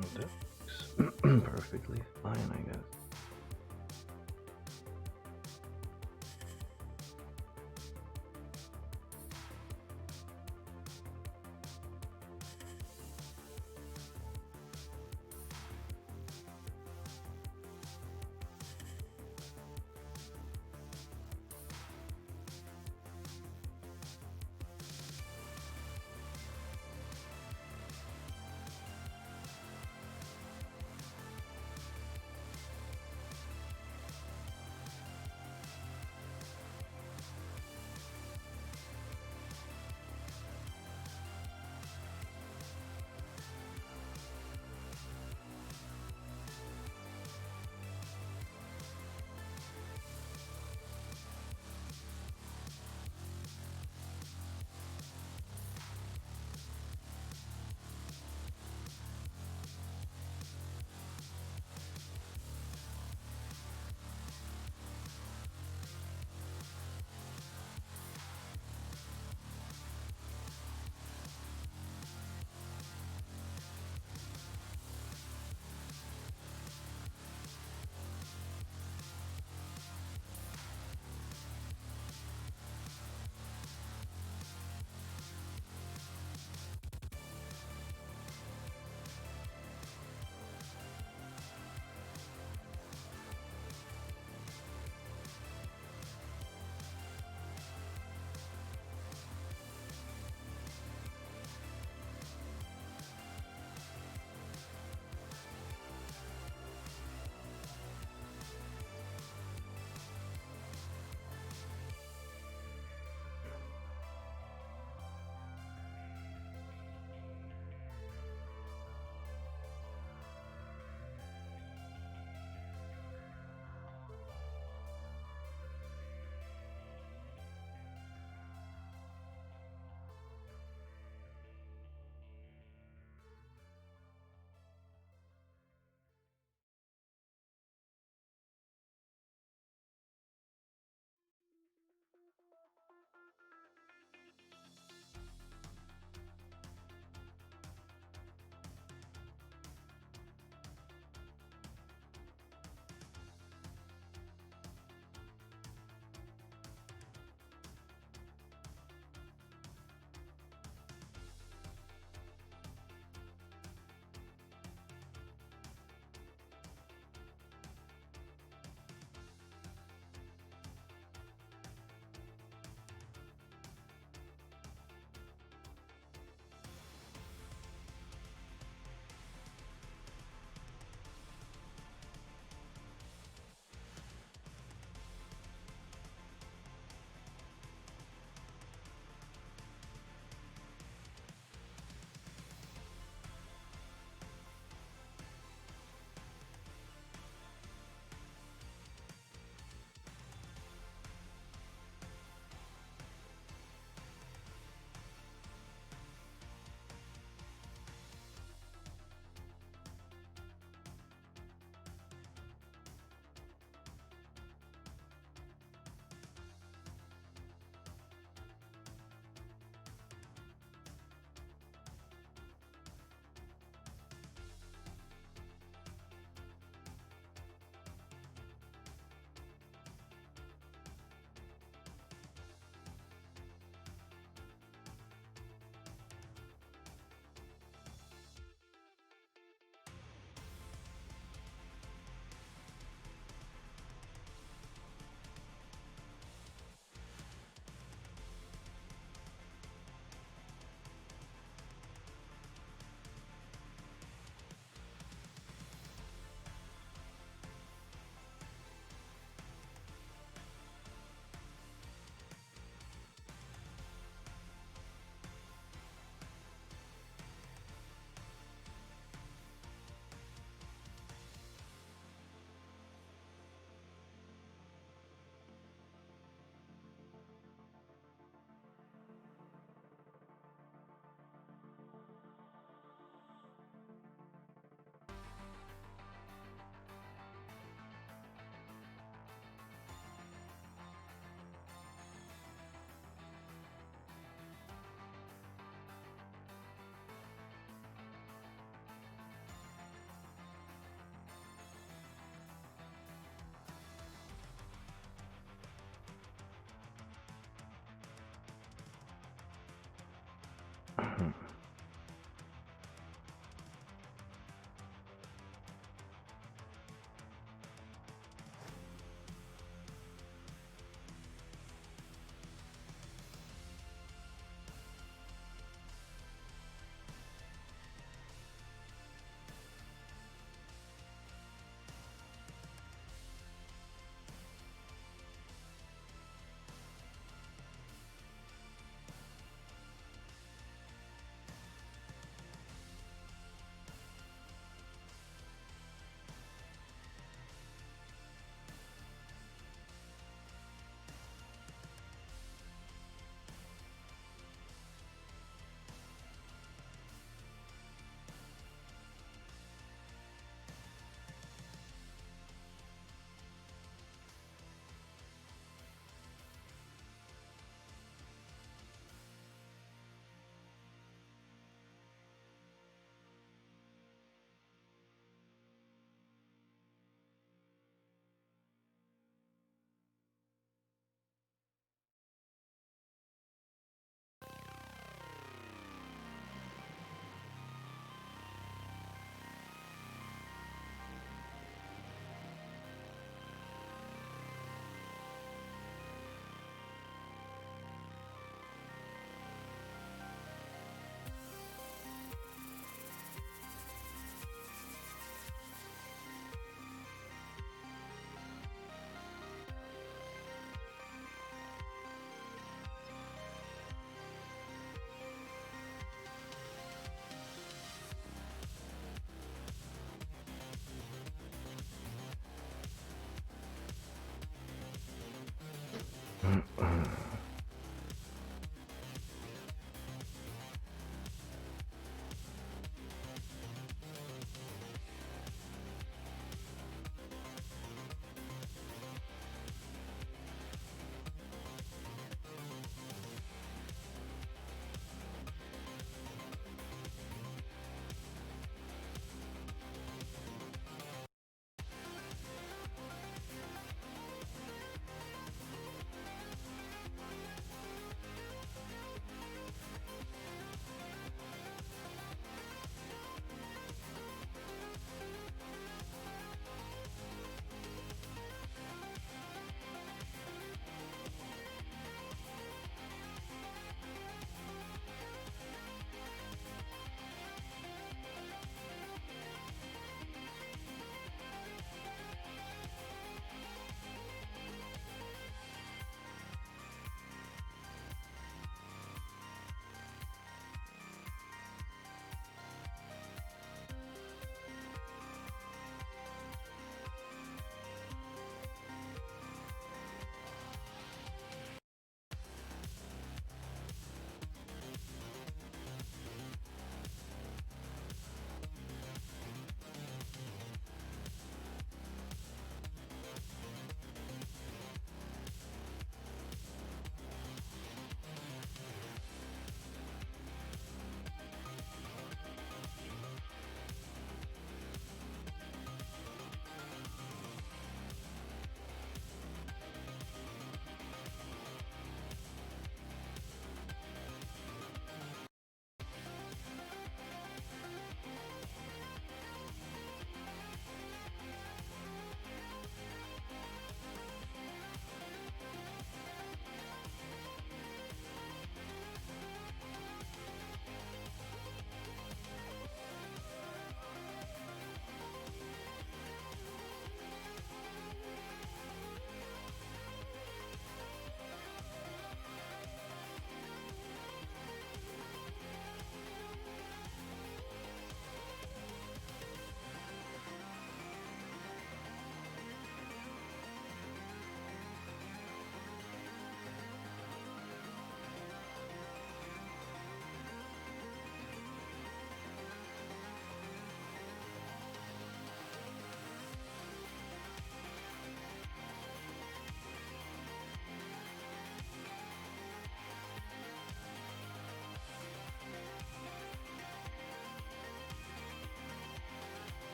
That looks perfectly fine, I guess.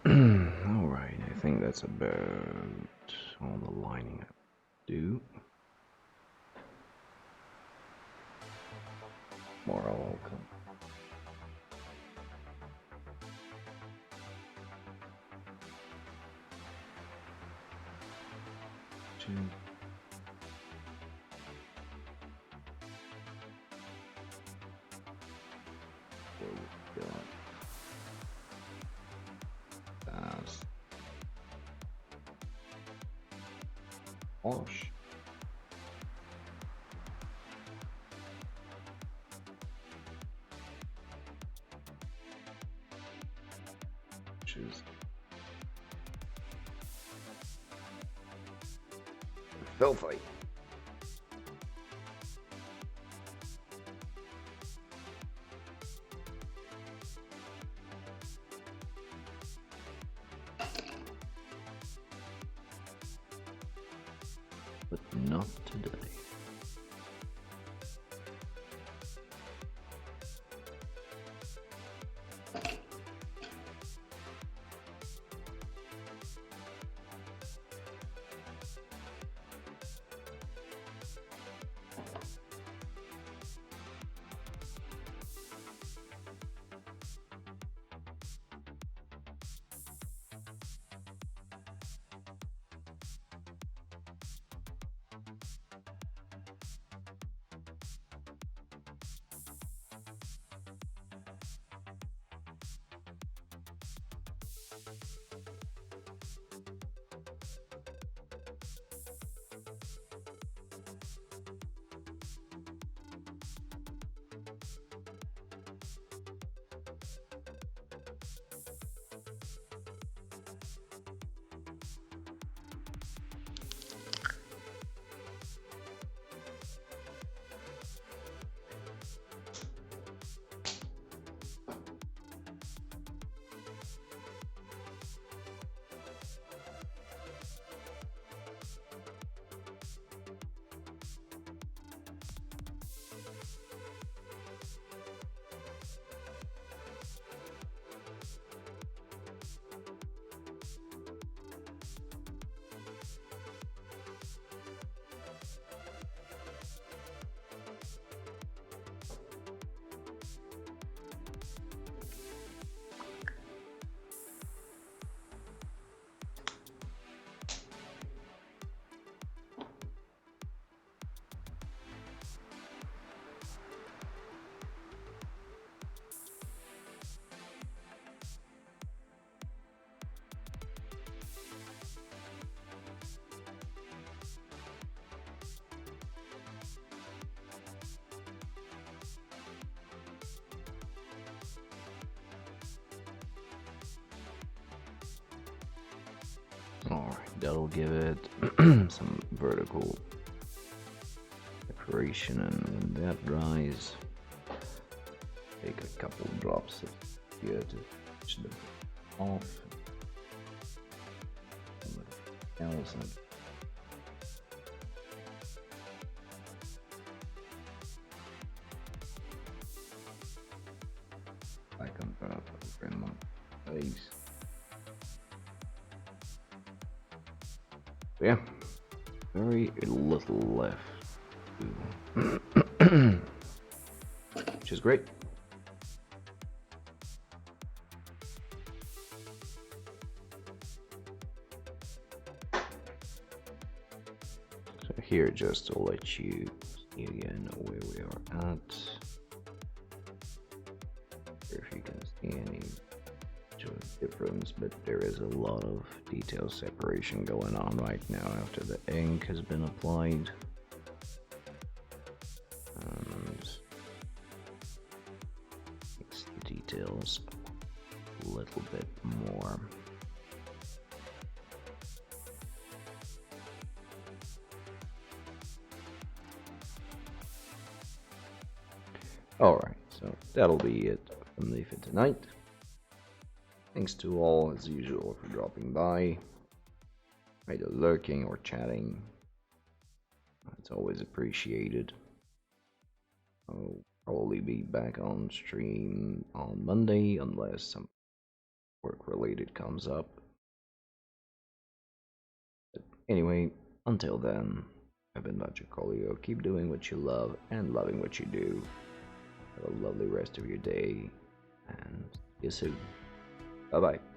Alright, I think that's about all the lining I do. More all come. Wash. Which is filthy. But not today. Alright, that'll give it some vertical decoration, and when that dries, take a couple drops of here to push them off. Else and I can put up in my face. Yeah, very little left, which is great. So here, just to let you see again where we are at. If you can see any difference, but there is a lot of detail separation going on right now after the ink has been applied, and makes the details a little bit more. Alright, so that'll be it from me for tonight. Thanks to all, as usual, for dropping by, either lurking or chatting. It's always appreciated. I'll probably be back on stream on Monday, unless some work-related comes up. But anyway, until then, I've been Colio. Keep doing what you love and loving what you do. Have a lovely rest of your day, and see you soon. Bye bye.